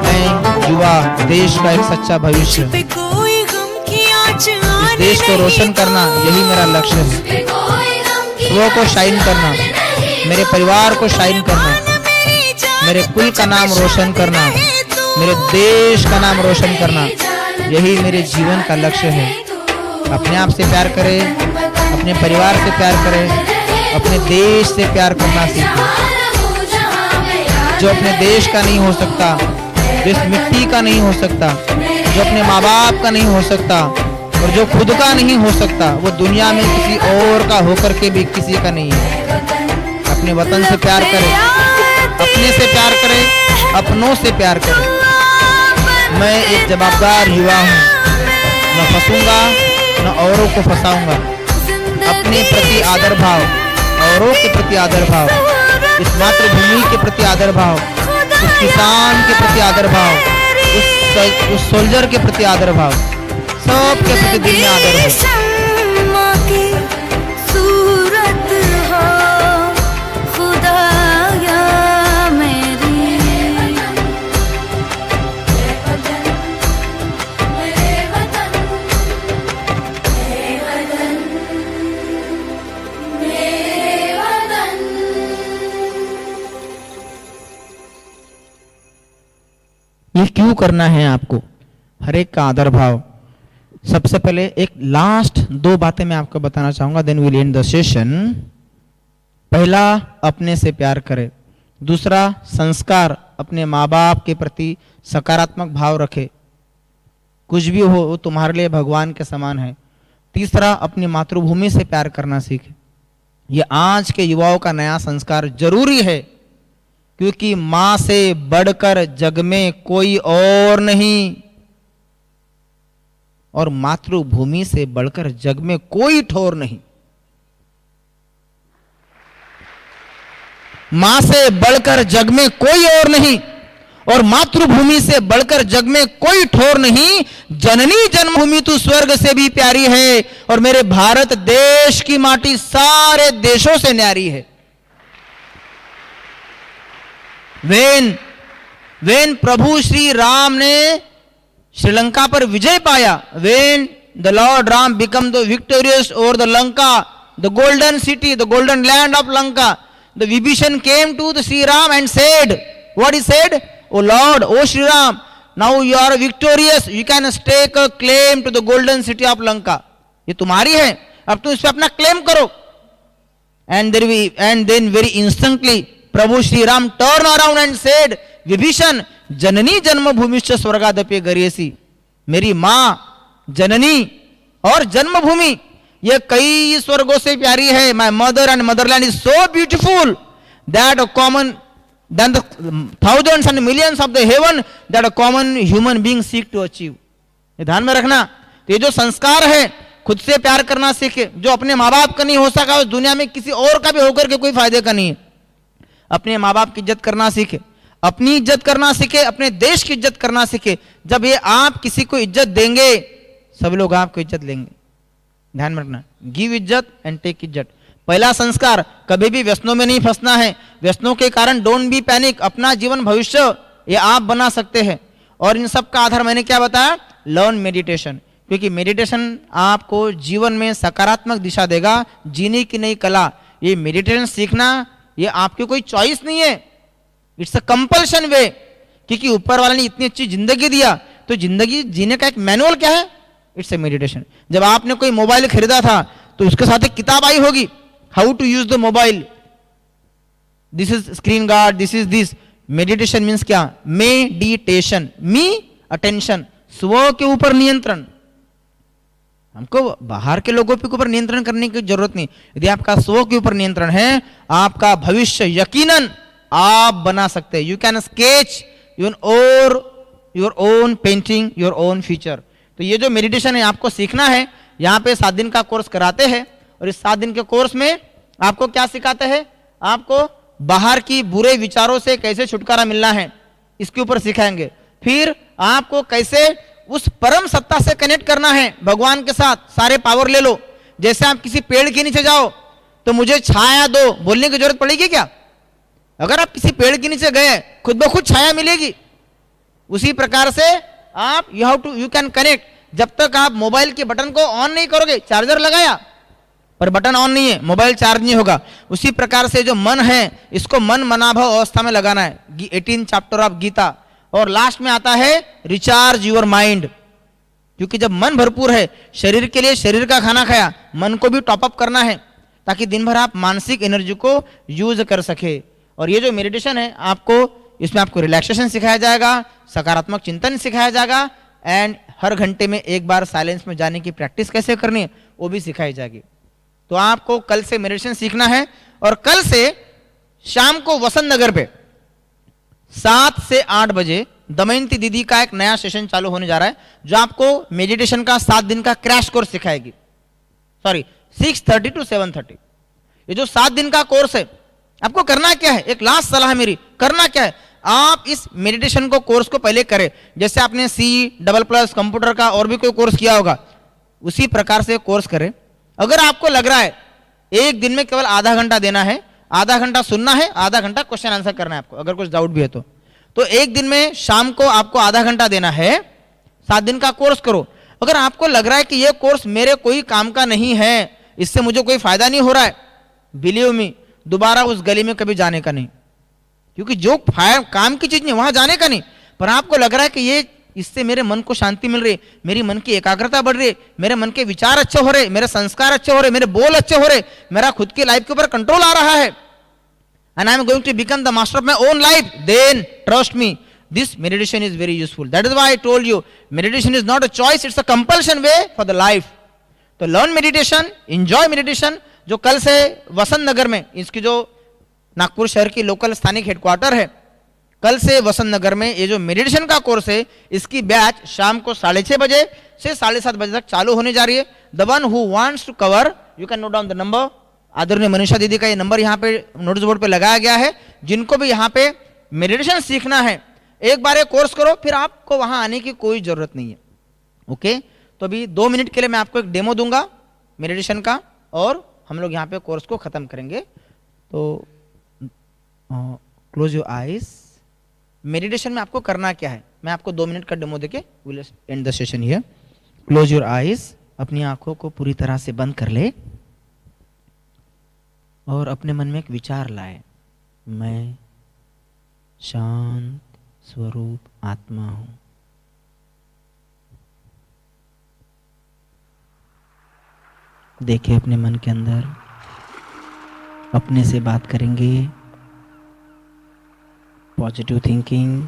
मैं युवा देश का एक सच्चा भविष्य हूँ। पे कोई गम की आँच इस देश को रोशन करना यही मेरा लक्ष्य है। स्व को शाइन करना, मेरे परिवार को शाइन करना, मेरे कुल का नाम रोशन करना, मेरे देश का नाम रोशन करना, यही मेरे जीवन का लक्ष्य है। अपने आप से प्यार करें, अपने परिवार से प्यार करें, अपने देश से प्यार करना सीखें। जो अपने देश का नहीं हो सकता, जो इस मिट्टी का नहीं हो सकता, जो अपने माँ बाप का नहीं हो सकता और जो खुद का नहीं हो सकता, वो दुनिया में किसी और का होकर के भी किसी का नहीं है। अपने वतन से प्यार करें, अपने से प्यार करें, अपनों से प्यार करें। मैं एक जवाबदार युवा हूँ, न फंसूंगा न औरों को फंसाऊंगा। अपने प्रति आदर भाव, औरों के प्रति आदर भाव, इस मातृभूमि के प्रति आदर भाव, उस किसान के प्रति आदर भाव, उस सोल्जर के प्रति आदर भाव, सबके प्रति दिल में आदर हो। शम्मा की सूरत हो खुदाया मेरी। ये क्यों करना है आपको? हर एक का आदर भाव। सबसे पहले एक लास्ट 2 बातें मैं आपको बताना चाहूंगा, then will end the session. पहला, अपने से प्यार करें। दूसरा, संस्कार, अपने माँ बाप के प्रति सकारात्मक भाव रखे, कुछ भी हो वो तुम्हारे लिए भगवान के समान है। तीसरा, अपनी मातृभूमि से प्यार करना सीखे। ये आज के युवाओं का नया संस्कार जरूरी है, क्योंकि मां से बढ़कर जग में कोई और नहीं, और मातृभूमि से बढ़कर जग में कोई ठोर नहीं। मां से बढ़कर जग में कोई और नहीं, और मातृभूमि से बढ़कर जग में कोई ठोर नहीं। जननी जन्मभूमि तू स्वर्ग से भी प्यारी है, और मेरे भारत देश की माटी सारे देशों से न्यारी है। वेन प्रभु श्री राम ने श्रीलंका पर विजय पाया, when the lord Ram become the victorious over the Lanka, the golden city, the golden land of Lanka, the Vibhishan came to the Shri Ram and said, what he said, O lord, O Shri Ram, now you are victorious, you can stake a claim to the golden city of Lanka. ये तुम्हारी है, अब तुम इस पे अपना claim करो। And then very instantly Prabhu Shri Ram turn around and said, Vibhishan जननी जन्मभूमिश्च स्वर्गादपि गरीयसी। मेरी मां जननी और जन्मभूमि ये कई स्वर्गों से प्यारी है। My mother and Motherland is so beautiful that a common than the thousands and millions of the heaven that a common human being seek to achieve। ये ध्यान में रखना। तो ये जो संस्कार है, खुद से प्यार करना सीखे, जो अपने माँ बाप का नहीं हो सका उस दुनिया में किसी और का भी होकर के कोई फायदे का नहीं है। अपने माँ बाप की इज्जत करना सीखे, अपनी इज्जत करना सीखे, अपने देश की इज्जत करना सीखे। जब ये आप किसी को इज्जत देंगे, सब लोग आपको इज्जत लेंगे। ध्यान में रखना, गिव इज्जत एंड टेक इज्जत। पहला संस्कार, कभी भी व्यसनों में नहीं फंसना है। व्यसनों के कारण डोंट बी पैनिक, अपना जीवन भविष्य ये आप बना सकते हैं। और इन सब का आधार मैंने क्या बताया, लर्न मेडिटेशन, क्योंकि मेडिटेशन आपको जीवन में सकारात्मक दिशा देगा, जीने की नई कला। ये मेडिटेशन सीखना ये आपकी कोई चॉइस नहीं है, इट्स अ कंपल्शन वे, क्योंकि ऊपर वाले ने इतनी अच्छी जिंदगी दिया, तो जिंदगी जीने का एक मैनुअल क्या है, इट्स अ मेडिटेशन। जब आपने कोई मोबाइल खरीदा था तो उसके साथ एक किताब आई होगी, how to use the mobile, this is screen guard, this is this. Meditation means क्या, मेडिटेशन, मी अटेंशन, स्व के ऊपर नियंत्रण। हमको बाहर के लोगों के ऊपर नियंत्रण करने की जरूरत नहीं। यदि आपका स्व के ऊपर नियंत्रण है, आपका भविष्य यकीनन आप बना सकते हैं। You can sketch your own painting, your own future. तो ये जो मेडिटेशन है आपको सीखना है। यहाँ पे 7 दिन का कोर्स कराते हैं, और इस 7 दिन के कोर्स में आपको क्या सिखाते हैं, आपको बाहर की बुरे विचारों से कैसे छुटकारा मिलना है, इसके ऊपर सिखाएंगे। फिर आपको कैसे उस परम सत्ता से कनेक्ट करना है, भगवान के साथ। सारे पावर ले लो। जैसे आप किसी पेड़ के नीचे जाओ तो मुझे छाया दो बोलने की जरूरत पड़ेगी क्या? अगर आप किसी पेड़ के नीचे गए, खुद ब खुद छाया मिलेगी। उसी प्रकार से आप यू कैन कनेक्ट। जब तक आप मोबाइल के बटन को ऑन नहीं करोगे, चार्जर लगाया पर बटन ऑन नहीं है, मोबाइल चार्ज नहीं होगा। उसी प्रकार से जो मन है, इसको मन मनाभव अवस्था में लगाना है। 18 चैप्टर ऑफ गीता। और लास्ट में आता है रिचार्ज योर माइंड, क्योंकि जब मन भरपूर है, शरीर के लिए शरीर का खाना खाया, मन को भी टॉपअप करना है, ताकि दिन भर आप मानसिक एनर्जी को यूज कर सके। और ये जो मेडिटेशन है, आपको इसमें आपको रिलैक्सेशन सिखाया जाएगा, सकारात्मक चिंतन सिखाया जाएगा, एंड हर घंटे में एक बार साइलेंस में जाने की प्रैक्टिस कैसे करनी है वो भी सिखाई जाएगी। तो आपको कल से मेडिटेशन सीखना है। और कल से शाम को वसंत नगर पे 7 से 8 बजे दमयंती दीदी का एक नया सेशन चालू होने जा रहा है, जो आपको मेडिटेशन का 7 दिन का क्रैश कोर्स सिखाएगी। 6:30 to 7:30। ये जो 7 दिन का कोर्स है, आपको करना क्या है, एक लास्ट सलाह मेरी, करना क्या है, आप इस मेडिटेशन को कोर्स को पहले करें। जैसे आपने C++ कंप्यूटर का और भी कोई कोर्स किया होगा, उसी प्रकार से कोर्स करें। अगर आपको लग रहा है एक दिन में केवल आधा घंटा देना है, आधा घंटा सुनना है, आधा घंटा क्वेश्चन आंसर करना है आपको, अगर कुछ डाउट भी है तो एक दिन में शाम को आपको आधा घंटा देना है। 7 दिन का कोर्स करो। अगर आपको लग रहा है कि यह कोर्स मेरे कोई काम का नहीं है, इससे मुझे कोई फायदा नहीं हो रहा है, बिलीव मी, दोबारा उस गली में कभी जाने का नहीं, क्योंकि जो काम की चीज नहीं वहां जाने का नहीं। पर आपको लग रहा है कि ये इससे मेरे मन को शांति मिल रही है, मेरी मन की एकाग्रता बढ़ रही है, मेरे मन के विचार अच्छे हो रहे, मेरे संस्कार अच्छे हो रहे, मेरे बोल अच्छे हो रहे, मेरा खुद की लाइफ के ऊपर कंट्रोल आ रहा है, and I am going to become the master of my own life, then trust me, this meditation is very useful. That is why I told you, meditation is not a choice, it's a compulsion way for the life. तो learn meditation, enjoy meditation. जो कल से वसंत नगर में, इसकी जो नागपुर शहर की local स्थानिक हेडक्वार्टर है, कल से वसंत नगर में ये जो मेडिटेशन का कोर्स है, इसकी बैच शाम को 6:30 बजे से 7:30 बजे तक चालू होने जा रही है. The one who wants to cover, you can note down the number. आदरणीय मनीषा दीदी का ये नंबर यहाँ पे नोटिस बोर्ड पे लगाया गया है. जिनको भी यहाँ पे मेडिटेशन सीखना है, एक बार ये कोर्स करो, फिर आपको वहां आने की कोई जरूरत नहीं है. ओके, तो अभी 2 मिनट के लिए मैं आपको एक डेमो दूंगा मेडिटेशन का, और हम लोग यहाँ पे कोर्स को खत्म करेंगे. तो क्लोज योर आईज. मेडिटेशन में आपको करना क्या है, मैं आपको 2 मिनट का डेमो देके will end the session here. Close your eyes. अपनी आंखों को पूरी तरह से बंद कर ले और अपने मन में एक विचार लाए, मैं शांत स्वरूप आत्मा हूं. देखिए अपने मन के अंदर अपने से बात करेंगे. Positive thinking.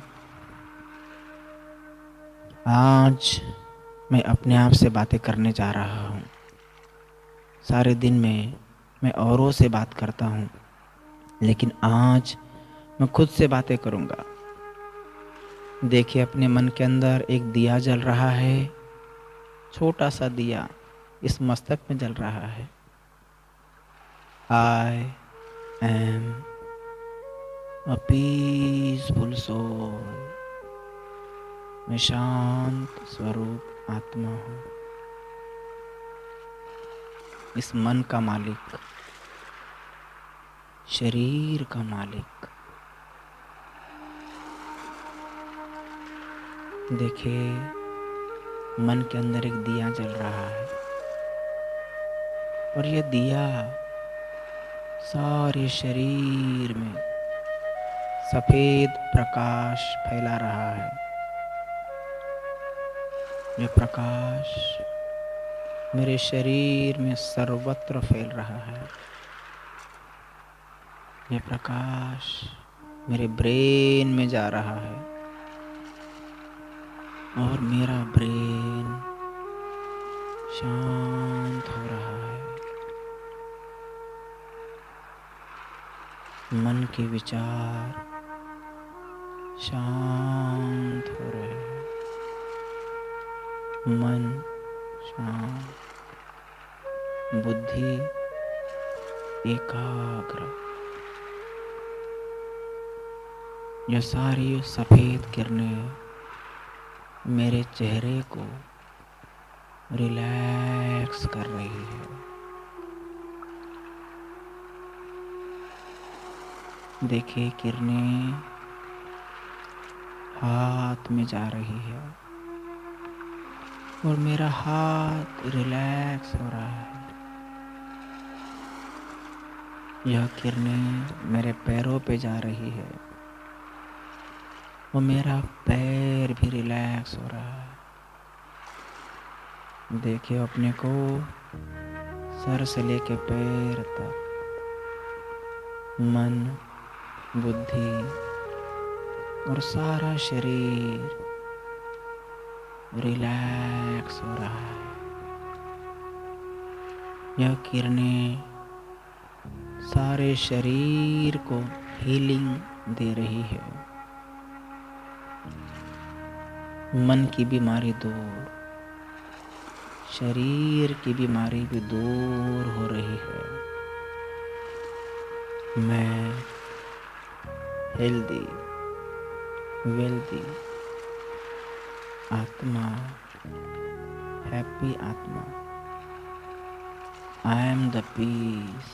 आज मैं अपने आप से बातें करने जा रहा हूँ. सारे दिन में मैं औरों से बात करता हूँ, लेकिन आज मैं खुद से बातें करूँगा. देखिए अपने मन के अंदर एक दिया जल रहा है, छोटा सा दिया इस मस्तक में जल रहा है. I am a peaceful soul. मैं शांत स्वरूप आत्मा हूँ. इस मन का मालिक, शरीर का मालिक. देखिए मन के अंदर एक दिया जल रहा है, और यह दिया सारे शरीर में सफेद प्रकाश फैला रहा है. यह प्रकाश मेरे शरीर में सर्वत्र फैल रहा है. यह प्रकाश मेरे ब्रेन में जा रहा है, और मेरा ब्रेन शांत हो रहा है. मन के विचार शांत हो रहे हैं. मन शांत, बुद्धि एकाग्र. यह सारी सफेद किरणें मेरे चेहरे को रिलैक्स कर रही है. देखिए किरणें हाथ में जा रही है, और मेरा हाथ रिलैक्स हो रहा है. यह किरणें मेरे पैरों पे जा रही है, और मेरा पैर भी रिलैक्स हो रहा है. देखिए अपने को सर से लेके पैर तक मन, बुद्धि और सारा शरीर रिलैक्स हो रहा है. यह किरणें सारे शरीर को हीलिंग दे रही है. मन की बीमारी दूर, शरीर की बीमारी भी दूर हो रही है. मैं हेल्दी, वेल्दी आत्मा, हैप्पी आत्मा. I am the peace,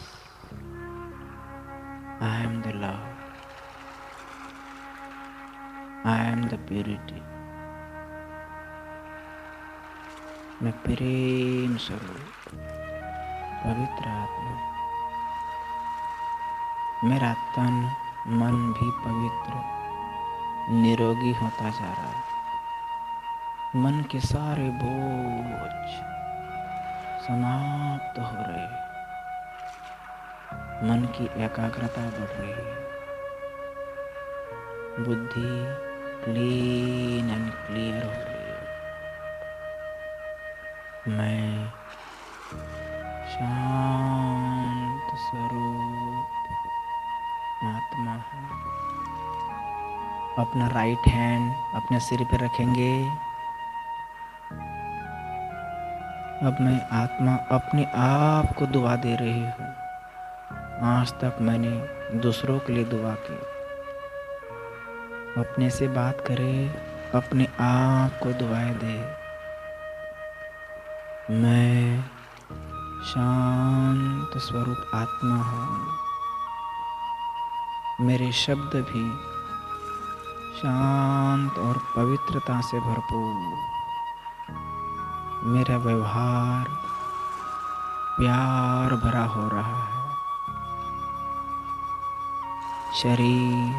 I am the love, I am the purity. मैं प्रेम स्वरूप पवित्र आत्मा. मेरा तन मन भी पवित्र निरोगी होता जा रहा है। मन के सारे बोझ समाप्त हो रहे हैं। मन की एकाग्रता बढ़ रही है। बुद्धि क्लीन एंड क्लियर हो रही है। मैं शांत स्वरूप आत्मा हूँ। अपना राइट हैंड अपने सिर पे रखेंगे। अब मैं आत्मा अपने आप को दुआ दे रही हूँ। आज तक मैंने दूसरों के लिए दुआ की। अपने से बात करे, अपने आप को दुआएं दे। मैं शांत स्वरूप आत्मा हूँ। मेरे शब्द भी शांत और पवित्रता से भरपूर। मेरा व्यवहार प्यार भरा हो रहा है। शरीर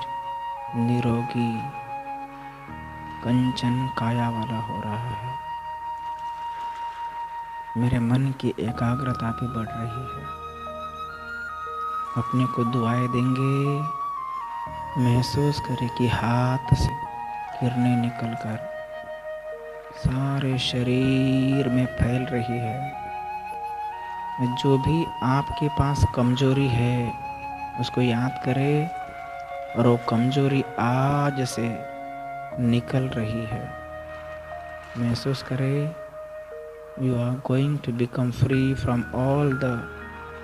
निरोगी कंचन काया वाला हो रहा है। मेरे मन की एकाग्रता भी बढ़ रही है। अपने को दुआएं देंगे। महसूस करें कि हाथ से किरणें निकलकर सारे शरीर में फैल रही है। जो भी आपके पास कमजोरी है उसको याद करें और वो कमजोरी आज से निकल रही है। महसूस करें you are going to become free from all the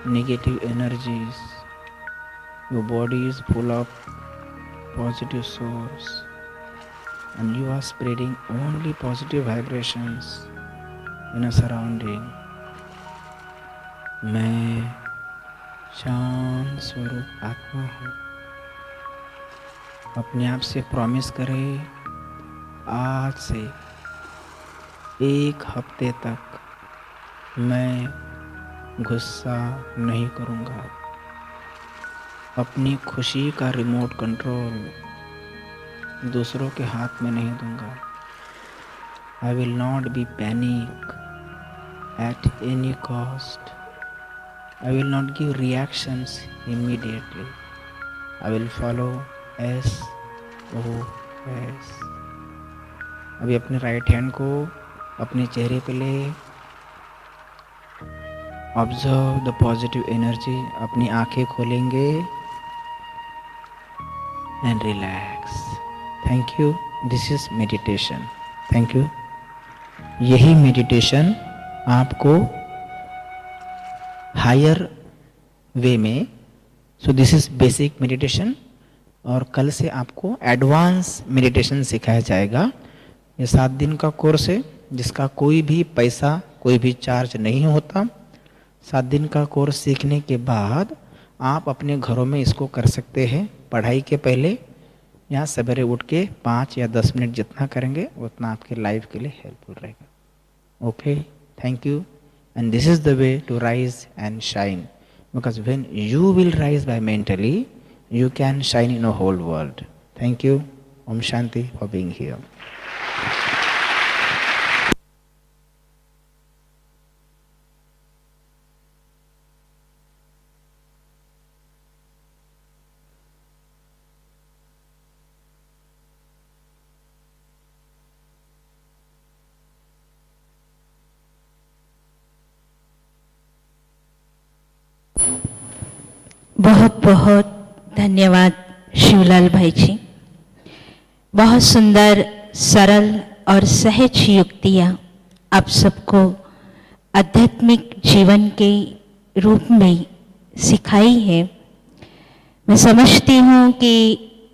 negative energies. Your body is full of positive source and you are spreading only positive vibrations in a surrounding. मैं शांत स्वरूप आत्मा हूँ। अपने आप से प्रॉमिस करें, आज से 1 हफ्ते तक मैं गुस्सा नहीं करूँगा। अपनी खुशी का रिमोट कंट्रोल दूसरों के हाथ में नहीं दूंगा। I will not be panic at any cost. I will not give reactions immediately. I will follow SOS. अभी अपने राइट हैंड को अपने चेहरे पे ले। Observe the positive energy. अपनी आंखें खोलेंगे and relax. Thank you. This is meditation. Thank you. यही मेडिटेशन आपको हायर वे में, so this is basic meditation, और कल से आपको एडवांस मेडिटेशन सिखाया जाएगा। ये 7 दिन का कोर्स है जिसका कोई भी पैसा, कोई भी चार्ज नहीं होता। 7 दिन का कोर्स सीखने के बाद आप अपने घरों में इसको कर सकते हैं। पढ़ाई के पहले या सवेरे उठ के 5 या 10 मिनट जितना करेंगे उतना आपके लाइफ के लिए हेल्पफुल रहेगा। Okay, thank you. And this is the way to rise and shine, because when you will rise by mentally, you can shine in a whole world. Thank you. Om Shanti for being here. बहुत बहुत धन्यवाद शिवलाल भाई जी। बहुत सुंदर, सरल और सहज युक्तियाँ आप सबको आध्यात्मिक जीवन के रूप में सिखाई है। मैं समझती हूँ कि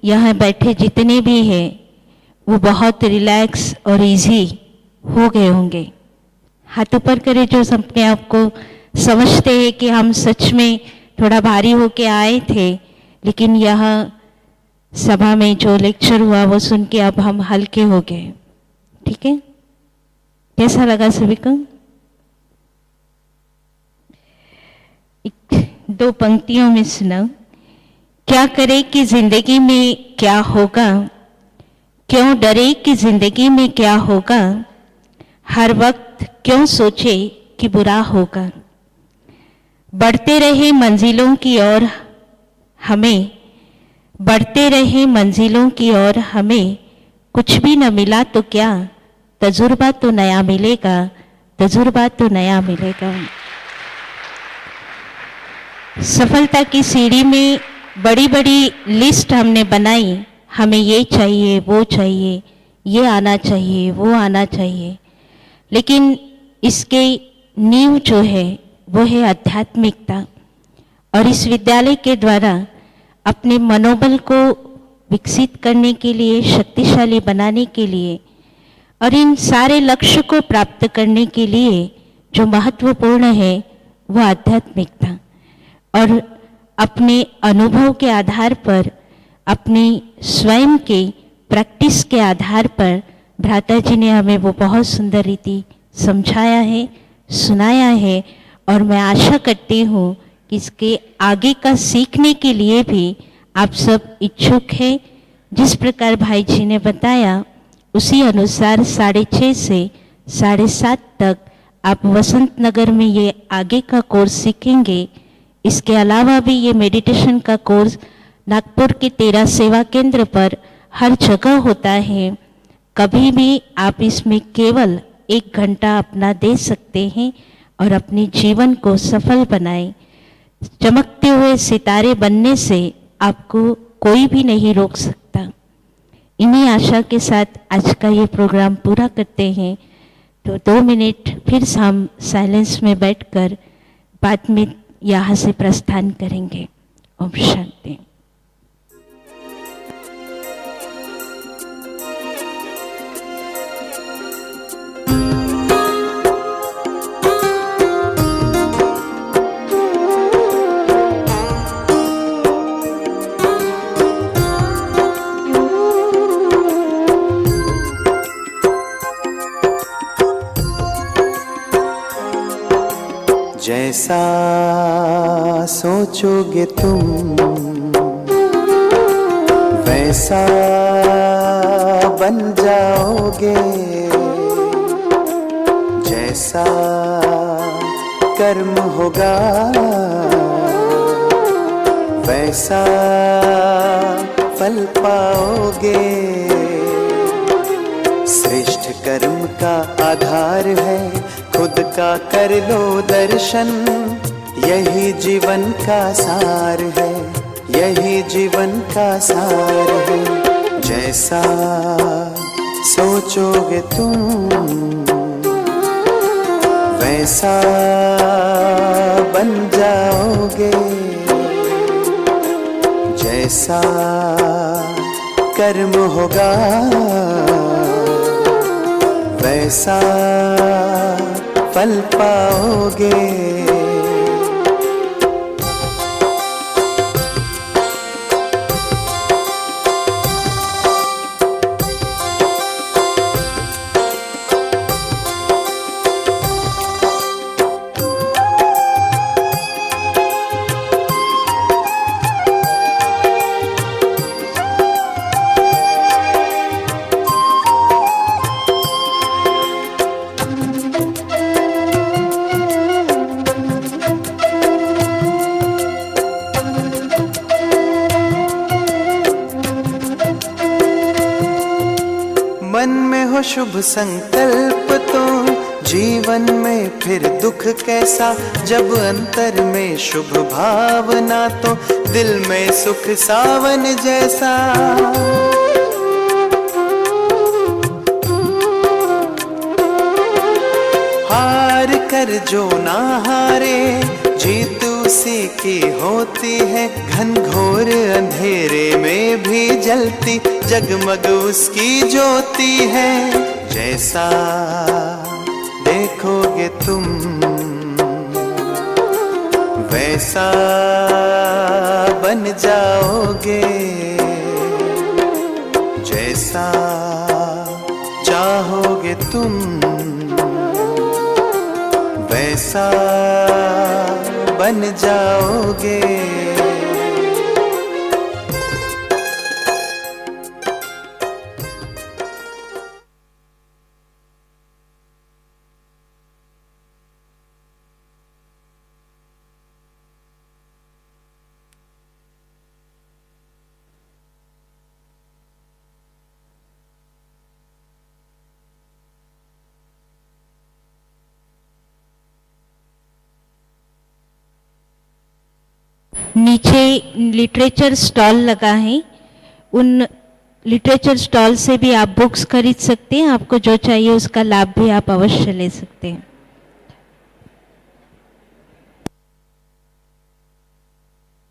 यहाँ बैठे जितने भी हैं वो बहुत रिलैक्स और इजी हो गए होंगे। हाथ ऊपर करें जो अपने आप को समझते हैं कि हम सच में थोड़ा भारी होके आए थे, लेकिन यह सभा में जो लेक्चर हुआ वो सुन के अब हम हल्के हो गए। ठीक है, कैसा लगा सभी को? 2 पंक्तियों में सुनाओ। क्या करे कि जिंदगी में क्या होगा, क्यों डरे कि जिंदगी में क्या होगा, हर वक्त क्यों सोचे कि बुरा होगा। बढ़ते रहे मंजिलों की ओर हमें, बढ़ते रहे मंजिलों की ओर हमें, कुछ भी न मिला तो क्या, तजुर्बा तो नया मिलेगा, तजुर्बा तो नया मिलेगा। सफलता की सीढ़ी में बड़ी बड़ी लिस्ट हमने बनाई, हमें ये चाहिए, वो चाहिए, ये आना चाहिए, वो आना चाहिए, लेकिन इसके नींव जो है वो है आध्यात्मिकता। और इस विद्यालय के द्वारा अपने मनोबल को विकसित करने के लिए, शक्तिशाली बनाने के लिए और इन सारे लक्ष्य को प्राप्त करने के लिए जो महत्वपूर्ण है वो आध्यात्मिकता। और अपने अनुभव के आधार पर, अपनी स्वयं के प्रैक्टिस के आधार पर भ्राता जी ने हमें वो बहुत सुंदर रीति समझाया है, सुनाया है। और मैं आशा करती हूँ कि इसके आगे का सीखने के लिए भी आप सब इच्छुक हैं। जिस प्रकार भाई जी ने बताया उसी अनुसार 6:30 से 7:30 तक आप वसंत नगर में ये आगे का कोर्स सीखेंगे। इसके अलावा भी ये मेडिटेशन का कोर्स नागपुर के 13 सेवा केंद्र पर हर जगह होता है। कभी भी आप इसमें केवल 1 घंटा अपना दे सकते हैं और अपने जीवन को सफल बनाएं। चमकते हुए सितारे बनने से आपको कोई भी नहीं रोक सकता। इन्हीं आशा के साथ आज का ये प्रोग्राम पूरा करते हैं। तो 2 मिनट फिर हम साइलेंस में बैठकर बाद में यहाँ से प्रस्थान करेंगे। ओम शांति। जैसा सोचोगे तुम वैसा बन जाओगे, जैसा कर्म होगा वैसा फल पाओगे। श्रेष्ठ कर्म का आधार है खुद का कर लो दर्शन, यही जीवन का सार है, यही जीवन का सार है। जैसा सोचोगे तुम वैसा बन जाओगे, जैसा कर्म होगा वैसा फल पाओगे। मन में हो शुभ संकल्प तो जीवन में फिर दुख कैसा, जब अंतर में शुभ भावना तो दिल में सुख सावन जैसा। हार कर जो ना हारे जीत उसी की होती है, घनघोर अंधेरे में भी जलती जगमग उसकी ज्योति है। जैसा देखोगे तुम वैसा बन जाओगे, जैसा चाहोगे तुम वैसा बन जाओगे। नीचे लिटरेचर स्टॉल लगा है, उन लिटरेचर स्टॉल से भी आप बुक्स खरीद सकते हैं। आपको जो चाहिए उसका लाभ भी आप अवश्य ले सकते हैं।